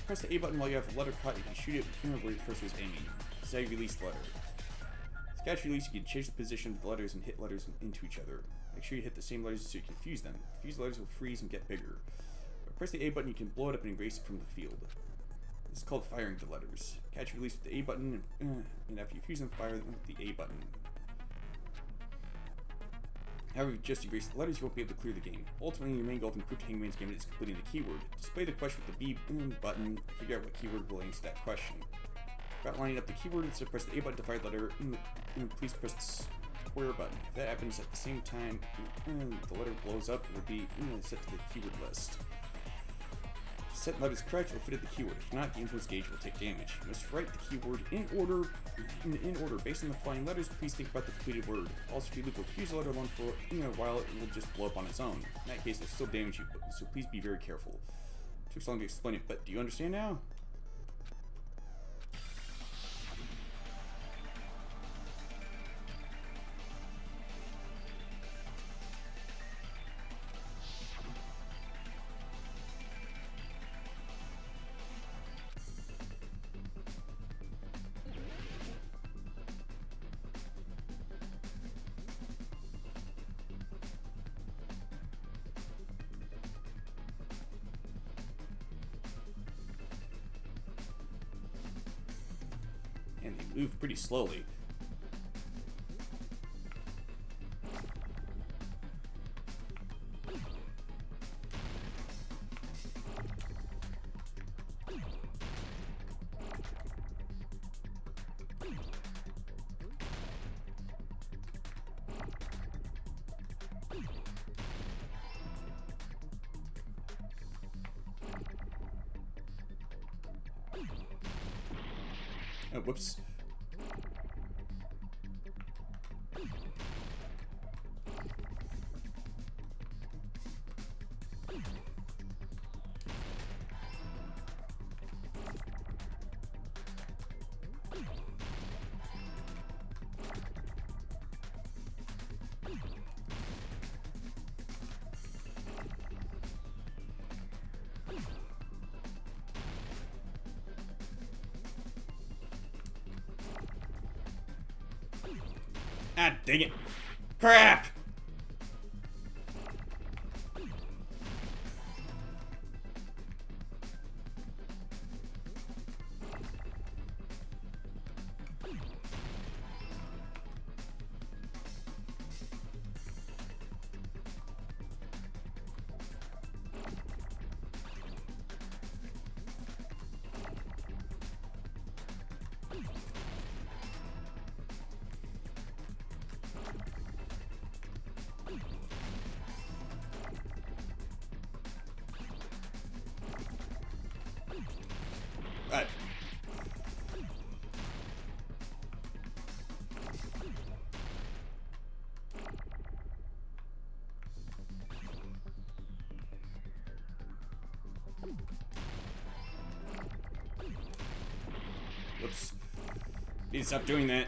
Press the A button while you have the letter caught, you can shoot it where your cursor is aiming. This is how you release the letter. To catch release, you can change the position of the letters and hit letters into each other. Make sure you hit the same letters so you can fuse them. Fused letters will freeze and get bigger. Press the A button, you can blow it up and erase it from the field. This is called firing the letters. Catch release with the A button, and after you fuse them, fire them with the A button. However, if you just erase the letters, you won't be able to clear the game. Ultimately, your main goal in Proved Hangman's Gambit is completing the keyword. Display the question with the B button and figure out what keyword will answer that question. About lining up the keyword, instead of press the A button to fire the letter, please press the square button. If that happens at the same time, the letter blows up, it will be set to the keyword list. Set letters correct will fit at the keyword. If not, the influence gauge will take damage. You must write the keyword in order. Based on the flying letters, please think about the completed word. Also, if you leave a fuse letter alone for a while, it will just blow up on its own. In that case, it will still damage you, so please be very careful. It took so long to explain it, but do you understand now? And they move pretty slowly. Oh, whoops. Ah, dang it. Crap! Whoops. Need to stop doing that.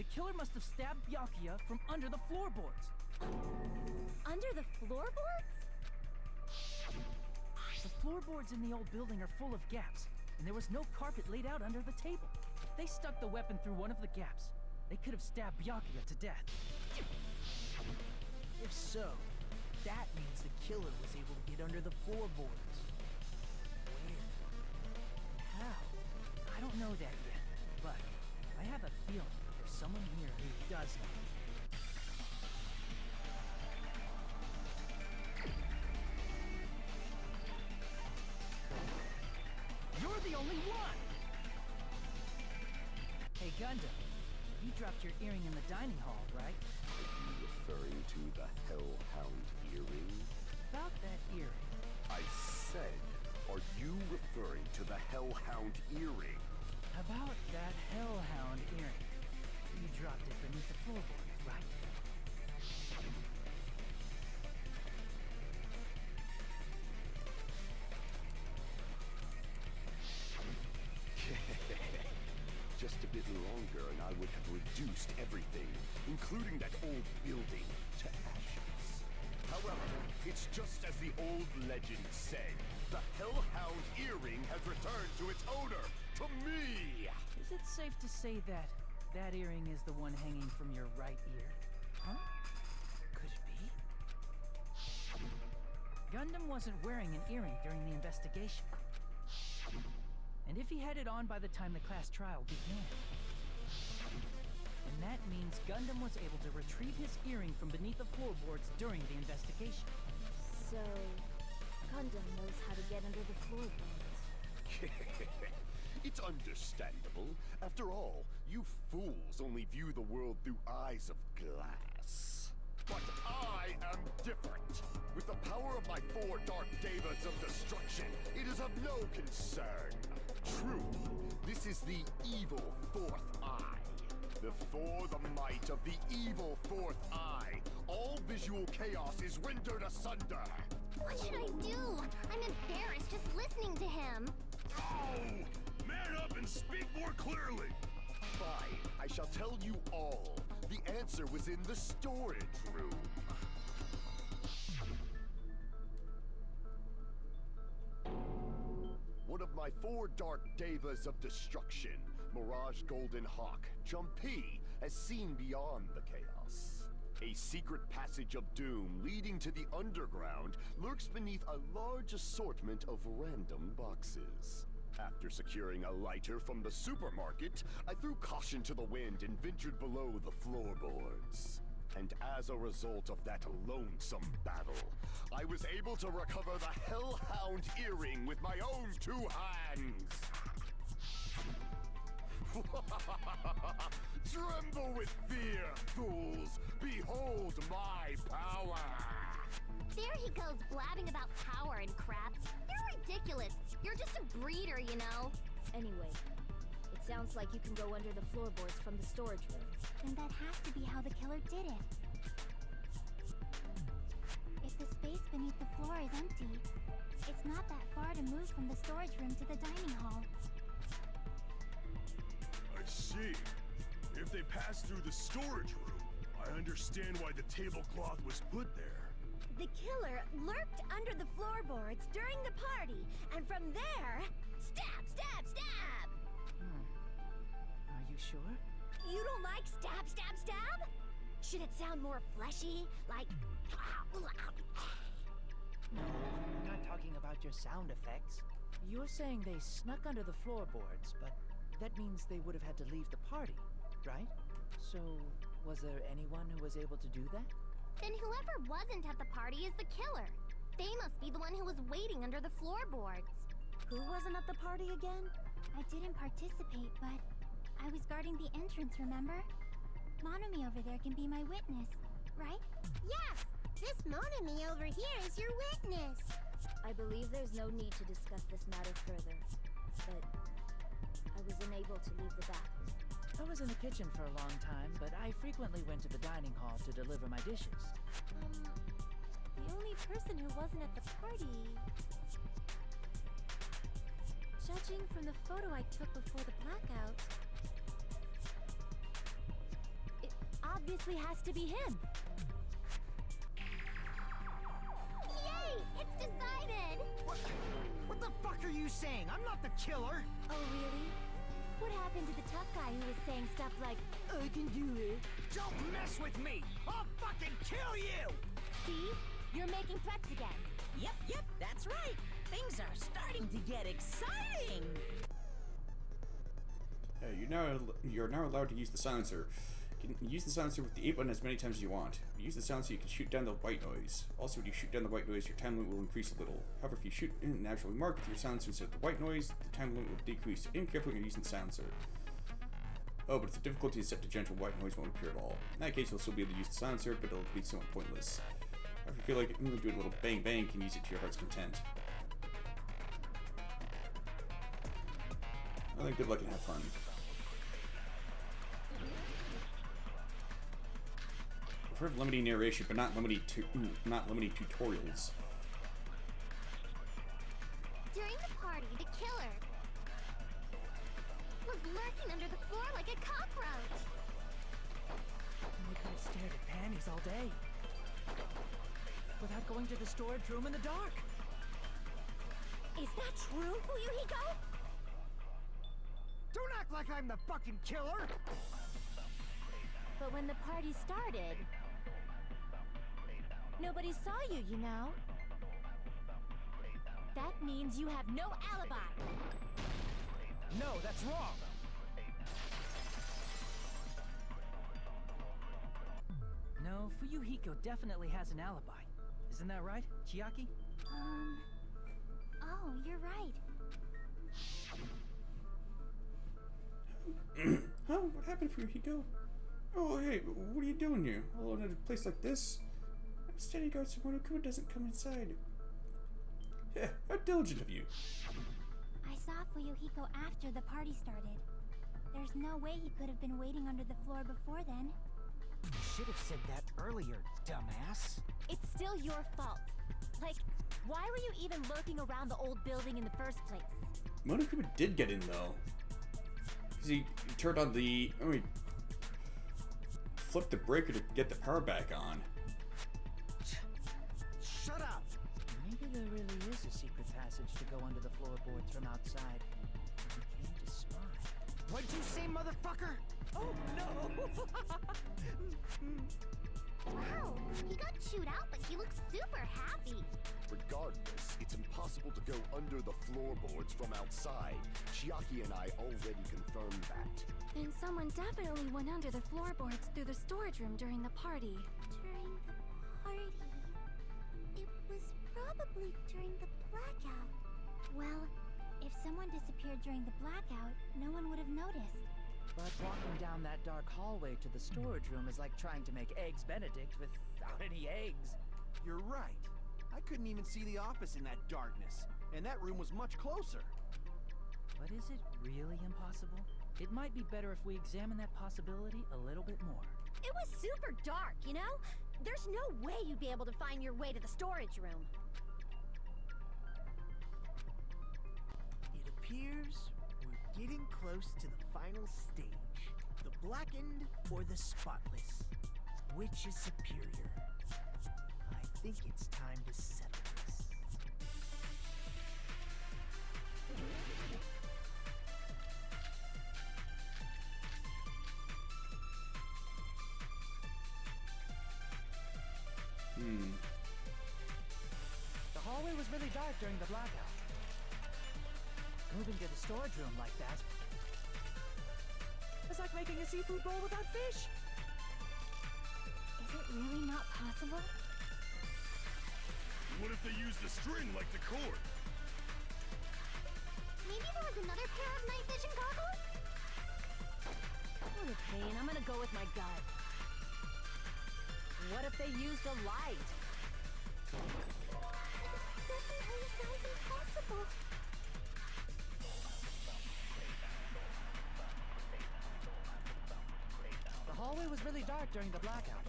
The killer must have stabbed Byakuya from under the floorboards. Under the floorboards? The floorboards in the old building are full of gaps, and there was no carpet laid out under the table. They stuck the weapon through one of the gaps. They could have stabbed Byakuya to death. If so, that means the killer was able to get under the floorboards. Where? How? I don't know that yet, but I have a feeling there's someone here who does know. You're the only one! Hey, Gundam, you dropped your earring in the dining hall, right? Are you referring to the Hellhound earring? About that earring. I said, are you referring to the Hellhound earring? About that Hellhound earring. You dropped it beneath the floorboards, right? Just a bit longer and I would have reduced everything, including that old building, to ashes. However, it's just as the old legend said. The Hellhound earring has returned to its owner, to me! Is it safe to say that that earring is the one hanging from your right ear? Huh? Could it be? Gundam wasn't wearing an earring during the investigation. And if he had it on by the time the class trial began, then that means Gundam was able to retrieve his earring from beneath the floorboards during the investigation. So, Gundam knows how to get under the floorboards. It's understandable. After all, you fools only view the world through eyes of glass. But I am different. With the power of my 4 dark devas of destruction, it is of no concern. True, this is the evil 4th eye. Before the might of the evil 4th eye, all visual chaos is rendered asunder. What should I do? I'm embarrassed just listening to him. Oh! Man up and speak more clearly! Fine, I shall tell you all. The answer was in the storage room. One of my 4 dark devas of destruction, Mirage Golden Hawk, Jumpy, has seen beyond the chaos. A secret passage of doom leading to the underground lurks beneath a large assortment of random boxes. After securing a lighter from the supermarket, I threw caution to the wind and ventured below the floorboards. And as a result of that lonesome battle, I was able to recover the Hellhound earring with my own 2 hands! Tremble with fear, fools! Behold my power! There he goes blabbing about power and crap. You're ridiculous. You're just a breeder, you know. Anyway, it sounds like you can go under the floorboards from the storage room. Then that has to be how the killer did it. If the space beneath the floor is empty, it's not that far to move from the storage room to the dining hall. I see. If they passed through the storage room, I understand why the tablecloth was put there. The killer lurked under the floorboards during the party, and from there, stab, stab, stab! Are you sure? You don't like stab, stab, stab? Should it sound more fleshy, like... No, I'm not talking about your sound effects. You're saying they snuck under the floorboards, but that means they would have had to leave the party, right? So, was there anyone who was able to do that? Then whoever wasn't at the party is the killer. They must be the one who was waiting under the floorboards. Who wasn't at the party again? I didn't participate, but I was guarding the entrance, remember? Monami over there can be my witness, right? Yes! This Monami over here is your witness! I believe there's no need to discuss this matter further, but I was unable to leave the bathroom. I was in the kitchen for a long time, but I frequently went to the dining hall to deliver my dishes. The only person who wasn't at the party... Judging from the photo I took before the blackout, obviously has to be him. Yay! It's decided! What the fuck are you saying? I'm not the killer! Oh, really? What happened to the tough guy who was saying stuff like, I can do it? Don't mess with me! I'll fucking kill you! See? You're making threats again. Yep, that's right. Things are starting to get exciting. Hey, you're now allowed to use the silencer. You can use the silencer with the 8 button as many times as you want. If you use the silencer, you can shoot down the white noise. Also, when you shoot down the white noise, your time limit will increase a little. However, if you shoot in naturally marked with your silencer instead of the white noise, the time limit will decrease. So, be careful when you're using the silencer. Oh, but if the difficulty is set to gentle, white noise won't appear at all. In that case, you'll still be able to use the silencer, but it'll be somewhat pointless. If you feel like you do a little bang bang, you can use it to your heart's content. I think good luck and have fun. I've heard of limiting narration, but not limiting tutorials. During the party, the killer was lurking under the floor like a cockroach. We could have stared at panties all day. Without going to the storage room in the dark. Is that true, Fuyuhiko? Don't act like I'm the fucking killer! But when the party started, nobody saw you, you know? That means you have no alibi. No, that's wrong! No, Fuyuhiko definitely has an alibi. Isn't that right, Chiaki? Oh, you're right. Huh? What happened for you, Hiko? Oh, hey, what are you doing here? Alone in a place like this? I'm standing guard so Monokuma doesn't come inside. Yeah, how diligent of you. I saw Fuyuhiko after the party started. There's no way he could have been waiting under the floor before then. You should have said that earlier, dumbass. It's still your fault. Like, why were you even lurking around the old building in the first place? Monokuma did get in, though. Because he turned on the... Oh, he flipped the breaker to get the power back on. Shut up! Maybe there really is a secret passage to go under the floorboards from outside. We came to spy. What'd you say, motherfucker? Oh, no! Wow, he got chewed out, but he looks super happy. Regardless, it's impossible to go under the floorboards from outside. Chiaki and I already confirmed that. Then someone definitely went under the floorboards through the storage room during the party. During the party? It was probably during the blackout. Well, if someone disappeared during the blackout, no one would have noticed. But walking down that dark hallway to the storage room is like trying to make Eggs Benedict without any eggs. You're right. I couldn't even see the office in that darkness, and that room was much closer. But is it really impossible? It might be better if we examine that possibility a little bit more. It was super dark, you know? There's no way you'd be able to find your way to the storage room. It appears we're getting close to the final stage. The blackened or the spotless? Which is superior? I think it's time to settle this. The hallway was really dark during the blackout. Moving to the storage room like that, it's like making a seafood bowl without fish. Is it really not possible? What if they used a string like the cord? Maybe there was another pair of night vision goggles? What a pain. I'm gonna go with my gut. What if they used a light? Definitely sounds impossible. The hallway was really dark during the blackout.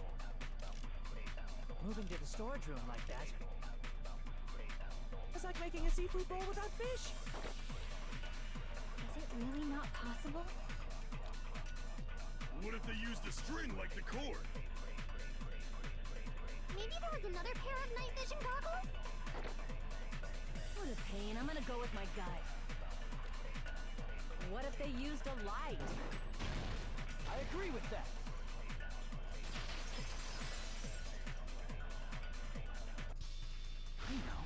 Moving to the storage room like that, it's like making a seafood bowl without fish. Is it really not possible? What if if they used a string like the cord? Maybe there was another pair of night vision goggles? What a pain. I'm gonna go with my gut. What if they used a light? I agree with that. You know,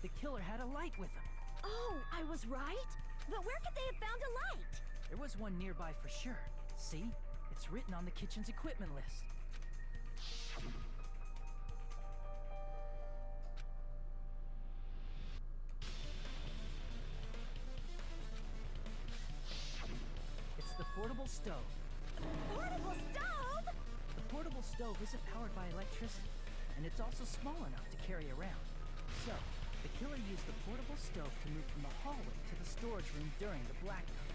the killer had a light with him. Oh, I was right? But where could they have found a light? There was one nearby for sure. See? It's written on the kitchen's equipment list. It's the portable stove. Portable stove? The portable stove isn't powered by electricity, and it's also small enough to carry around. So, the killer used the portable stove to move from the hallway to the storage room during the blackout.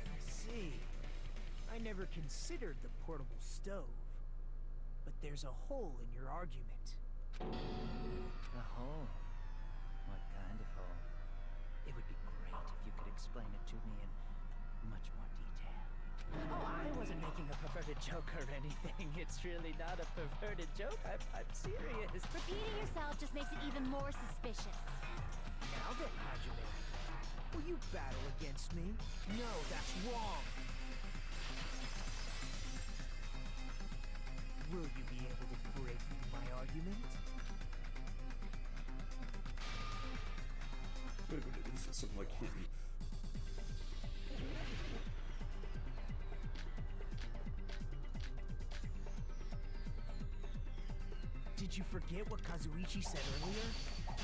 I see. I never considered the portable stove. But there's a hole in your argument. A hole? What kind of hole? It would be great if you could explain it to me in much more detail. Oh, I wasn't making a perverted joke or anything. It's really not a perverted joke. I'm serious. Repeating yourself just makes it even more suspicious. Now then, Hajime. Will you battle against me? No, that's wrong. Will you be able to break through my argument? Wait, this is something like him. Did you forget what Kazuichi said earlier?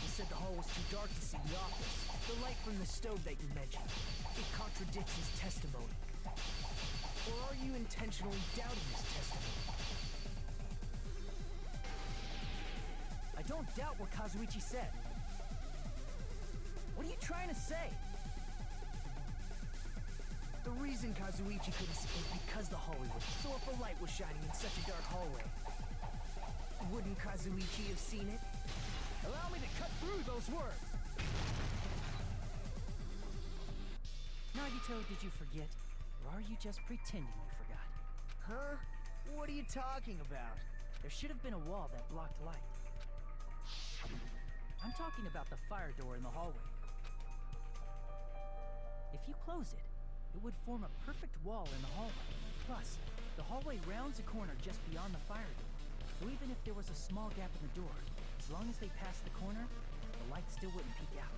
He said the hall was too dark to see the office. The light from the stove that you mentioned. It contradicts his testimony. Or are you intentionally doubting his testimony? I don't doubt what Kazuichi said. What are you trying to say? The reason Kazuichi couldn't see was because the hallway was so if a light was shining in such a dark hallway. Wouldn't Kazuichi have seen it? Allow me to cut through those words! Nagito, did you forget? Or are you just pretending you forgot? Huh? What are you talking about? There should have been a wall that blocked light. I'm talking about the fire door in the hallway. If you close it, it would form a perfect wall in the hallway. Plus, the hallway rounds a corner just beyond the fire door. So even if there was a small gap in the door, as long as they passed the corner, the light still wouldn't peek out.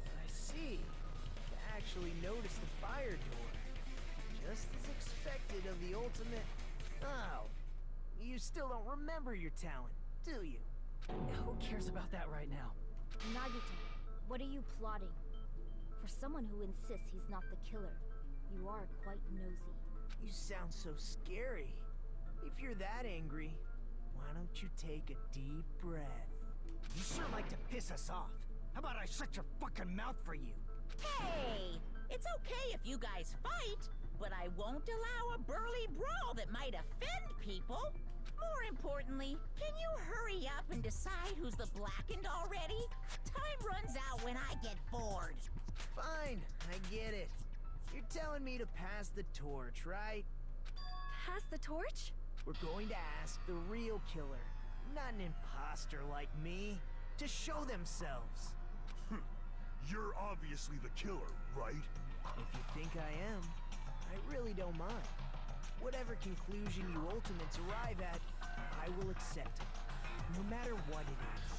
I see. You actually noticed the fire door. Just as expected of the ultimate... Oh. You still don't remember your talent, do you? Who cares about that right now? Nagito, what are you plotting? For someone who insists he's not the killer, you are quite nosy. You sound so scary. If you're that angry, why don't you take a deep breath? You sure like to piss us off. How about I shut your fucking mouth for you? Hey! It's okay if you guys fight, but I won't allow a burly brawl that might offend people. More importantly, can you hurry up and decide who's the blackened already? Time runs out when I get bored. Fine, I get it. You're telling me to pass the torch, right? Pass the torch? We're going to ask the real killer, not an imposter like me, to show themselves. You're obviously the killer, right? If you think I am, I really don't mind. Whatever conclusion you ultimates arrive at, I will accept it, no matter what it is.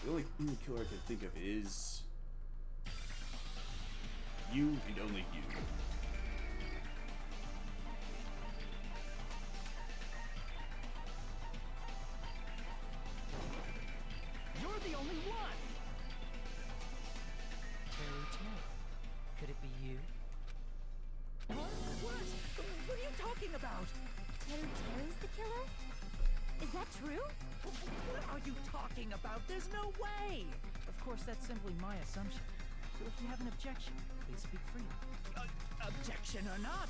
The only killer I can think of is you and only you. You're the only one! Terry. Could it be you? What? What are you talking about? Terry's the killer? Is that true? What are you talking about? There's no way! Of course, that's simply my assumption. So if you have an objection, please speak freely. Objection or not,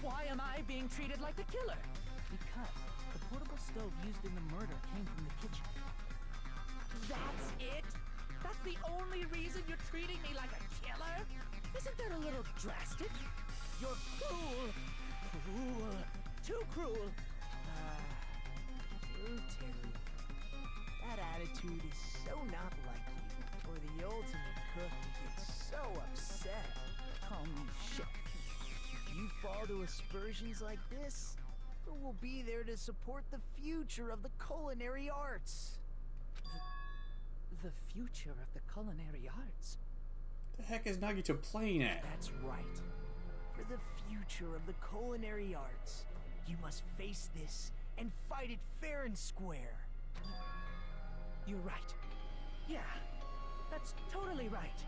Why am I being treated like the killer? Because the portable stove used in the murder came from the kitchen. That's it? That's the only reason you're treating me like a killer? Isn't that a little drastic? You're cruel. Cruel. Too cruel. Terry. That attitude is so not like you. For the ultimate cook to get so upset. Call me chef. If you fall to aspersions like this, who will be there to support the future of the culinary arts? The future of the culinary arts? The heck is Nagito playing at? That's right. For the future of the culinary arts, you must face this and fight it fair and square. You're right. Yeah, that's totally right.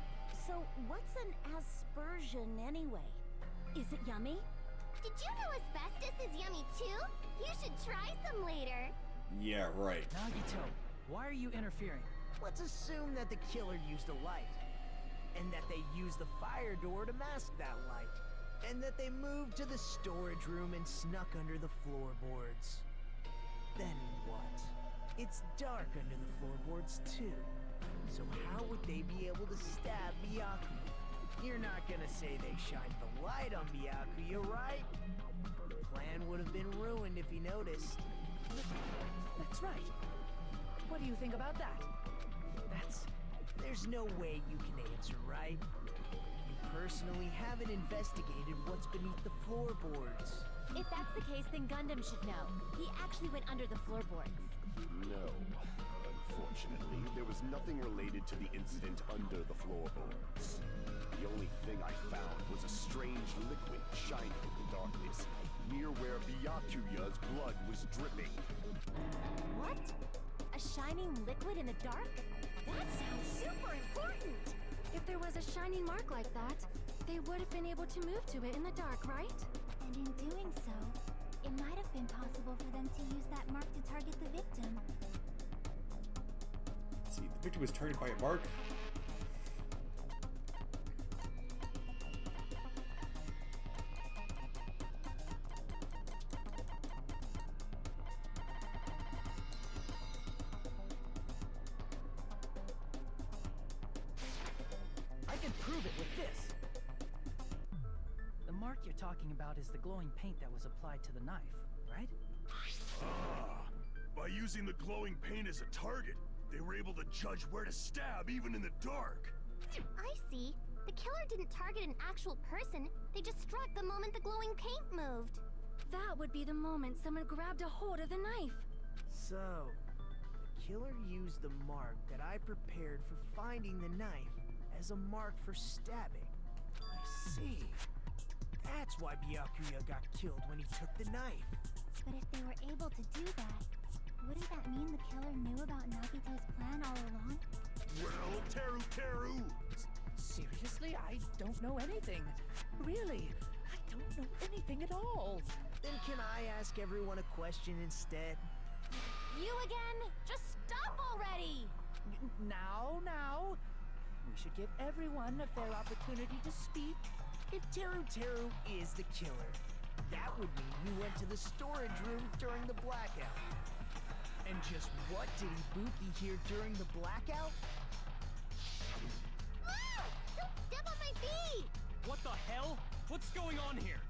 So, what's an aspersion anyway? Is it yummy? Did you know asbestos is yummy too? You should try some later. Yeah, right. Nagito, why are you interfering? Let's assume that the killer used a light, and that they used the fire door to mask that light, and that they moved to the storage room and snuck under the floorboards. Then what? It's dark under the floorboards too. So how would they be able to stab Byakuya? You're not gonna say they shined the light on Byakuya, right? The plan would have been ruined if he noticed. That's right. What do you think about that? There's no way you can answer, right? You personally haven't investigated what's beneath the floorboards. If that's the case, then Gundam should know. He actually went under the floorboards. No. Unfortunately, there was nothing related to the incident under the floorboards. The only thing I found was a strange liquid shining in the darkness, near where Byakuya's blood was dripping. What? A shining liquid in the dark? That sounds super important! If there was a shining mark like that, they would have been able to move to it in the dark, right? And in doing so, it might have been possible for them to use that mark to target the victim. See, the victim was targeted by a mark. I can prove it with this. The mark you're talking about is the glowing paint that was applied to the knife, right? Ah, by using the glowing paint as a target, they were able to judge where to stab even in the dark. I see. The killer didn't target an actual person. They just struck the moment the glowing paint moved. That would be the moment someone grabbed a hold of the knife. So, the killer used the mark that I prepared for finding the knife as a mark for stabbing. I see. That's why Byakuya got killed when he took the knife. But if they were able to do that, wouldn't that mean the killer knew about Nagito's plan all along? Well, Teru! Seriously, I don't know anything. Really, I don't know anything at all. Then can I ask everyone a question instead? You again? Just stop already! Now. We should give everyone a fair opportunity to speak. If Teru is the killer, that would mean he went to the storage room during the blackout. And just what did Ibuki hear during the blackout? Ah! Don't step on my feet! What the hell? What's going on here?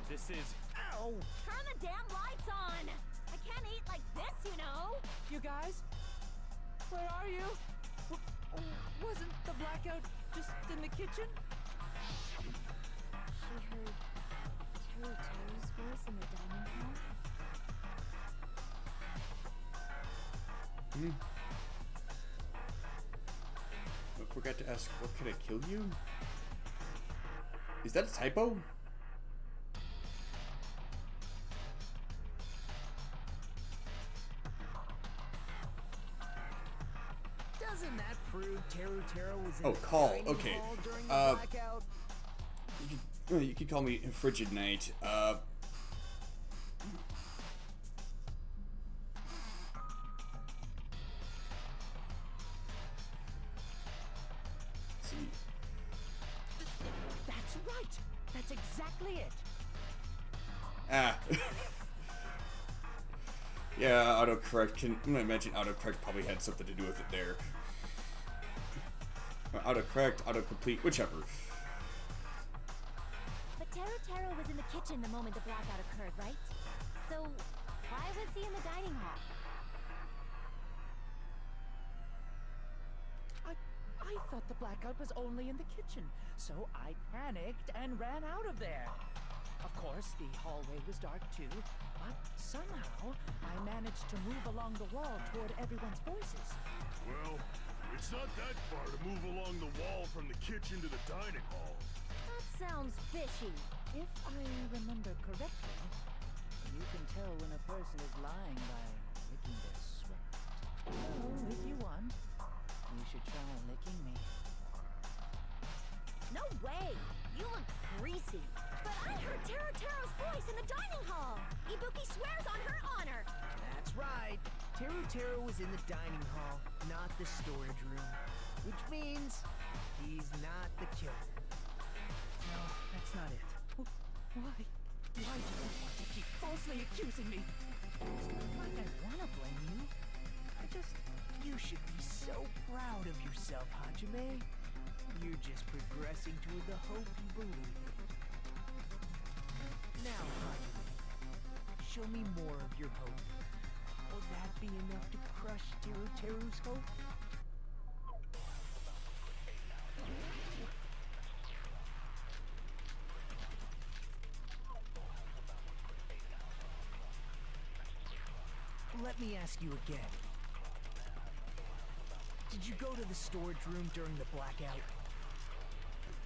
This is... Ow! Turn the damn lights on! I can't eat like this, you know! You guys? Where are you? Wasn't the blackout just in the kitchen? She heard Teru's voice in the dining hall. I forgot to ask, what could I kill you? Is that a typo? Doesn't that prove Teru was in Oh, the call. dining Okay. hall during the blackout? You could call me Frigid Knight. That's right. That's exactly it. Ah. Yeah, autocorrect can. I'm gonna imagine autocorrect probably had something to do with it there. Autocorrect, autocomplete, whichever. But Taro was in the kitchen the moment the blackout occurred, right? So, why was he in the dining hall? I thought the blackout was only in the kitchen, so I panicked and ran out of there. Of course, the hallway was dark too, but somehow I managed to move along the wall toward everyone's voices. Well, it's not that far to move along the wall from the kitchen to the dining hall. That sounds fishy. If I remember correctly, you can tell when a person is lying by licking their sweat. So, if you want, you should try licking me. No way! You look greasy. But I heard Taro's voice in the dining hall. Ibuki swears on her honor. That's right. Taro was in the dining hall, not the storage room. Which means he's not the killer. No, that's not it. Why? Why do you want to keep falsely accusing me? It's not like I want to blame you. You should be so proud of yourself, Hajime. You're just progressing toward the hope you believe in. Now, Hajime, show me more of your hope. Will that be enough to crush Taro's hope? Let me ask you again. Did you go to the storage room during the blackout?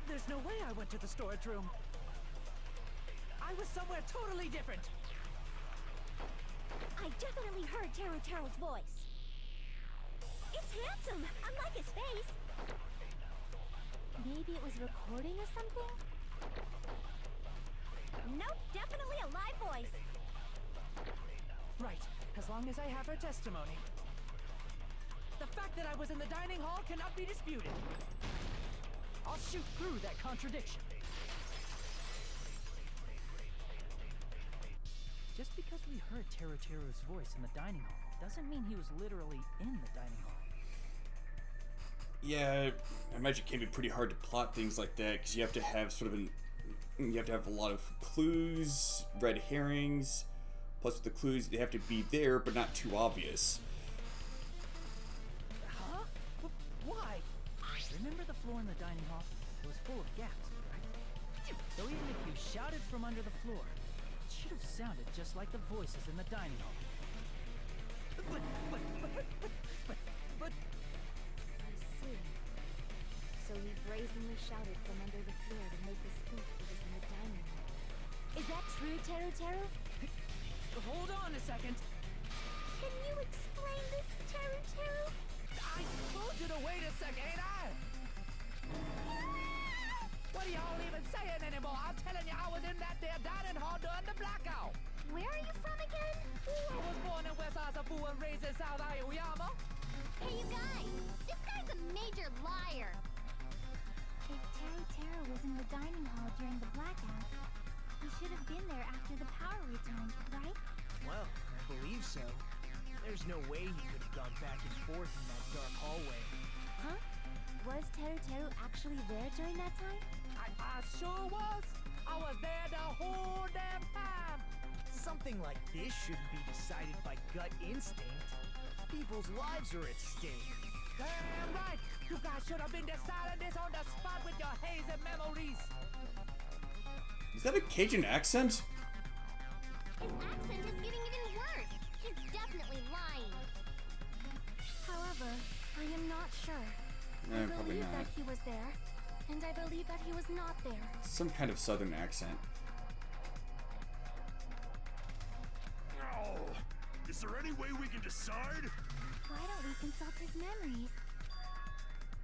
There's no way I went to the storage room. I was somewhere totally different. I definitely heard Taro's voice. It's handsome, unlike his face. Maybe it was recording or something? Nope, definitely a live voice. Right, as long as I have her testimony. The fact that I was in the dining hall cannot be disputed. I'll shoot through that contradiction. Just because we heard Taro's voice in the dining hall doesn't mean he was literally in the dining hall. Yeah, I imagine it can be pretty hard to plot things like that because you have to have you have to have a lot of clues, red herrings. Plus, with the clues, they have to be there but not too obvious. Huh? Why? Remember the floor in the dining hall? It was full of gaps, right? So even if you shouted from under the floor, it should have sounded just like the voices in the dining hall. But... I see. So he brazenly shouted from under the floor to make us think it was in the dining hall. Is that true, Taro? Hold on a second. Can you explain this, Taro? I told you to wait a second, ain't I? What are y'all even saying anymore? I'm telling you, I was in that there dining hall during the blackout. Where are you from again? I was born in West Asafu and raised in South Aoyama. Hey, you guys! This guy's a major liar! If Taro was in the dining hall during the blackout, he should have been there after the power returned, right? Well, I believe so. There's no way he could have gone back and forth in that dark hallway. Huh? Was Taro actually there during that time? I sure was. I was there the whole damn time. Something like this shouldn't be decided by gut instinct. People's lives are at stake. Damn right. You guys should have been deciding this on the spot with your hazy memories. Is that a Cajun accent? His accent is getting even worse. He's definitely lying. However, I am not sure. I Probably believe not. that he was there, and I believe that he was not there. Some kind of southern accent. Oh, is there any way we can decide? Why don't we consult his memories?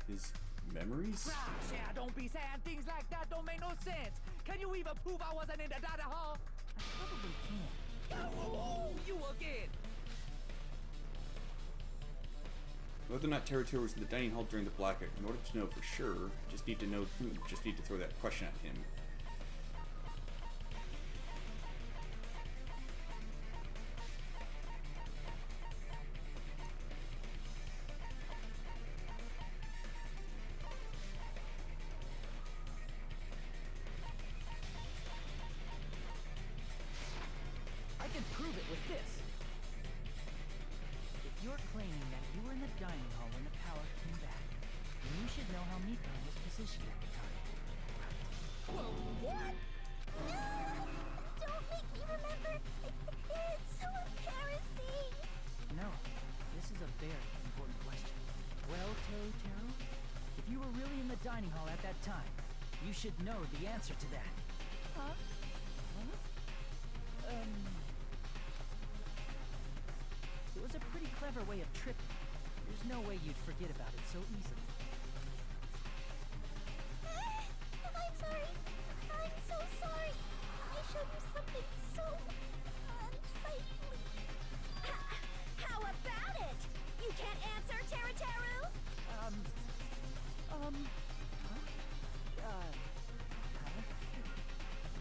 His memories? Gosh, yeah, don't be saying things like that. Don't make no sense. Can you even prove I wasn't in the dining hall? I probably can. Oh, you again. Whether or not Taro was in the dining hall during the blackout, in order to know for sure, just need to throw that question at him. can prove it with this. If you're claiming that you were in the dining hall when the power came back, then you should know how Miko was positioned at the time. Whoa, what? No! Don't make me remember! It's so embarrassing! No, this is a very important question. Well, Teru, if you were really in the dining hall at that time, you should know the answer to that. Huh? It was a pretty clever way of tripping. There's no way you'd forget about it so easily. I'm sorry. I'm so sorry. I showed you something so unsightly. How about it? You can't answer, Teru?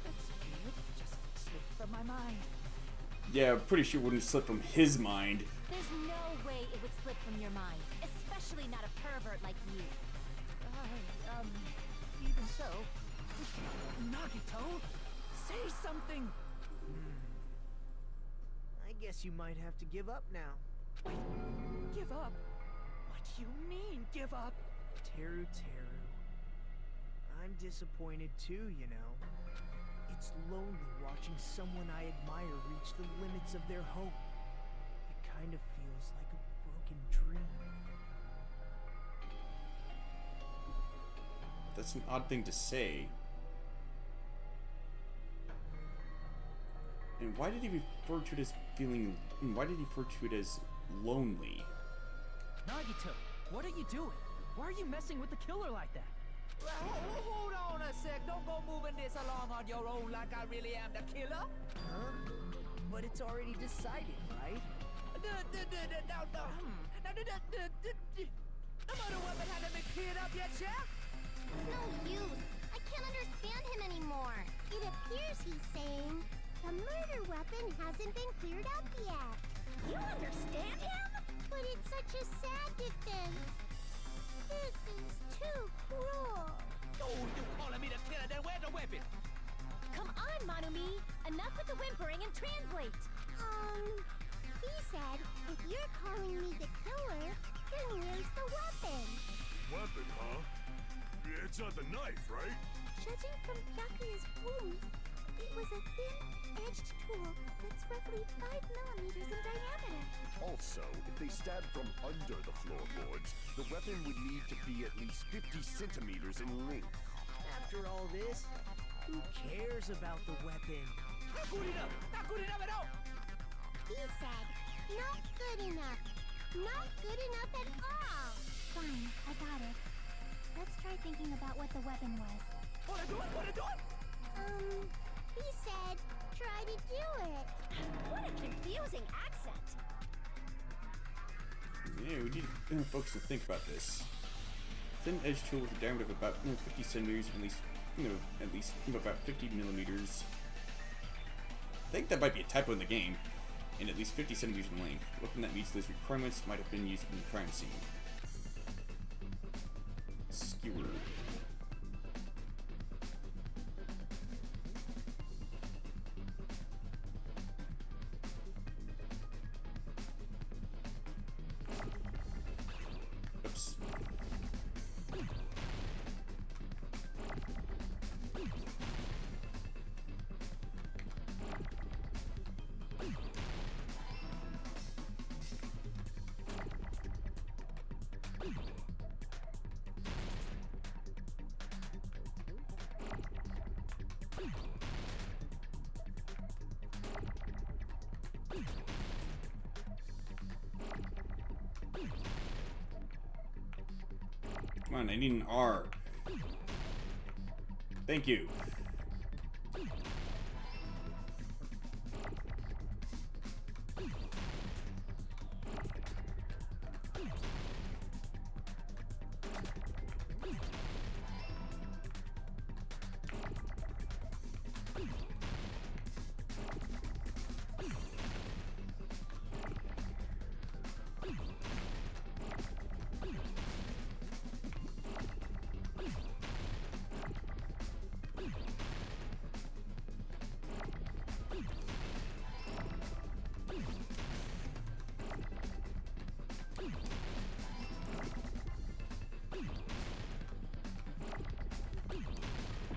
That's weird. Just slipped from my mind. Yeah, I'm pretty sure it wouldn't slip from his mind. There's no way it would slip from your mind, especially not a pervert like you. Even so. Nagito, say something! I guess you might have to give up now. Wait, give up? What do you mean, give up? Teru. I'm disappointed too, you know. It's lonely watching someone I admire reach the limits of their hope. It kind of feels like a broken dream. That's an odd thing to say. And why did he refer to it as feeling... Why did he refer to it as lonely? Nagito, what are you doing? Why are you messing with the killer like that? Hold on a sec. Don't go moving this along on your own like I really am the killer. Huh? But it's already decided, right? The murder weapon hasn't been cleared up yet, Chef? It's no use. I can't understand him anymore. It appears he's saying the murder weapon hasn't been cleared up yet. You understand him? But it's such a sad defense. This is too cruel. Oh, you calling me the killer? Then where's the weapon? Come on, Manumi! Enough with the whimpering and translate! He said, if you're calling me the killer, then where's the weapon? Weapon, huh? It's not the knife, right? Judging from Byakuya's wounds, it was a thin-edged tool that's roughly 5 millimeters in diameter. Also, if they stabbed from under the floorboards, the weapon would need to be at least 50 centimeters in length. After all this, who cares about the weapon? Not good enough! Not good enough at all! He said, not good enough. Not good enough at all. Fine, I got it. Let's try thinking about what the weapon was. Wanna do it? He said, try to do it. What a confusing accent. Yeah, we need folks to think about this. Thin edge tool with a diameter of about 50 centimeters, at least about 50 millimeters. I think that might be a typo in the game. And at least 50 centimeters in length. Weapon that meets those requirements might have been used in the crime scene. Skewer. Oops. Come on, I need an R. Thank you.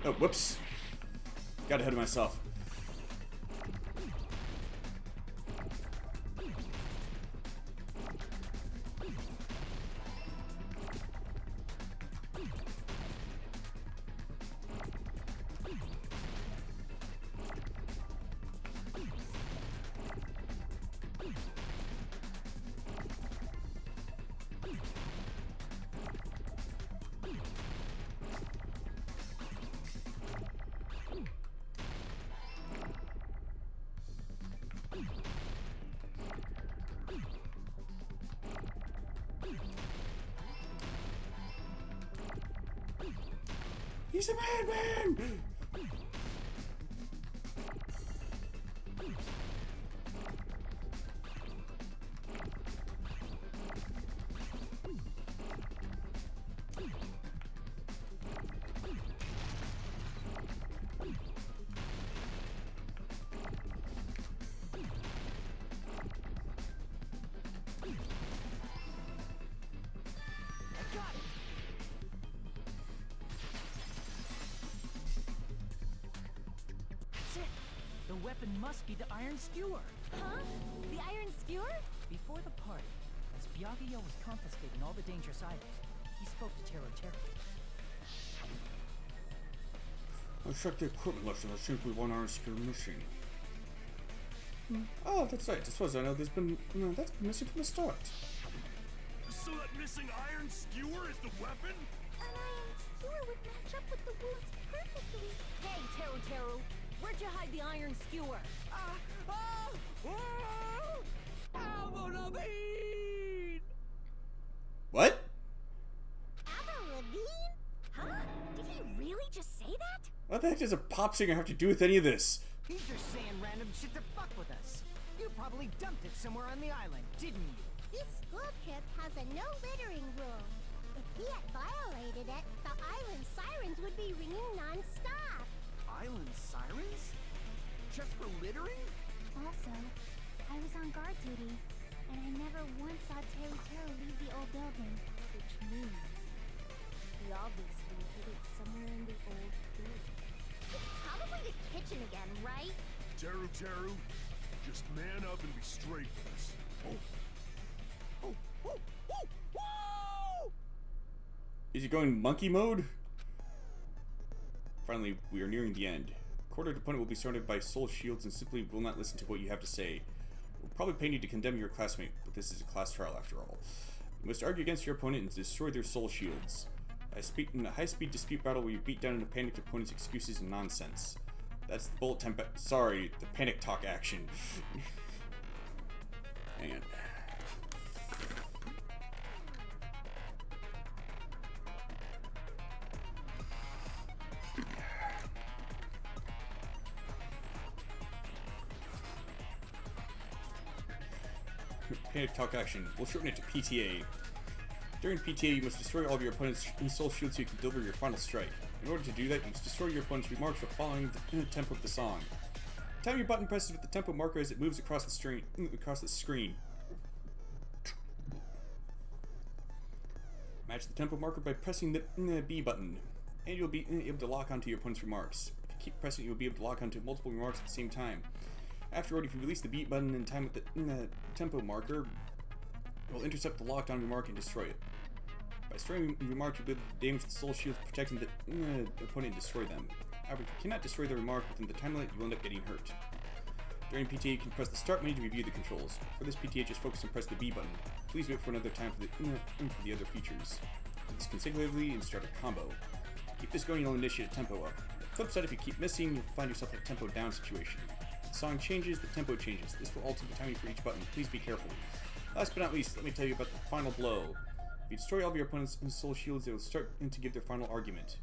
Oh, whoops. Got ahead of myself. He's a madman! The weapon must be the iron skewer. Huh? The iron skewer? Before the party, as Byakuya was confiscating all the dangerous items, he spoke to Teru. I checked the equipment list and there seems to be one iron skewer missing. Oh, that's right. As far as I know, that's been missing from the start. So that missing iron skewer is the weapon? An iron skewer would match up with the wounds perfectly. Hey, Teru. Where'd you hide the iron skewer? Avril Lavigne! What? Avril Lavigne? Huh? Did he really just say that? What the heck does a pop singer have to do with any of this? He's just saying random shit to fuck with us. You probably dumped it somewhere on the island, didn't you? This school trip has a no littering rule. If he had violated it, the island sirens would be ringing non-stop. Island sirens? Just for littering? Also, I was on guard duty, and I never once saw Teru leave the old building. Which means he obviously hid it somewhere in the old building. It's probably the kitchen again, right? Teru, just man up and be straight with us. Is he going monkey mode? Finally, we are nearing the end. Quartered opponent will be surrounded by soul shields and simply will not listen to what you have to say. It will probably pain you to condemn your classmate, but this is a class trial after all. You must argue against your opponent and destroy their soul shields. In a high-speed dispute battle where you beat down and panicked opponent's excuses and nonsense. That's the bullet tempo. Sorry, the panic talk action. Hang on. Panic talk action. We'll shorten it to PTA. During PTA, you must destroy all of your opponent's soul shields so you can deliver your final strike. In order to do that, you must destroy your opponent's remarks while following the tempo of the song. Time your button presses with the tempo marker as it moves across the screen. Match the tempo marker by pressing the B button, and you'll be able to lock onto your opponent's remarks. If you keep pressing, you'll be able to lock onto multiple remarks at the same time. Afterward, if you release the B button in time with the tempo marker, it will intercept the locked-on remark and destroy it. By destroying remarks, you'll be able to damage the soul shields protecting the opponent and destroy them. However, if you cannot destroy the remark within the time limit, you will end up getting hurt. During PTA, you can press the start menu to review the controls. For this PTA, just focus and press the B button. Please wait for another time for the other features. Do this consecutively and start a combo. Keep this going, you'll initiate a tempo up. On the flip side, if you keep missing, you'll find yourself in a tempo down situation. If the song changes, the tempo changes. This will alter the timing for each button. Please be careful. Last but not least, let me tell you about the final blow. If you destroy all of your opponent's soul shields, they will start to give their final argument.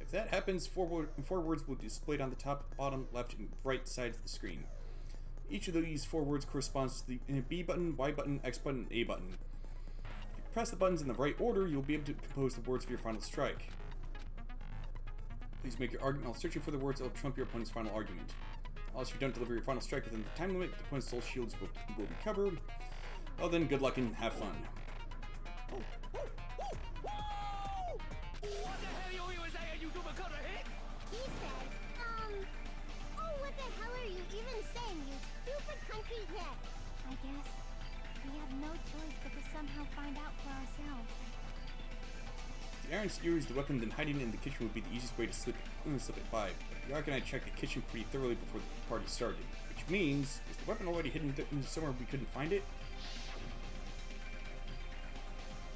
If that happens, four words will be displayed on the top, bottom, left, and right sides of the screen. Each of these 4 words corresponds to the B button, Y button, X button, and A button. If you press the buttons in the right order, you'll be able to compose the words of your final strike. Please make your argument while searching for the words that will trump your opponent's final argument. Also, if you don't deliver your final strike within the time limit, the opponent's soul shields will recover. Well then, good luck and have fun. What the hell you saying, you do because of hit? He's no choice but to somehow find out for ourselves. The iron skewer is the weapon, then hiding it in the kitchen would be the easiest way to slip it by. Yark and I checked the kitchen pretty thoroughly before the party started, which means, is the weapon already hidden somewhere we couldn't find it?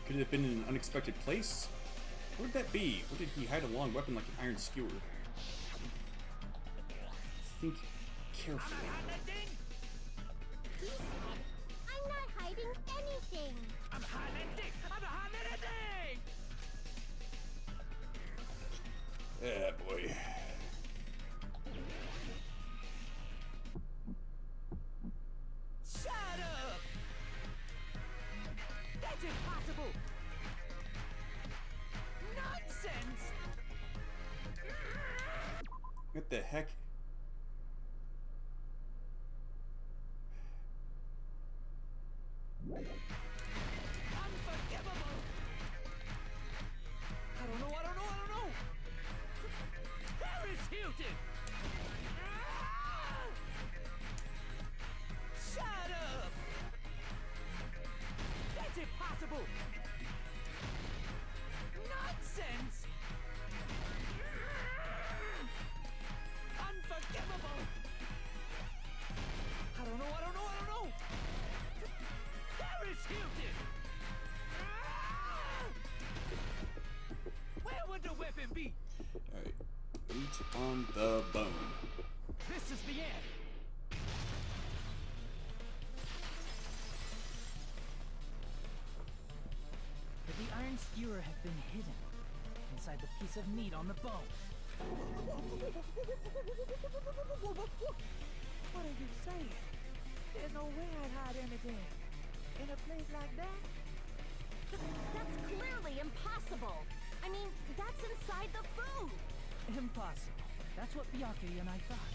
Could it have been in an unexpected place? Where would that be? Where did he hide a long weapon like an iron skewer? Think carefully. He said, I'm not hiding anything. I'm hiding anything! I'm not hiding anything! Ah, boy. Shut up! That's impossible! Nonsense! What the heck? Unforgivable! I don't know! Paris Hilton! Ah! Shut up! That's impossible! Nonsense! Unforgivable! I don't know! Paris Hilton! Ah! Where would the weapon be? Alright. Meat on the bone. This is the end! Could the iron skewer have been hidden inside the piece of meat on the bone? What are you saying? There's no way I'd hide anything in a place like that. That's clearly impossible. I mean, that's inside the food. Impossible. That's what Byakuya and I thought.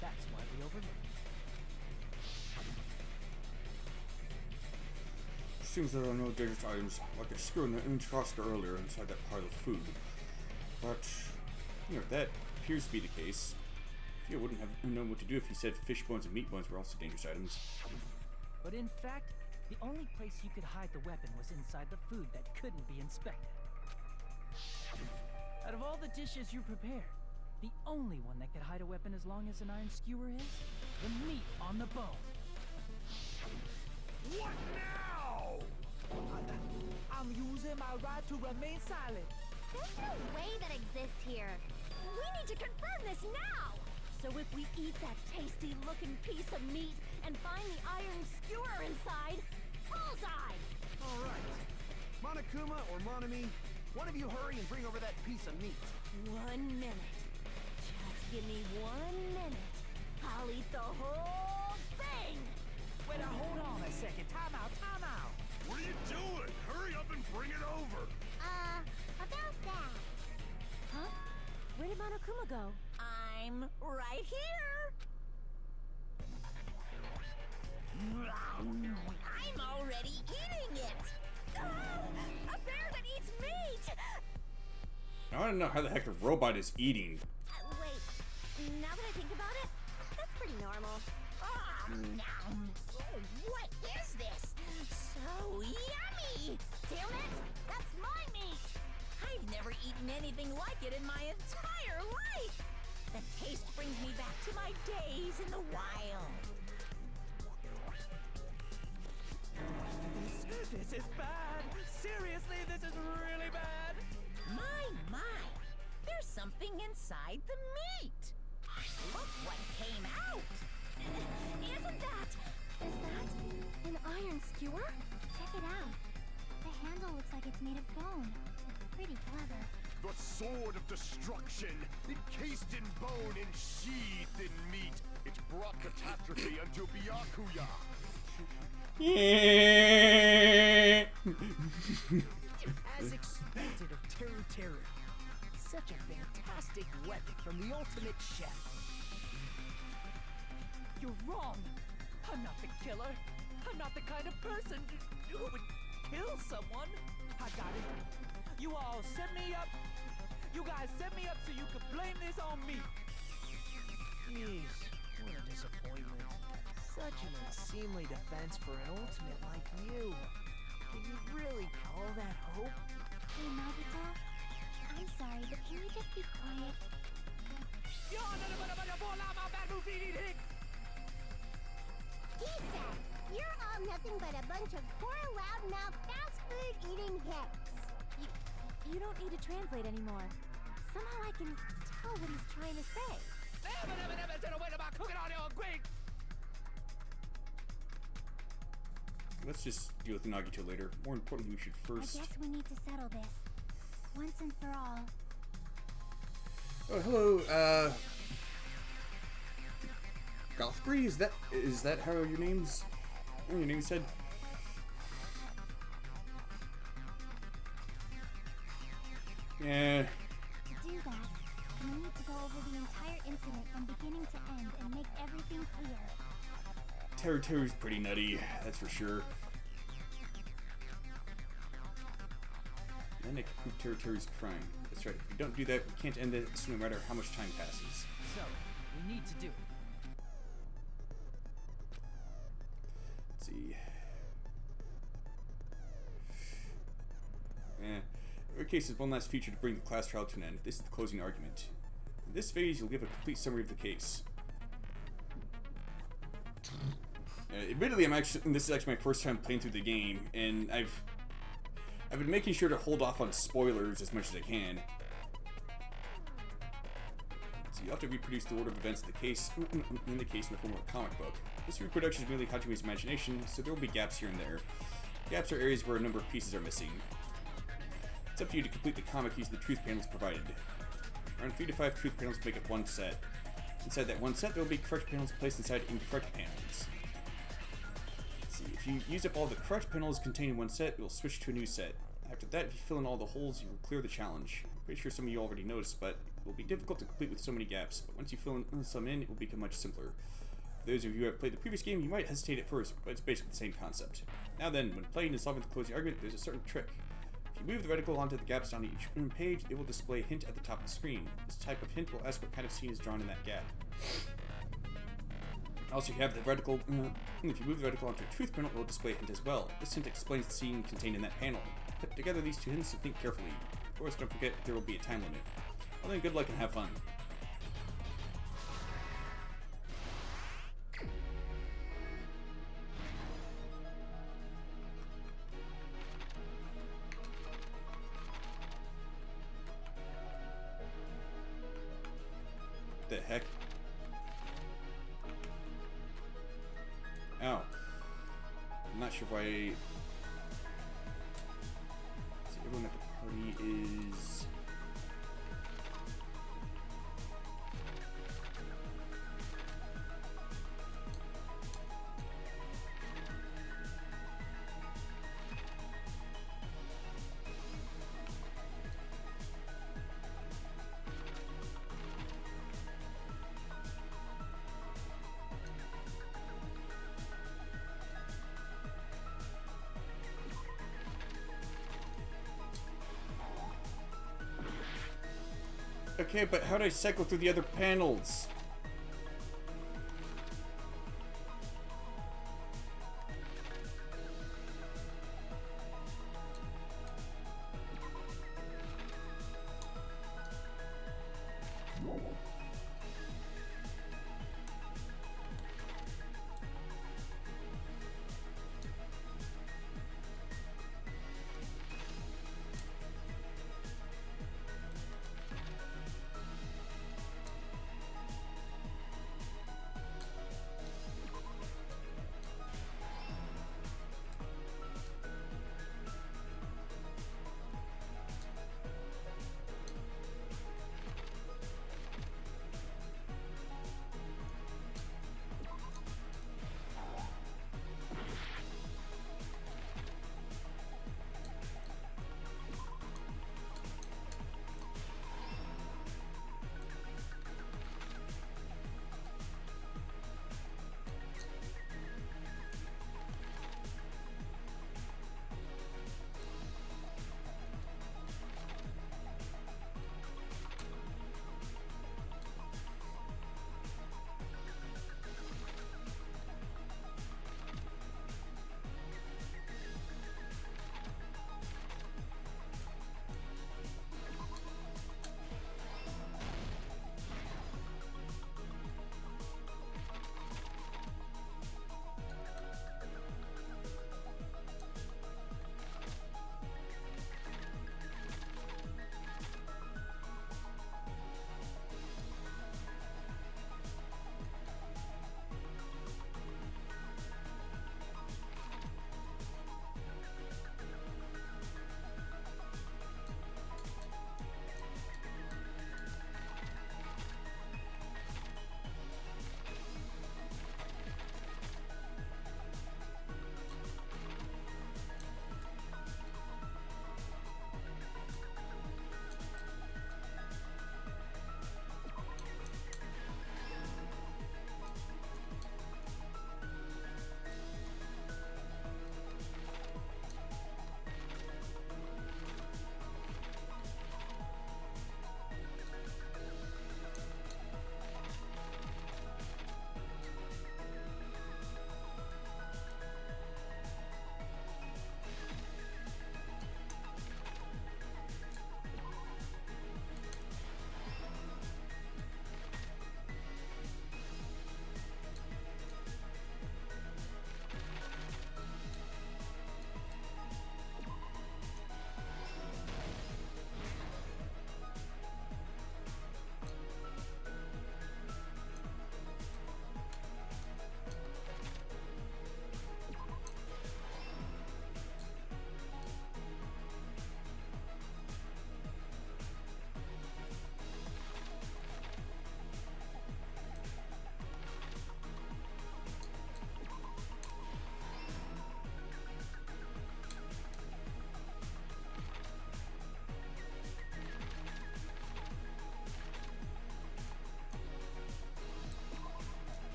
That's why we overlooked it. Seems there are no dangerous items like a skewer in the entrust earlier inside that pile of food. But, you know, that appears to be the case. Theo wouldn't have known what to do if he said fish bones and meat bones were also dangerous items. But in fact, the only place you could hide the weapon was inside the food that couldn't be inspected. Out of all the dishes you prepared, the only one that could hide a weapon as long as an iron skewer is the meat on the bone. What now? I'm using my right to remain silent. There's no way that exists here. We need to confirm this now. So if we eat that tasty-looking piece of meat and find the iron skewer inside, bullseye! All right. Monokuma or Monami, one of you hurry and bring over that piece of meat. 1 minute. Just give me 1 minute. I'll eat the whole thing! Wait, now hold on a second. Time out. What are you doing? Hurry up and bring it over! About that. Huh? Where did Monokuma go? I'm right here. I'm already eating it. A bear that eats meat! I don't know how the heck a robot is eating. Wait, now that I think about it, that's pretty normal. What is this? So yummy! Damn it! That's my meat! I've never eaten anything like it in my entire life. The taste brings me back to my days in the wild. This is bad. Seriously, this is really bad. My. There's something inside the meat. Look what came out. Isn't that? Is that an iron skewer? Check it out. The handle looks like it's made of bone. Pretty clever. The sword of destruction, encased in bone and sheathed in meat. It brought catastrophe unto Byakuya. As expected of Terror. Such a fantastic weapon from the ultimate chef. You're wrong. I'm not the killer. I'm not the kind of person who would kill someone. I got it. You all set me up. You guys set me up so you could blame this on me. Jeez, what a disappointment. Such an unseemly defense for an ultimate like you. Can you really call that hope? Hey, Nagito. I'm sorry, but can you just be quiet? Issa, you're all nothing but a bunch of poor, loudmouth, fast food eating hicks. You don't need to translate anymore. Somehow I can tell what he's trying to say. Let's just deal with Nagito later. More importantly, we should first... I guess we need to settle this. Once and for all. Oh, hello, Gothbury? Is that how your name's said? Yeah. To do that, we need to go over the entire incident from beginning to end and make everything clear. Teru's pretty nutty, that's for sure. Then it can prove Teru's crime. That's right, if we don't do that, we can't end this no matter how much time passes. So, we need to do it. Let's see. Every case is one last feature to bring the class trial to an end. This is the closing argument. In this phase, you'll give a complete summary of the case. Admittedly, this is actually my first time playing through the game, and I've been making sure to hold off on spoilers as much as I can. So you have to reproduce the order of events in the case in the form of a comic book. This reproduction is merely Hajime's imagination, so there will be gaps here and there. Gaps are areas where a number of pieces are missing. It's up to you to complete the comic using the truth panels provided. Around 3 to 5 truth panels make up one set. Inside that one set, there will be correct panels placed inside incorrect panels. Let's see, if you use up all the correct panels contained in one set, you'll switch to a new set. After that, if you fill in all the holes, you will clear the challenge. I'm pretty sure some of you already noticed, but it will be difficult to complete with so many gaps. But once you fill in some it will become much simpler. For those of you who have played the previous game, you might hesitate at first, but it's basically the same concept. Now then, when playing and solving the closing argument, there's a certain trick. If you move the reticle onto the gaps on each page, it will display a hint at the top of the screen. This type of hint will ask what kind of scene is drawn in that gap. Also, you have the reticle. If you move the reticle onto a truth panel, it will display a hint as well. This hint explains the scene contained in that panel. Put together these two hints and think carefully. Of course, don't forget there will be a time limit. Well then, good luck and have fun. The heck? Ow. I'm not sure why... So everyone at the party is... Okay, but how do I cycle through the other panels?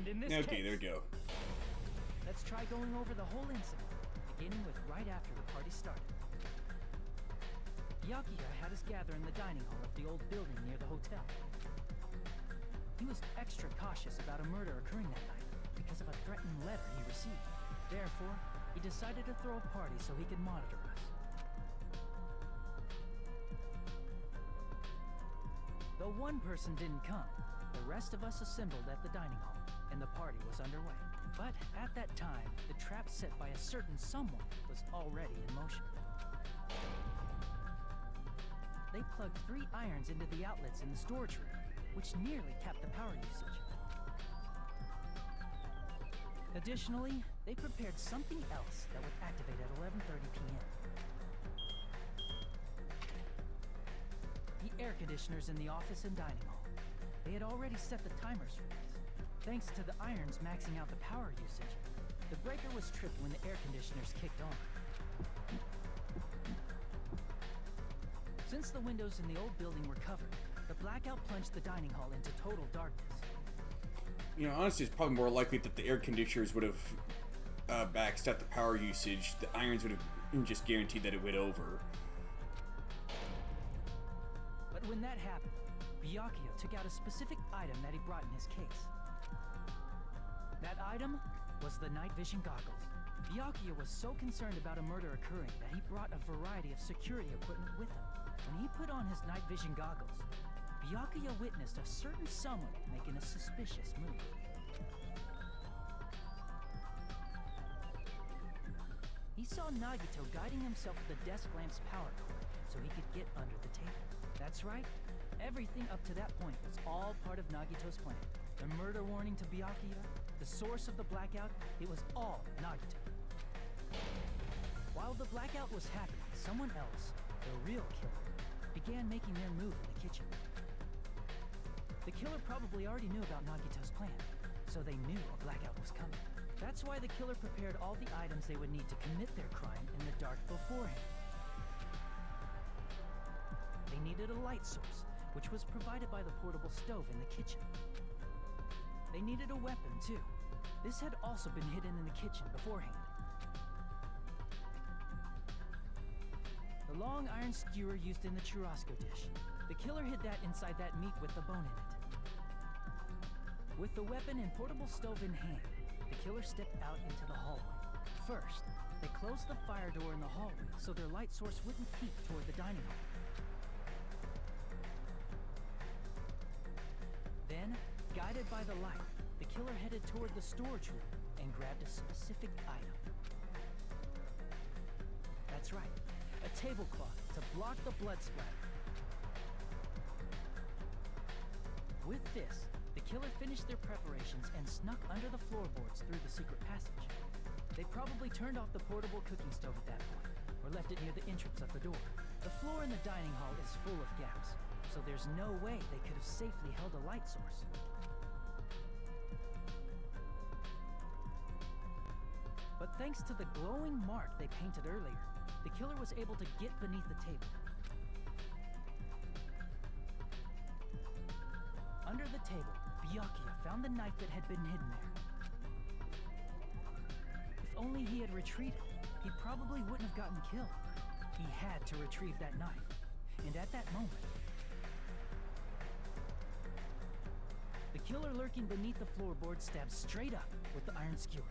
And in this Okay, case, there we go. let's try going over the whole incident, beginning with right after the party started. Byakuya had us gather in the dining hall of the old building near the hotel. He was extra cautious about a murder occurring that night because of a threatened letter he received. Therefore, he decided to throw a party so he could monitor us. Though one person didn't come, the rest of us assembled at the dining hall, and the party was underway. But at that time, the trap set by a certain someone was already in motion. They plugged 3 irons into the outlets in the storage room, which nearly capped the power usage. Additionally, they prepared something else that would activate at 11:30 p.m. The air conditioners in the office and dining hall. They had already set the timers for these. Thanks to the irons maxing out the power usage, the breaker was tripped when the air conditioners kicked on. Since the windows in the old building were covered, the blackout plunged the dining hall into total darkness. You know, honestly, it's probably more likely that the air conditioners would have maxed out the power usage. The irons would have just guaranteed that it went over. But when that happened, Byakuya took out a specific item that he brought in his case. That item was the night vision goggles. Byakuya was so concerned about a murder occurring that he brought a variety of security equipment with him. When he put on his night vision goggles, Byakuya witnessed a certain someone making a suspicious move. He saw Nagito guiding himself with the desk lamp's power cord so he could get under the table. That's right, everything up to that point was all part of Nagito's plan. The murder warning to Byakuya, the source of the blackout, it was all Nagito. While the blackout was happening, someone else, the real killer, began making their move in the kitchen. The killer probably already knew about Nagito's plan, so they knew a blackout was coming. That's why the killer prepared all the items they would need to commit their crime in the dark beforehand. They needed a light source, which was provided by the portable stove in the kitchen. They needed a weapon, too. This had also been hidden in the kitchen beforehand. The long iron skewer used in the churrasco dish. The killer hid that inside that meat with the bone in it. With the weapon and portable stove in hand, the killer stepped out into the hallway. First, they closed the fire door in the hallway so their light source wouldn't peek toward the dining hall. Then, guided by the light, the killer headed toward the storage room and grabbed a specific item. That's right, a tablecloth to block the blood splatter. With this, the killer finished their preparations and snuck under the floorboards through the secret passage. They probably turned off the portable cooking stove at that point, or left it near the entrance of the door. The floor in the dining hall is full of gaps, so there's no way they could have safely held a light source. But thanks to the glowing mark they painted earlier, the killer was able to get beneath the table. Under the table, Byakuya found the knife that had been hidden there. If only he had retreated, he probably wouldn't have gotten killed. He had to retrieve that knife, and at that moment, the killer lurking beneath the floorboard stabbed straight up with the iron skewer.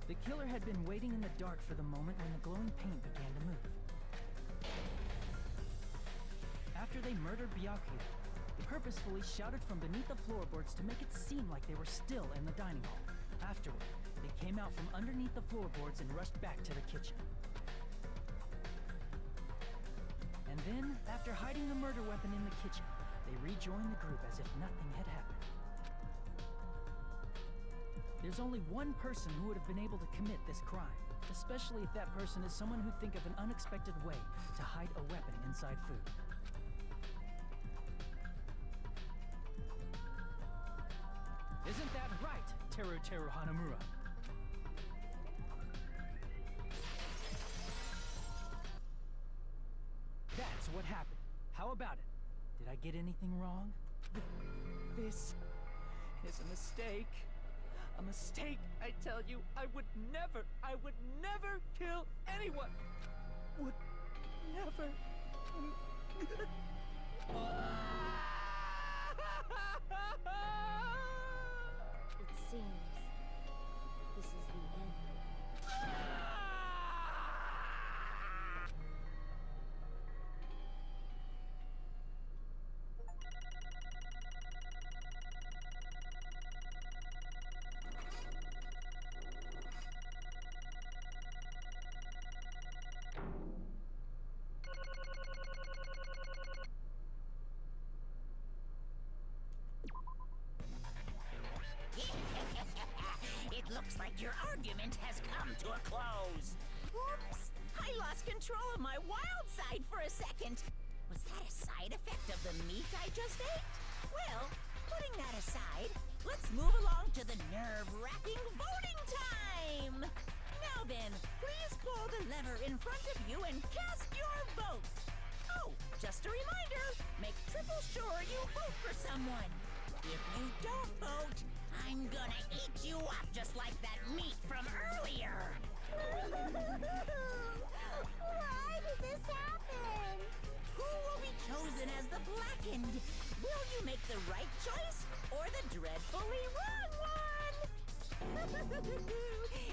The killer had been waiting in the dark for the moment when the glowing paint began to move. After they murdered Byakuya, they purposefully shouted from beneath the floorboards to make it seem like they were still in the dining hall. Afterward, they came out from underneath the floorboards and rushed back to the kitchen. And then, after hiding the murder weapon in the kitchen, they rejoined the group as if nothing had happened. There's only one person who would have been able to commit this crime, especially if that person is someone who'd think of an unexpected way to hide a weapon inside food. Isn't that right, Teru Hanamura? That's what happened. How about it? Did I get anything wrong? This is a mistake. A mistake, I tell you. I would never kill anyone. Would never. It seems this is the end. It looks like your argument has come to a close. Whoops! I lost control of my wild side for a second. Was that a side effect of the meat I just ate? Well, putting that aside, let's move along to the nerve-wracking voting time! Now then, please pull the lever in front of you and cast your vote! Oh, just a reminder, make triple sure you vote for someone. If you don't vote, I'm gonna eat you up just like that meat from earlier! Why did this happen? Who will be chosen as the Blackened? Will you make the right choice or the dreadfully wrong one?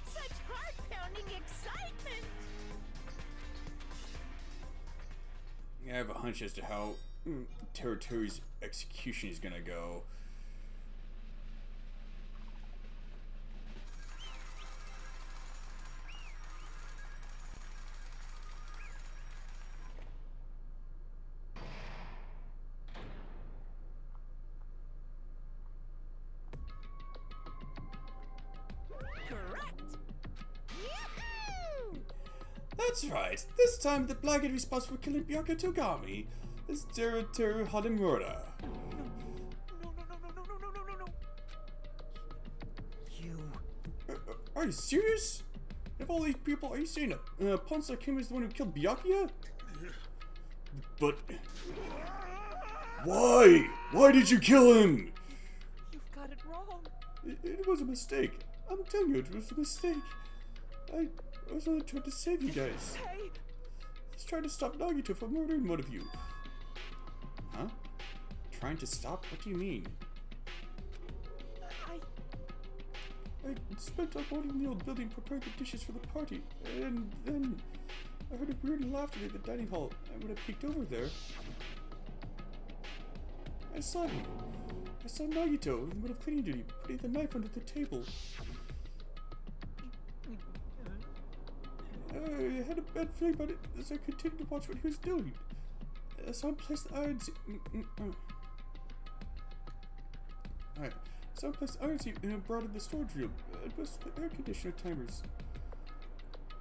Such heart-pounding excitement! I have a hunch as to how Territory's execution is gonna go. That's right. This time, the Blackened responsible for killing Byakuya Togami is Terutoru Hanemura. No. You... Are you serious? Of all these people, are you saying Ponsa Kim is the one who killed Byakuya? But... Why? Why did you kill him? You've got it wrong. It was a mistake. I'm telling you, it was a mistake. I was only trying to save you guys. Hey! I was trying to stop Nagito from murdering one of you. Huh? Trying to stop? What do you mean? I spent all morning in the old building preparing the dishes for the party, and then I heard a weird laughter in the dining hall, and when I peeked over there, I saw him. I saw Nagito in the middle of cleaning duty, putting the knife under the table. I had a bad feeling about it as I continued to watch what he was doing. I saw him place the irons. Alright. So I placed irons and brought in the storage room and pushed the air conditioner timers.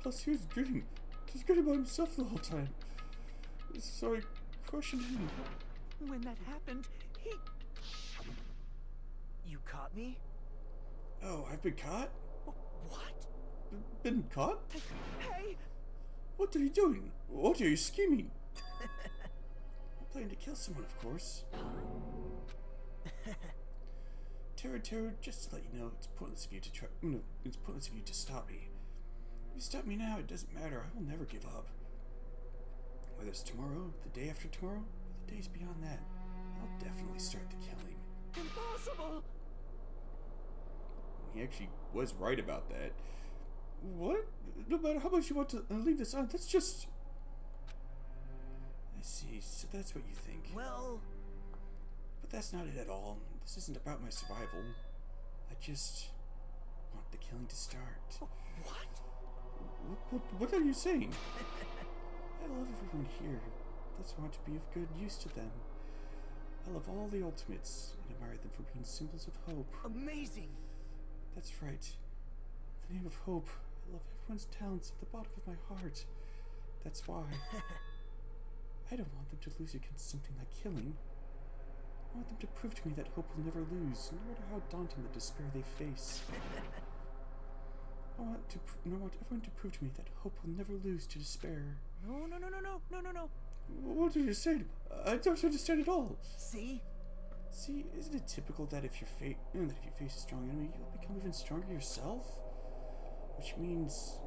Plus, he was grinning. Just grinning by himself the whole time. So I questioned him. When that happened, he... You caught me? Oh, I've been caught? What? Been caught? Hey! What are you doing? What are you scheming? I'm planning to kill someone, of course. Teru, just to let you know, it's pointless of you to try. No, it's pointless of you to stop me. If you stop me now, it doesn't matter. I will never give up. Whether it's tomorrow, the day after tomorrow, or the days beyond that, I'll definitely start the killing. Impossible! He actually was right about that. What? No matter how much you want to leave this on, that's just... I see, so that's what you think. Well... But that's not it at all. This isn't about my survival. I just want the killing to start. What are you saying? I love everyone here. That's why I want to be of good use to them. I love all the ultimates and admire them for being symbols of hope. Amazing! That's right. In the name of hope, I love everyone's talents at the bottom of my heart. That's why. I don't want them to lose against something like killing. I want them to prove to me that hope will never lose, no matter how daunting the despair they face. I want everyone to prove to me that hope will never lose to despair. No. What did you say? I don't understand at all. See? See, isn't it typical that if you face a strong enemy, you'll become even stronger yourself? Which means,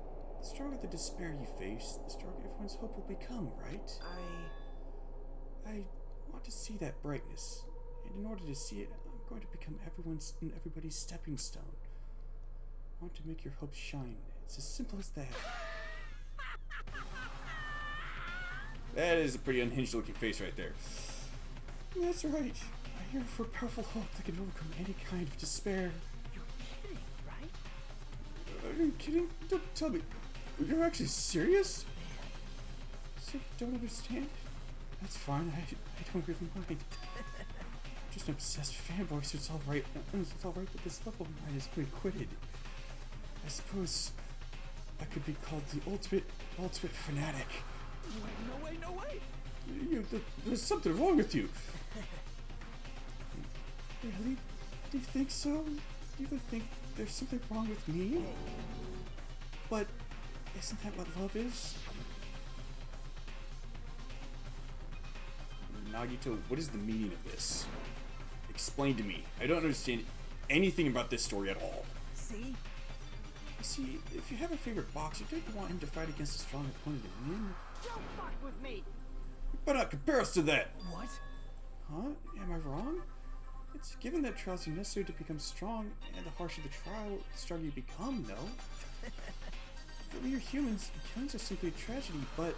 the stronger the despair you face, the stronger everyone's hope will become, right? I want to see that brightness, and in order to see it, I'm going to become everybody's stepping stone. I want to make your hopes shine. It's as simple as that. That is a pretty unhinged looking face right there. That's right. I yearn for a powerful hope that can overcome any kind of despair. You're kidding, right? Are you kidding? Don't tell me. You're actually serious? So you don't understand? That's fine. I don't really mind. I'm just an obsessed fanboy, so it's alright. It's alright that this level of mine is being quitted. I suppose I could be called the ultimate fanatic. Wait, no way! There's something wrong with you. Really? Do you think so? Do you even think there's something wrong with me? But isn't that what love is? Nagito, what is the meaning of this? Explain to me. I don't understand anything about this story at all. See, if you have a favorite boxer, don't you want him to fight against a strong opponent and win? Don't fuck with me! You better not compare us to that! What? Huh? Am I wrong? It's given that trials are necessary to become strong, and the harsher the trial, the stronger you become, no? For mere humans, killings are simply a tragedy, but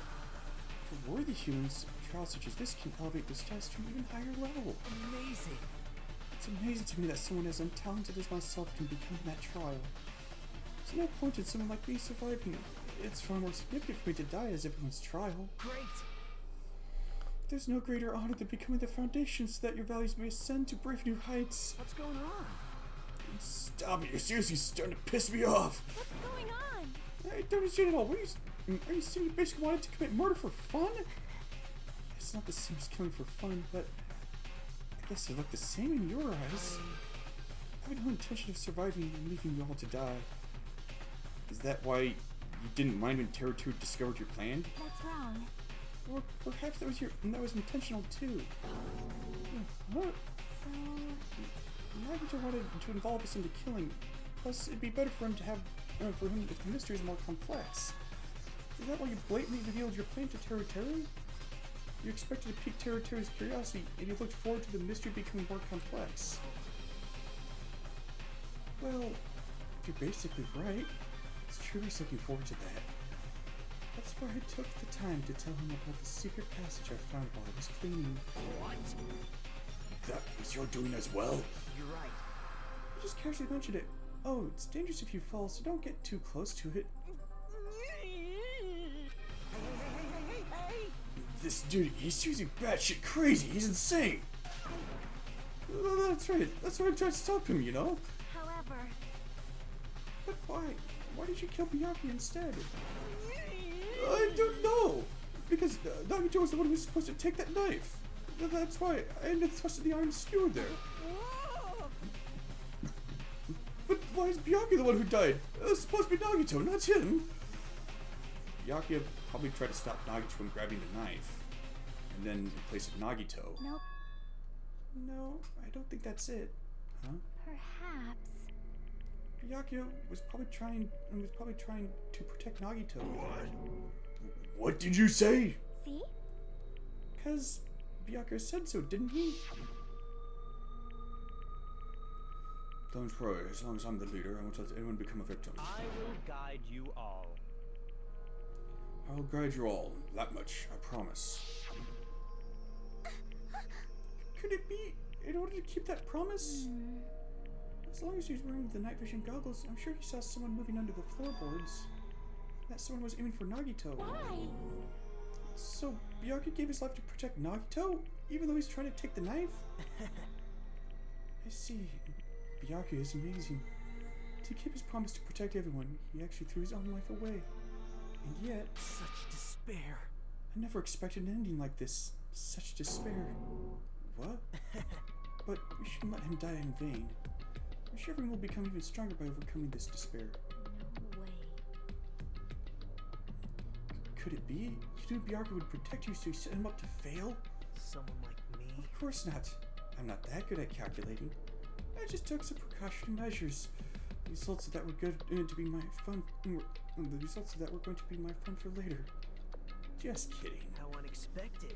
for worthy humans, trials such as this can elevate their status to an even higher level. Amazing! It's amazing to me that someone as untalented as myself can become that trial. There's no point in someone like me surviving. It's far more significant for me to die as everyone's trial. Great! There's no greater honor than becoming the foundation so that your values may ascend to brave new heights. What's going on? Stop it, you're seriously starting to piss me off. What's going on? I don't understand at all. Are you saying you basically wanted to commit murder for fun? It's not the same as killing for fun, but I guess they look the same in your eyes. I have no intention of surviving and leaving you all to die. Is that why you didn't mind when Terror 2 discovered your plan? That's wrong. Or perhaps that was intentional too. What? Nagito wanted to involve us into killing. Plus, it'd be better for him to have, for him if the mystery is more complex. Is that why you blatantly revealed your plan to Terror? You expected to pique Terror's curiosity, and you looked forward to the mystery becoming more complex. Well, you're basically right. It's true he's looking forward to that. That's why I took the time to tell him about the secret passage I found while I was cleaning. What? That was your doing as well? You're right. I just casually mentioned it. Oh, it's dangerous if you fall, so don't get too close to it. Hey! This dude, he's seriously batshit crazy. He's insane. That's right. That's why I'm trying to stop him, you know? However... But why? Why did you kill Miyaki instead? I don't know. Because Nagito was the one who was supposed to take that knife. That's why I ended thrusting the iron skewer there. But why is Miyaki the one who died? It's supposed to be Nagito, not him. Miyaki probably tried to stop Nagito from grabbing the knife, and then replace it with Nagito. Nope. No, I don't think that's it. Huh? Perhaps. Byakuya was probably trying to protect Nagito. What did you say? See? Because Byakuya said so, didn't he? Don't worry, as long as I'm the leader, I won't let anyone become a victim. I will guide you all. I'll guide you all, that much, I promise. Could it be in order to keep that promise? As long as he's wearing the night vision goggles, I'm sure he saw someone moving under the floorboards. That someone was aiming for Nagito. Why? So, Byakuya gave his life to protect Nagito, even though he's trying to take the knife? I see. Byakuya is amazing. To keep his promise to protect everyone, he actually threw his own life away. And yet... Such despair. I never expected an ending like this. Such despair. What? But we shouldn't let him die in vain. I'm sure everyone will become even stronger by overcoming this despair. No way. Could it be? You knew Byakuya would protect you, so you set him up to fail? Someone like me? Of course not. I'm not that good at calculating. I just took some precautionary measures. The results of that were going to be my fun. The results of that were going to be my fun for later. Just kidding. How unexpected.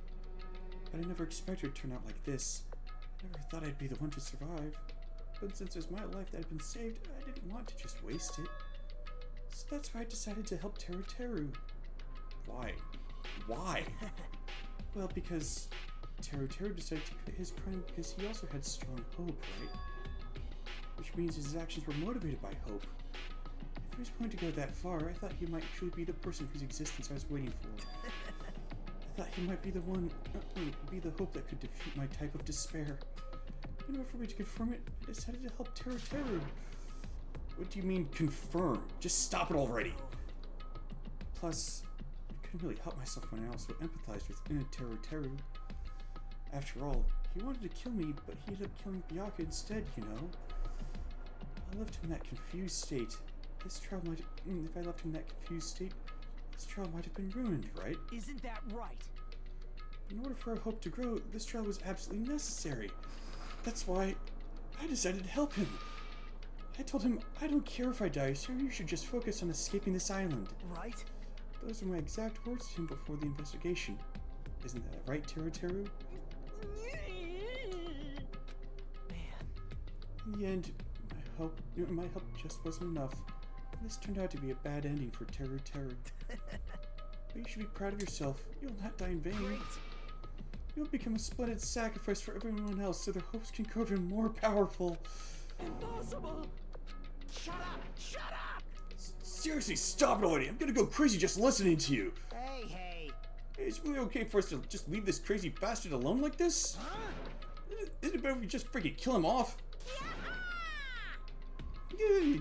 But I never expected it to turn out like this. I never thought I'd be the one to survive. But since it was my life that had been saved, I didn't want to just waste it. So that's why I decided to help Teru. Why? Why? Well, because Teru decided to quit his crime because he also had strong hope, right? Which means his actions were motivated by hope. If he was going to go that far, I thought he might truly be the person whose existence I was waiting for. I thought he might be the one, be the hope that could defeat my type of despair. In order for me to confirm it, I decided to help Teru. What do you mean, confirm? Just stop it already! Plus, I couldn't really help myself when I also empathized with Teru. After all, he wanted to kill me, but he ended up killing Byakuya instead, you know? I left him in that confused state. This trial might... if I left him in that confused state, this trial might have been ruined, right? Isn't that right? In order for our hope to grow, this trial was absolutely necessary. That's why I decided to help him. I told him, I don't care if I die, sir, you should just focus on escaping this island. Right? Those were my exact words to him before the investigation. Isn't that right, Teru? Man. In the end, my help just wasn't enough. This turned out to be a bad ending for Teru. But you should be proud of yourself. You'll not die in vain. Great. You'll become a splendid sacrifice for everyone else so their hopes can grow even more powerful. Impossible! Shut up! Shut up! Seriously, stop it already! I'm gonna go crazy just listening to you! Hey! Hey, is it really okay for us to just leave this crazy bastard alone like this? Huh? Isn't it better if we just freaking kill him off?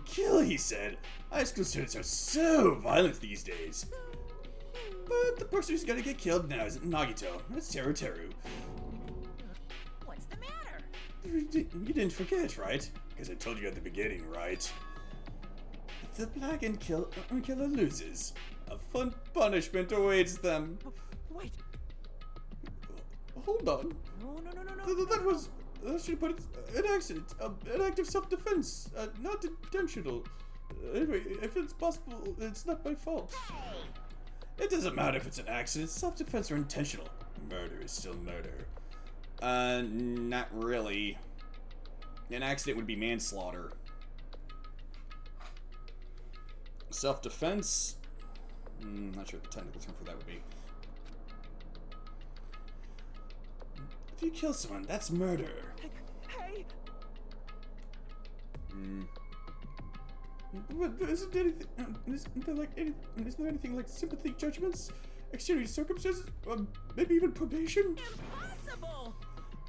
Kill, he said. High school students are so violent these days. But the person who's gonna get killed now isn't Nagito. It's Teru. What's the matter? You didn't forget, right? Because I told you at the beginning, right? If the black and killer loses, a fun punishment awaits them. Wait. Hold on. No. That should put it an accident, an act of self-defense, not intentional. Anyway, if it's possible, it's not my fault. It doesn't matter if it's an accident, self-defense or intentional. Murder is still murder. Not really. An accident would be manslaughter. Self-defense? Not sure what the technical term for that would be. If you kill someone, that's murder. Hey! But isn't there anything like sympathy, judgments, exterior circumstances, maybe even probation? Impossible!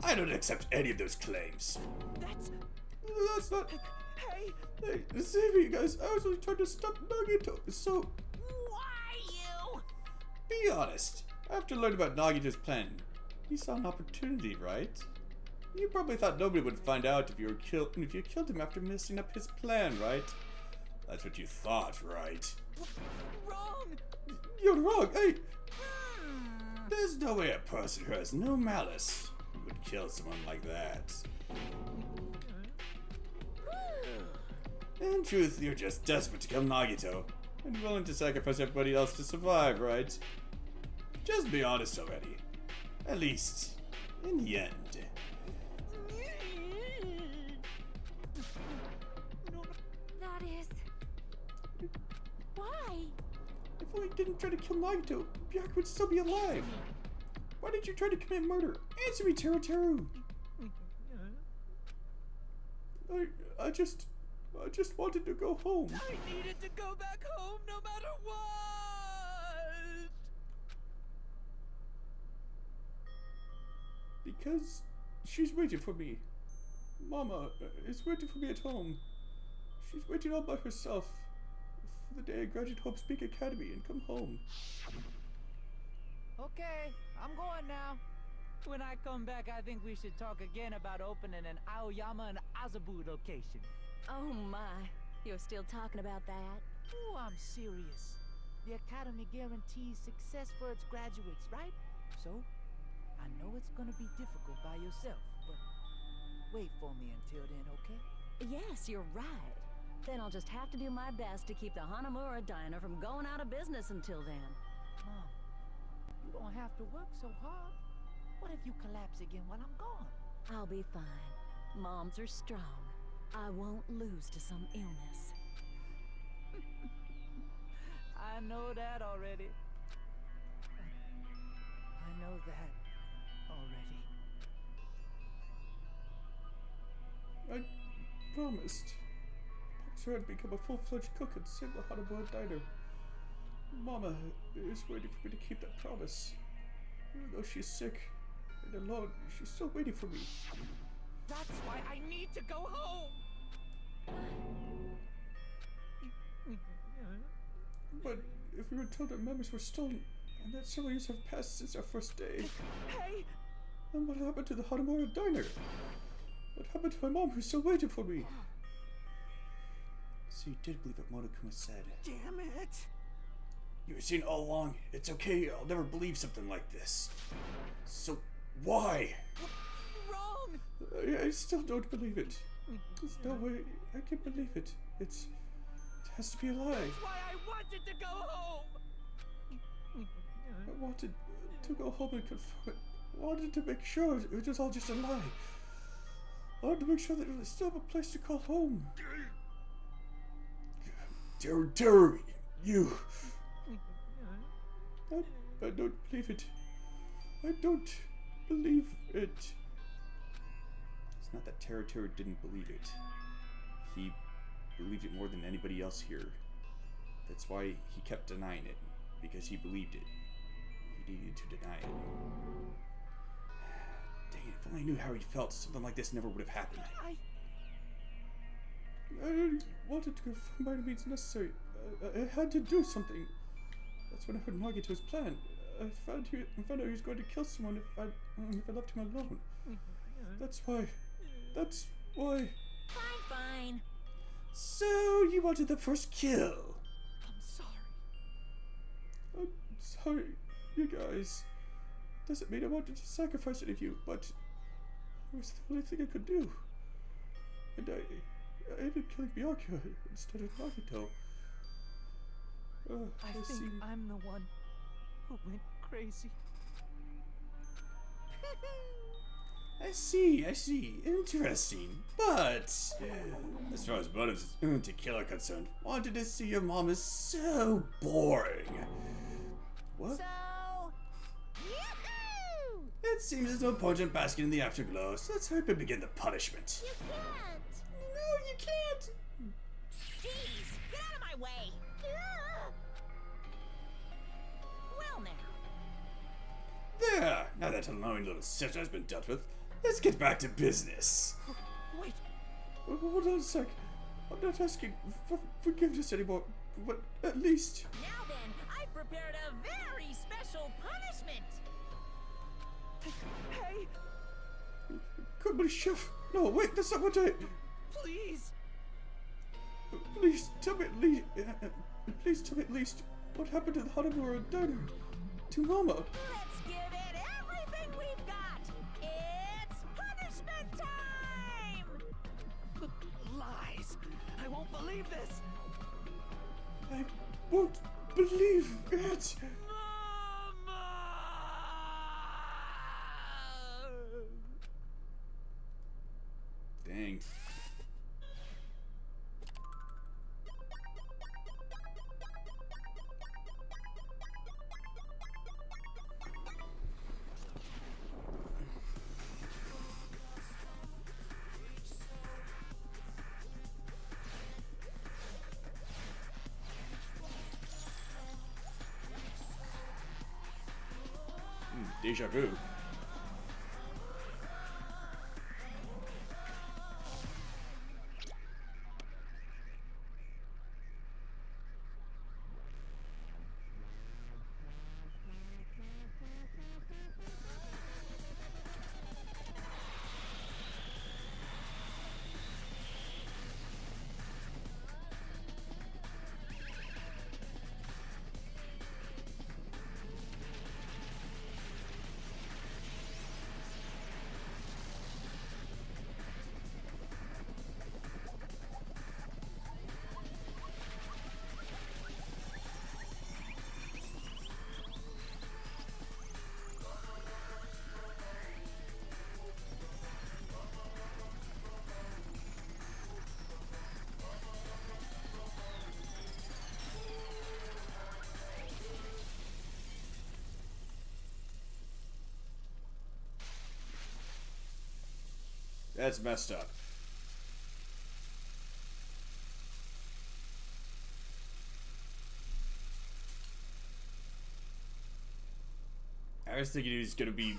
I don't accept any of those claims. That's not... Hey, save me, guys. I was only trying to stop Nagito, so... Why you? Be honest. After learning about Nagito's plan, you saw an opportunity, right? You probably thought nobody would find out if you killed him after messing up his plan, right? That's what you thought, right? Wrong! You're wrong. Hey! There's no way a person who has no malice would kill someone like that. In truth, you're just desperate to kill Nagito, and willing to sacrifice everybody else to survive, right? Just be honest already. At least, in the end. That is... Why? If only you didn't try to kill Nagito, Byakuya would still be alive. Why did you try to commit murder? Answer me, Teru. I just wanted to go home. I needed to go back home no matter what! Because she's waiting for me. Mama is waiting for me at home. She's waiting all by herself for the day I graduate Hope's Peak Academy and come home. Okay, I'm going now. When I come back, I think we should talk again about opening an Aoyama and Azabu location. Oh my, you're still talking about that? Oh, I'm serious. The Academy guarantees success for its graduates, right? So, I know it's gonna be difficult by yourself, but wait for me until then, okay? Yes, you're right. Then I'll just have to do my best to keep the Hanamura Diner from going out of business until then. Mom, you don't have to work so hard. What if you collapse again while I'm gone? I'll be fine. Moms are strong. I won't lose to some illness. I know that already. I know that already. I promised. Sure I'd become a full-fledged cook and save the Hanamura Diner. Mama is waiting for me to keep that promise. Even though she's sick and alone, she's still waiting for me. That's why I need to go home! But if we were told that memories were stolen, and that several years have passed since our first day, Hey! then what happened to the Hanamura Diner? What happened to my mom who's still waiting for me? So you did believe what Monokuma said. Damn it! You were saying all along, it's okay, I'll never believe something like this. So why? Wrong! I still don't believe it. There's no way I can believe it. It has to be a lie. That's why I wanted to go home! I wanted to go home and confirm it. I wanted to make sure it was all just a lie. I wanted to make sure that there was still a place to call home. Terror, you. I don't believe it. I don't believe it. It's not that Terror didn't believe it. He believed it more than anybody else here. That's why he kept denying it. Because he believed it. He needed to deny it. Dang it, if only I knew how he felt, something like this never would have happened. I wanted to confirm by any means necessary. I had to do something. That's when I heard Nagito's plan. I found out he was going to kill someone if I left him alone. That's why. Fine, fine. So you wanted the first kill. I'm sorry, you guys. Doesn't mean I wanted to sacrifice any of you, but it was the only thing I could do. And I ended up killing Byakuya instead of Nagito. I think I'm the one who went crazy. I see. Interesting. But as far as motives to kill are concerned, wanted to see your mom is so boring. What? So, yahoo! It seems there's no point in basking in the afterglow, so let's hurry up and begin the punishment. You can't! No, you can't! Jeez, get out of my way! Well now. There! Now that annoying little sister has been dealt with, let's get back to business. Wait! Hold on a sec. I'm not asking for forgiveness anymore, but at least... Now then, I prepared a very special punishment! Hey! Good chef. No, wait, that's not what I... Please! Please tell me at least... please tell me at least what happened to the Hanamura Diner. To Mama. Let's give it everything we've got! It's punishment time! Lies! I won't believe this! I won't believe it. Dang. Deja vu. That's messed up. I was thinking he was gonna be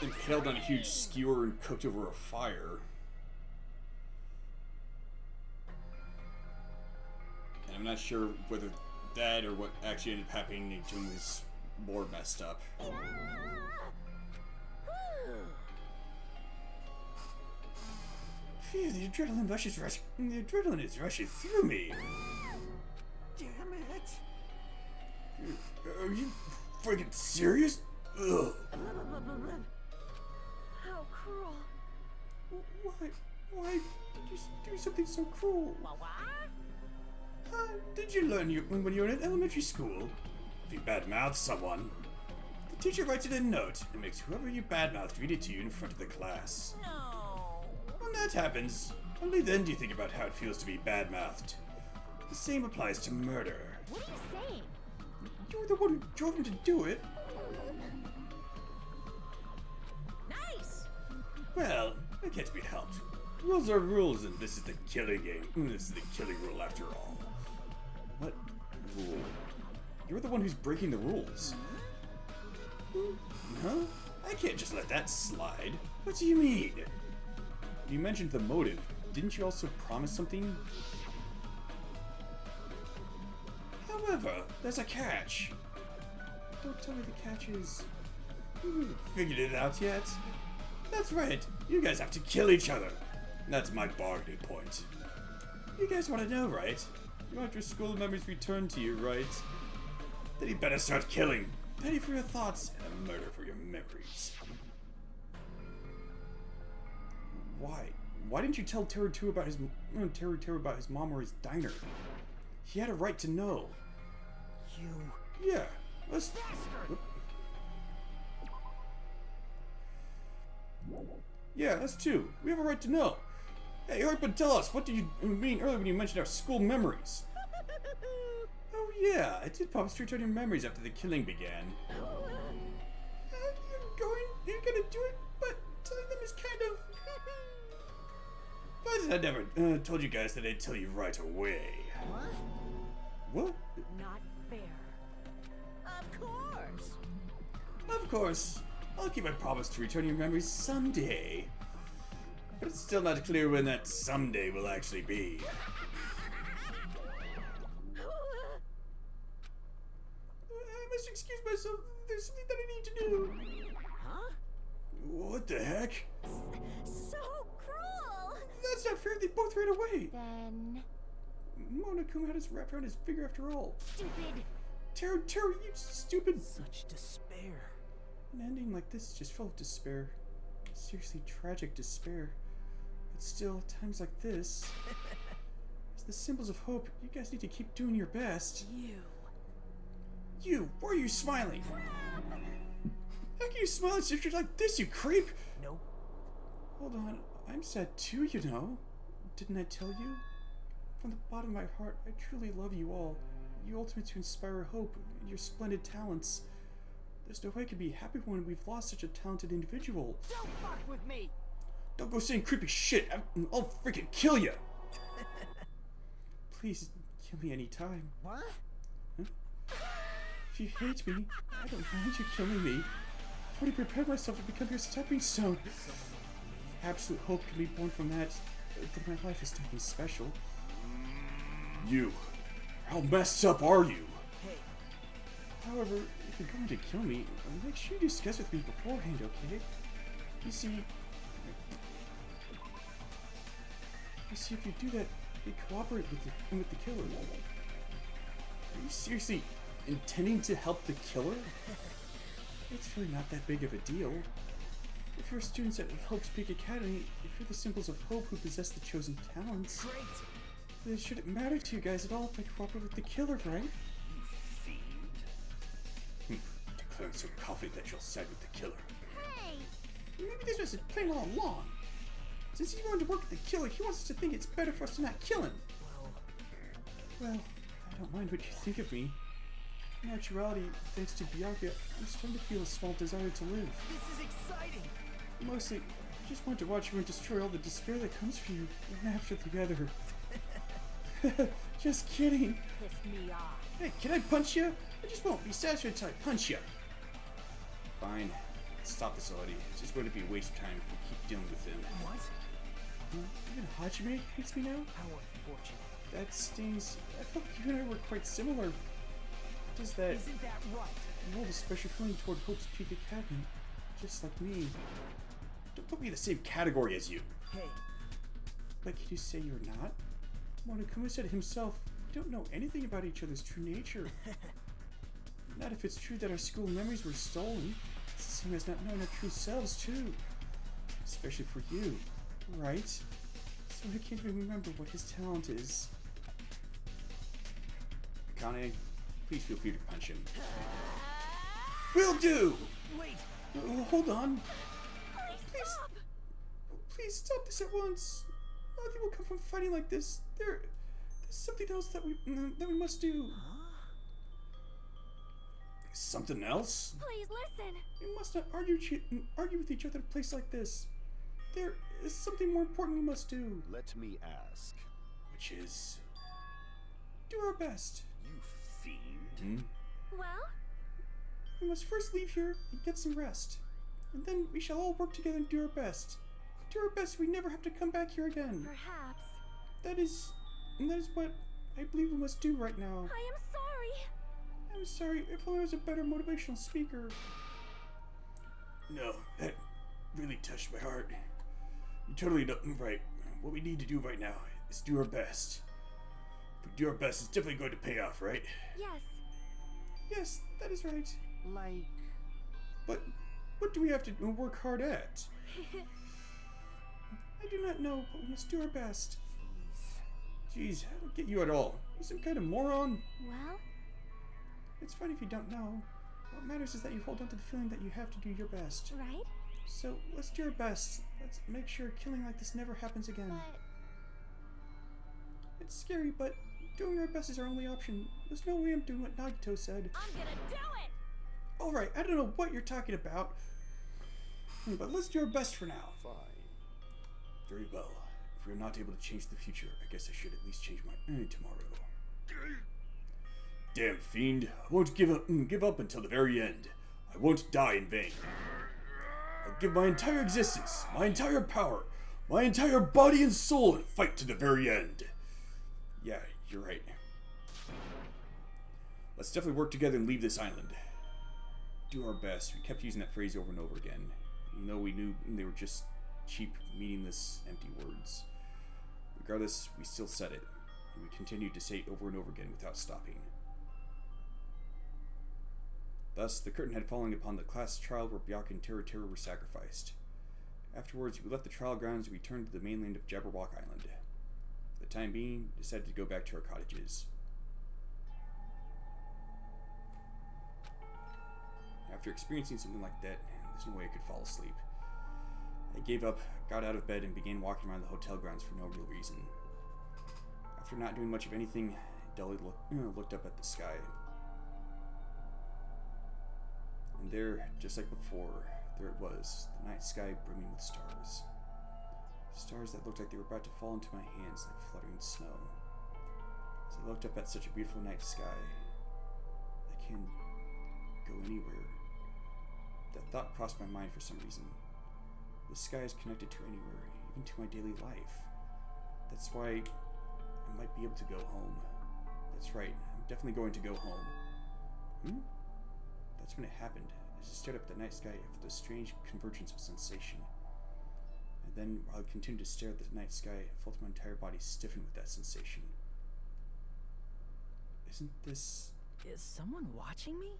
impaled on a huge skewer and cooked over a fire. And I'm not sure whether that or what actually ended up happening to him was more messed up. Phew, the adrenaline is rushing through me. Damn it! Are you freaking serious? Ugh. How cruel. Why did you do something so cruel? Did you learn when you were in elementary school? If you badmouth someone, the teacher writes it in a note and makes whoever you badmouthed read it to you in front of the class. No. When that happens, only then do you think about how it feels to be badmouthed. The same applies to murder. What are you saying? You were the one who drove him to do it. Nice. Well, that can't be helped. Rules are rules, and this is the killing game. This is the killing rule after all. What rule? You're the one who's breaking the rules. Huh? I can't just let that slide. What do you mean? You mentioned the motive. Didn't you also promise something? However, there's a catch. Don't tell me the catch is... You haven't figured it out yet? That's right. You guys have to kill each other. That's my bargaining point. You guys want to know, right? You want your school memories returned to you, right? Then you better start killing. Penny for your thoughts and a murder for your memories. Why? Why didn't you tell Terror 2 about his about his mom or his diner? He had a right to know. Yeah. Let's. Yeah, us too. We have a right to know. Hey, hurry up and tell us. What did you mean earlier when you mentioned our school memories? Oh yeah, I did promise to return your memories after the killing began. You're gonna do it, but telling them is kind of... But I never told you guys that I'd tell you right away. What? Not fair. Of course. Of course. I'll keep my promise to return your memories someday. But it's still not clear when that someday will actually be. I must excuse myself. There's something that I need to do. Huh? What the heck? So cruel. That's not fair. They both ran away. Then... Monokuma had us wrapped around his finger after all. Stupid. Terror, you stupid. Such despair. An ending like this is just full of despair. Seriously tragic despair. But still, at times like this, as the symbols of hope, you guys need to keep doing your best. You, why are you smiling? How can you smile at situations like this, you creep? Nope. Hold on, I'm sad too, you know. Didn't I tell you? From the bottom of my heart, I truly love you all. You ultimate to inspire hope, and your splendid talents. There's no way I can be happy when we've lost such a talented individual. Don't fuck with me! Don't go saying creepy shit. I'll freaking kill you. Please, kill me anytime. What? Huh? If you hate me, I don't mind you killing me. I've already prepared myself to become your stepping stone. If absolute hope can be born from that, then my life is nothing special. You. How messed up are you? Hey. However, if you're going to kill me, make sure you discuss with me beforehand, okay? You see, if you do that, you cooperate with the killer. Are you seriously intending to help the killer? It's really not that big of a deal. If you're students at Hope's Peak Academy, if you're the symbols of hope who possess the chosen talents, then should it matter to you guys at all if I cooperate with the killer, right? Declaring so confident that you'll side with the killer. Hey! Maybe this was his plan all along. Since he's willing to work with the killer, he wants us to think it's better for us to not kill him. Well, I don't mind what you think of me. In actuality, thanks to Byakuya, I'm starting to feel a small desire to live. This is exciting! Mostly, I just want to watch everyone destroy all the despair that comes for you, one after the other. Just kidding. Piss me off. Hey, can I punch you? I just won't be satisfied until I punch you. Fine. Stop this already. It's just going to be a waste of time if we keep dealing with him. What? Even Hajime hates me now? How unfortunate. That stings. I thought you and I were quite similar. What does that... Isn't that right? You hold a special feeling toward Hope's Peak Academy. Just like me. Don't put me in the same category as you. Hey. But can you say you're not? Monokuma said himself, we don't know anything about each other's true nature. Not if it's true that our school memories were stolen. It's the same as not knowing our true selves, too. Especially for you, right? So I can't even remember what his talent is. Akane, please feel free to punch him. Will do! Wait! Hold on. Please stop this at once. Nothing will come from fighting like this. There's something else that we must do. Something else? Please listen. We must not argue with each other in a place like this. There is something more important we must do. Let me ask. Which is... do our best. You fiend. Well? We must first leave here and get some rest. And then we shall all work together and do our best. Do our best so we never have to come back here again. Perhaps. That is what I believe we must do right now. I am sorry. I'm sorry, if only I was a better motivational speaker. No, that really touched my heart. You totally right. What we need to do right now is do our best. If we do our best, it's definitely going to pay off, right? Yes. Yes, that is right. Like... But what do we have to work hard at? I do not know, but we must do our best. Jeez, I don't get you at all. You some kind of moron? Well? It's fine if you don't know. What matters is that you hold on to the feeling that you have to do your best. Right? So, let's do our best. Let's make sure killing like this never happens again. But... It's scary, but doing our best is our only option. There's no way I'm doing what Nagito said. I'm gonna do it! Alright, I don't know what you're talking about. But let's do our best for now. Fine. Very well. If we're not able to change the future, I guess I should at least change my tomorrow. Damn fiend, I won't give up until the very end. I won't die in vain. I'll give my entire existence, my entire power, my entire body and soul and fight to the very end. Yeah, you're right. Let's definitely work together and leave this island. Do our best. We kept using that phrase over and over again, even though we knew they were just cheap, meaningless, empty words. Regardless, we still said it, and we continued to say it over and over again without stopping. Thus, the curtain had fallen upon the class trial where Byakuya and Teru were sacrificed. Afterwards, we left the trial grounds and returned to the mainland of Jabberwock Island. For the time being, we decided to go back to our cottages. After experiencing something like that, there's no way I could fall asleep. I gave up, got out of bed, and began walking around the hotel grounds for no real reason. After not doing much of anything, I dully looked up at the sky. And there, just like before, there it was, the night sky brimming with stars. Stars that looked like they were about to fall into my hands like fluttering snow. As I looked up at such a beautiful night sky, I can go anywhere. That thought crossed my mind for some reason. The sky is connected to anywhere, even to my daily life. That's why I might be able to go home. That's right, I'm definitely going to go home. That's when it happened. As I stared up at the night sky, I felt a strange convergence of sensation. And then, while I continued to stare at the night sky, I felt my entire body stiffen with that sensation. Isn't this... Is someone watching me?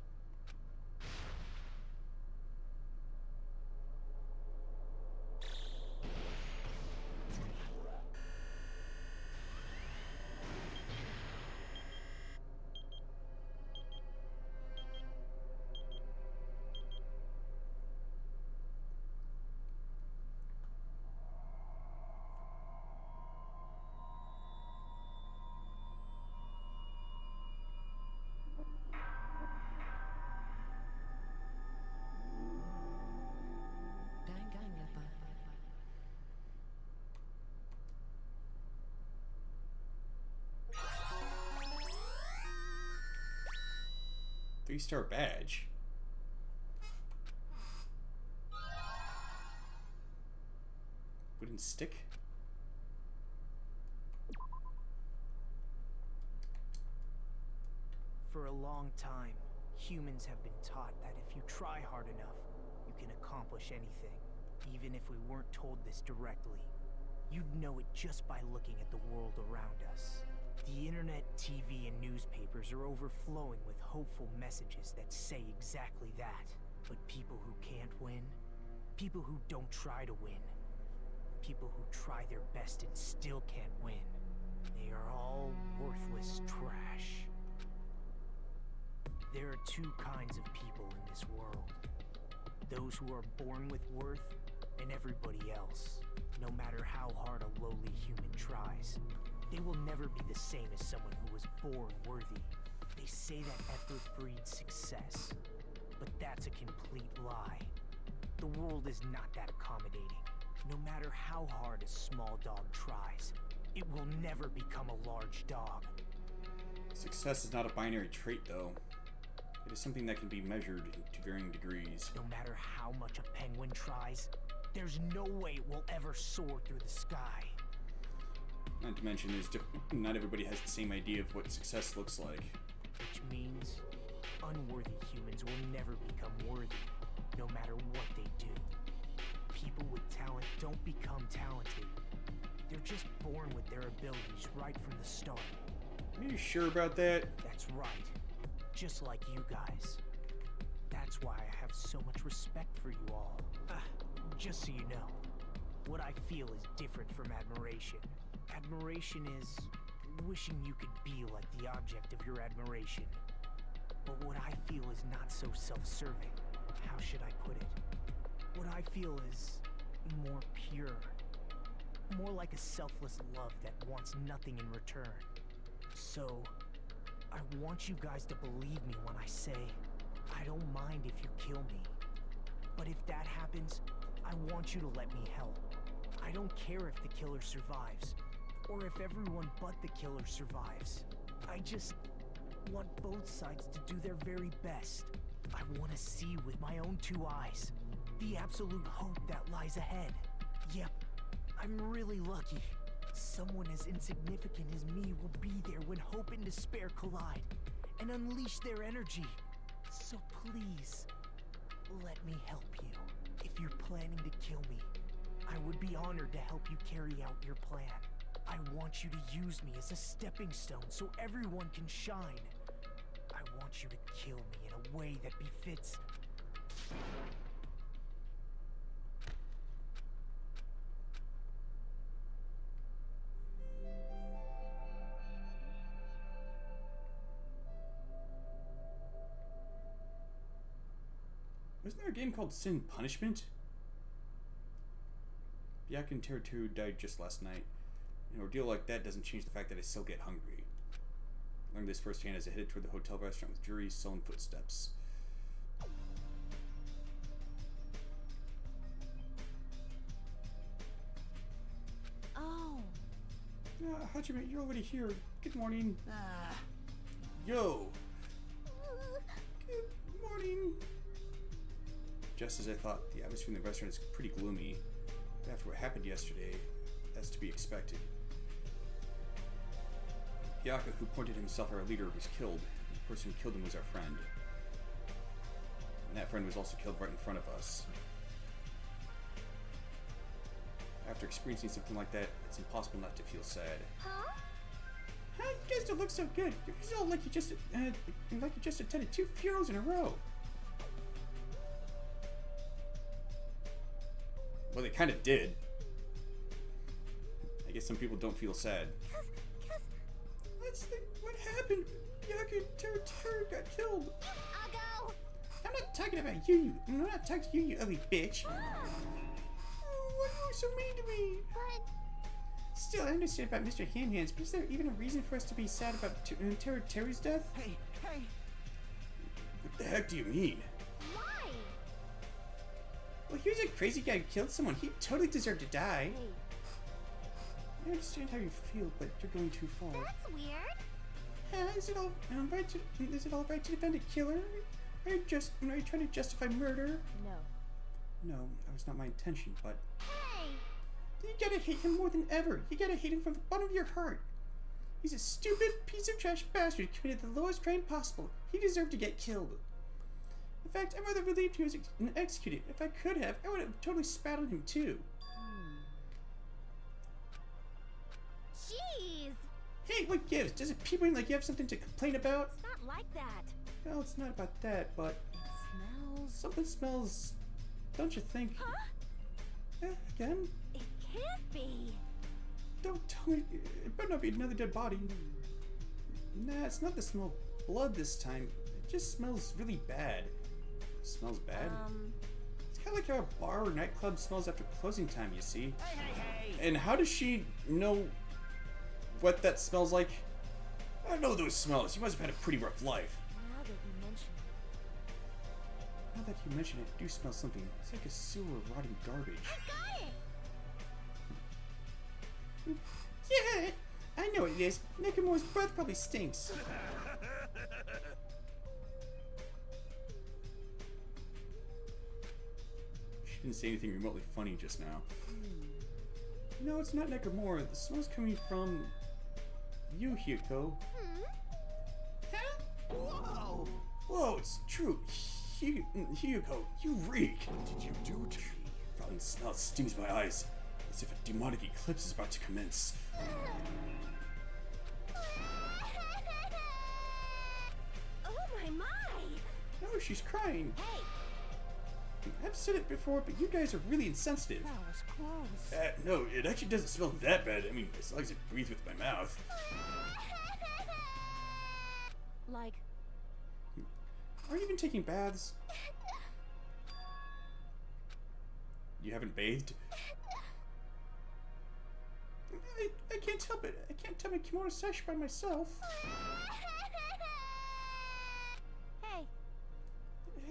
3-star badge. Wooden stick. For a long time, humans have been taught that if you try hard enough, you can accomplish anything. Even if we weren't told this directly, you'd know it just by looking at the world around us. The internet, TV, and newspapers are overflowing with hopeful messages that say exactly that. But people who can't win, people who don't try to win, people who try their best and still can't win, they are all worthless trash. There are two kinds of people in this world. Those who are born with worth, and everybody else. No matter how hard a lowly human tries, they will never be the same as someone who was born worthy. They say that effort breeds success, but that's a complete lie. The world is not that accommodating. No matter how hard a small dog tries, it will never become a large dog. Success is not a binary trait, though. It is something that can be measured to varying degrees. No matter how much a penguin tries, there's no way it will ever soar through the sky. Not to mention, not everybody has the same idea of what success looks like. Which means unworthy humans will never become worthy, no matter what they do. People with talent don't become talented. They're just born with their abilities right from the start. Are you sure about that? That's right. Just like you guys. That's why I have so much respect for you all. Just so you know, what I feel is different from admiration. Admiration is wishing you could be like the object of your admiration. But what I feel is not so self-serving. How should I put it? What I feel is more pure. More like a selfless love that wants nothing in return. So, I want you guys to believe me when I say, I don't mind if you kill me. But if that happens, I want you to let me help. I don't care if the killer survives, or if everyone but the killer survives. I just want both sides to do their very best. I want to see with my own two eyes the absolute hope that lies ahead. Yep, I'm really lucky. Someone as insignificant as me will be there when hope and despair collide and unleash their energy. So please, let me help you. If you're planning to kill me, I would be honored to help you carry out your plan. I want you to use me as a stepping stone so everyone can shine. I want you to kill me in a way that befits... Wasn't there a game called Sin Punishment? Byakuya and Teruteru died just last night. An ordeal like that doesn't change the fact that I still get hungry. I learned this firsthand as I headed toward the hotel restaurant with Jury's sullen footsteps. Oh. Hajime, you're already here. Good morning. Yo. Good morning. Just as I thought, the atmosphere in the restaurant is pretty gloomy. But after what happened yesterday, that's to be expected. Byakuya, who pointed himself our leader, was killed. The person who killed him was our friend. And that friend was also killed right in front of us. After experiencing something like that, it's impossible not to feel sad. Huh? Huh? You guys don't look so good. You all like you just attended 2 funerals in a row. Well, they kind of did. I guess some people don't feel sad. What happened? Byakuya and Teruteru got killed. I'll go. I'm not talking about you. I'm not talking to you, you ugly bitch. Why are you so mean to me? But... Still, I understand about Mr. Handhands, but is there even a reason for us to be sad about Teruteru's death? Hey! What the heck do you mean? Why? Well, here's a crazy guy who killed someone. He totally deserved to die. Hey. I understand how you feel, but you're going too far. That's weird. Is it all right to defend a killer? Are you trying to justify murder? No. No, that was not my intention, but... Hey! You gotta hate him more than ever. You gotta hate him from the bottom of your heart. He's a stupid piece of trash bastard who committed the lowest crime possible. He deserved to get killed. In fact, I'm rather relieved he was executed. If I could have, I would have totally spat on him too. Jeez! Hey, what gives? Does it people like you have something to complain about? It's not like that. Well, it's not about that, but... It smells... Something smells... Don't you think? Huh? Again? It can't be. Don't tell me... It better not be another dead body. Nah, it's not the smell of blood this time. It just smells really bad. It smells bad? It's kind of like how a bar or nightclub smells after closing time, you see. Hey! And how does she know what that smells like? I don't know those smells. You must have had a pretty rough life. Now that you mention it, I do smell something. It's like a sewer of rotting garbage. I got it! Yeah, I know what it is. Nakamura's breath probably stinks. She didn't say anything remotely funny just now. No, it's not Nakamura. The smell's coming from you, Hyuko. Huh? Whoa! Whoa, it's true. Hyuko, you reek. What did you do to me? Rotten smell stings my eyes, as if a demonic eclipse is about to commence. Oh my! Oh, she's crying. Hey! I've said it before, but you guys are really insensitive. That was close. No, it actually doesn't smell that bad. I mean, as long as I breathe with my mouth. Like... Aren't you even taking baths? You haven't bathed? I can't help it. I can't tell my kimono sesh by myself. Hey!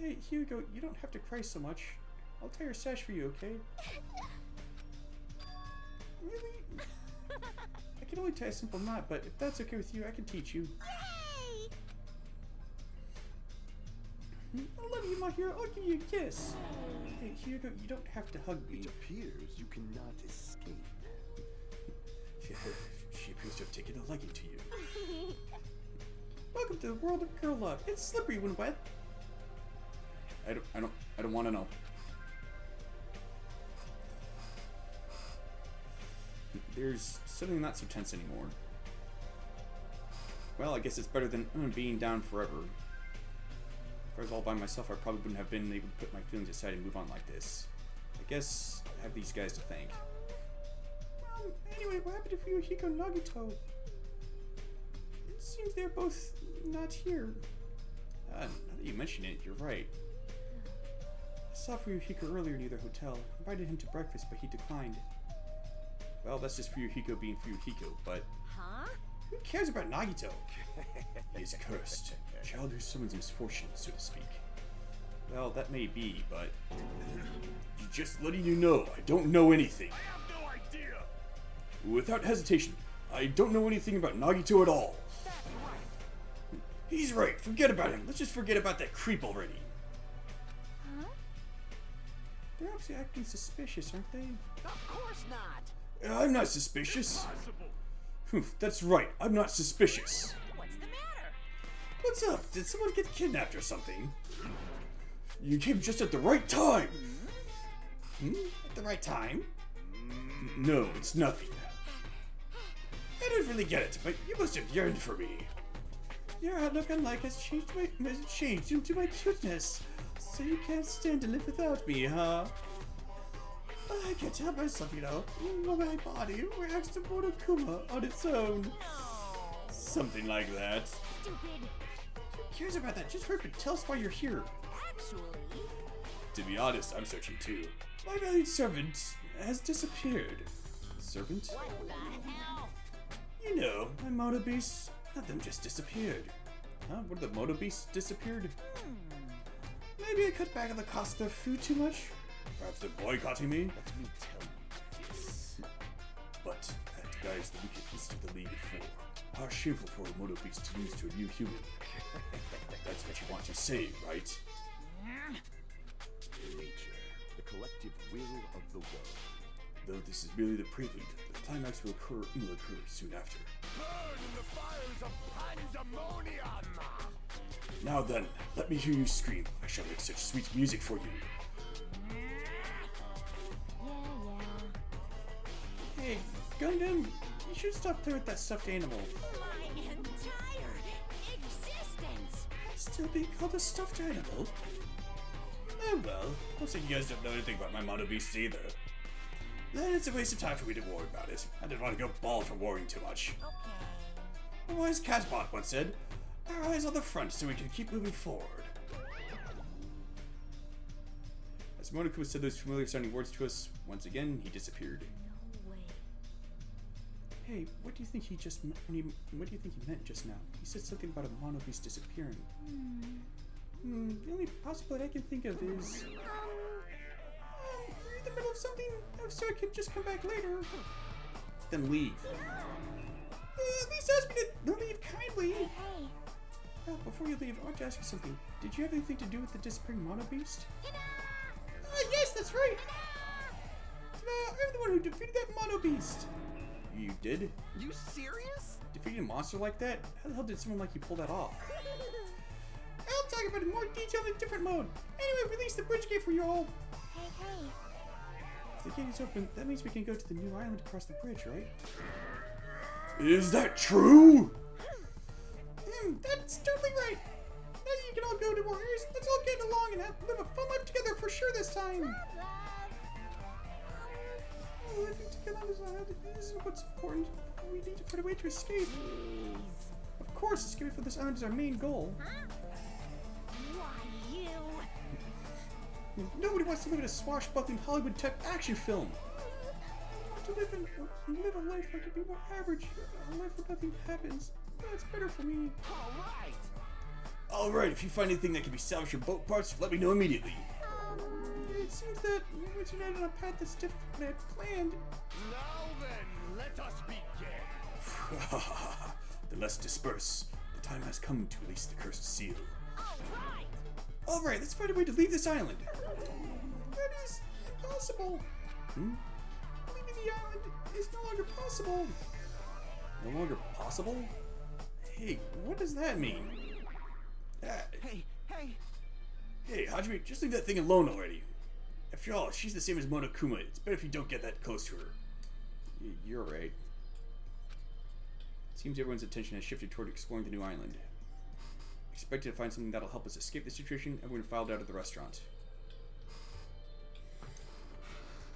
Hey, Hugo, you don't have to cry so much. I'll tie your sash for you, okay? Really? I can only tie a simple knot, but if that's okay with you, I can teach you. I love you, my hero. I'll give you a kiss. Hey, Hugo, you don't have to hug me. It appears you cannot escape. She appears to have taken a liking to you. Welcome to the world of girl love. It's slippery when wet. I don't want to know. There's suddenly not so tense anymore. Well, I guess it's better than being down forever. If I was all by myself, I probably wouldn't have been able to put my feelings aside and move on like this. I guess I have these guys to thank. Anyway, what happened to Fuyuhiko and Nagito? It seems they're both not here. Now that you mention it, you're right. I saw Fuyuhiko earlier near the hotel. I invited him to breakfast, but he declined. Well, that's just Fuyuhiko being Fuyuhiko, but... Huh? Who cares about Nagito? He's cursed. A child who summons misfortune, so to speak. Well, that may be, but... Just letting you know, I don't know anything. I have no idea! Without hesitation, I don't know anything about Nagito at all. That's right. He's right, forget about him. Let's just forget about that creep already. Huh? They're obviously acting suspicious, aren't they? Of course not. I'm not suspicious. Impossible. That's right, I'm not suspicious. What's the matter? What's up? Did someone get kidnapped or something? You came just at the right time. At the right time? No, it's nothing. I didn't really get it, but you must have yearned for me. Your outlook on life has changed due to my cuteness. So you can't stand to live without me, huh? I can't help myself, you know. My body reacts to Monokuma on its own. Something like that. Stupid! Who cares about that? Just hurry up and tell us why you're here. Actually... To be honest, I'm searching too. My valued servant has disappeared. Servant? What the hell? You know, my moto beasts, none of them just disappeared. Huh? What, the moto beasts disappeared? Maybe I cut back on the cost of their food too much? Perhaps they're boycotting me? Let me tell you this. But that guy is the wickedest of the League of Four. how shameful for a mono beast to use to a new human. That's what you want to say, right? Nature, the collective will of the world. Though this is merely the prelude, the climax will occur soon after. Burn in the fires of pandemonium! Now then, let me hear you scream. I shall make such sweet music for you. Hey, Gundam, you should stop playing with that stuffed animal. My entire existence! Still being called a stuffed animal? Oh well, looks like you guys don't know anything about my mono beast either. Then it's a waste of time for me to worry about it. I didn't want to go bald for worrying too much. Okay. A wise Casbot once said, our eyes on the front so we can keep moving forward. As Monokuma said those familiar sounding words to us, once again, he disappeared. No way. Hey, what do you think he meant just now? He said something about a mono beast disappearing. The only possibility I can think of is... we're in the middle of something, so I can just come back later. Then leave. At least ask me to leave kindly. Hey. Oh, before you leave, I want to ask you something. Did you have anything to do with the disappearing mono beast? Yes, that's right! I'm the one who defeated that mono beast! You did? You serious? Defeating a monster like that? How the hell did someone like you pull that off? I'll talk about it in more detail in a different mode. Anyway, release the bridge gate for you all. Hey. If the gate is open, that means we can go to the new island across the bridge, right? Is that true? That's totally right. Now that you can all go to Warriors, let's all get along and live a fun life together for sure this time. Living together on this island is what's important. We need to find a way to escape. Of course, escaping from this island is our main goal. Why, you? Nobody wants to live in a swashbuckling Hollywood-type action film. I want to live a life that could be more average. A life where nothing happens. That's better for me. Alright, if you find anything that can be salvaged from boat parts, let me know immediately. It seems that we're united on a path that's different from what I had planned. Now then, let us begin. Then let's disperse. The time has come to release the cursed seal. Alright, let's find a way to leave this island. That is impossible. Leaving the island is no longer possible. No longer possible? Hey, what does that mean? Hey. Hey, Hajime, just leave that thing alone already. After all, she's the same as Monokuma. It's better if you don't get that close to her. You're right. It seems everyone's attention has shifted toward exploring the new island. Expected to find something that'll help us escape the situation, everyone filed out of the restaurant.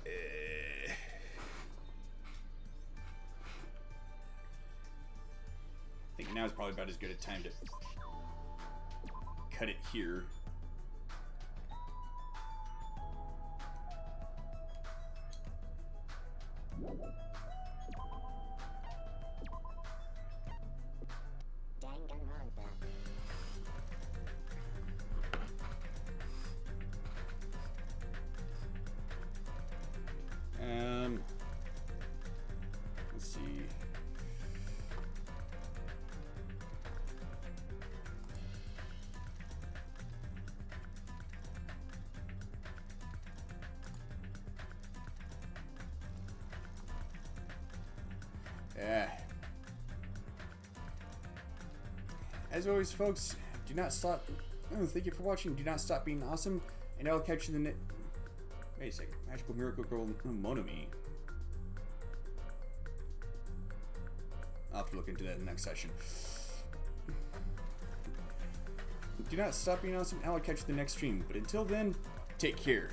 I think now is probably about as good a time to cut it here. Danganronpa. Let's see. As always, folks, do not stop. Thank you for watching. Do not stop being awesome, and I will catch you in the next. Wait a second. Magical Miracle Girl Monomi. I'll have to look into that in the next session. Do not stop being awesome. I will catch you in the next stream. But until then, take care.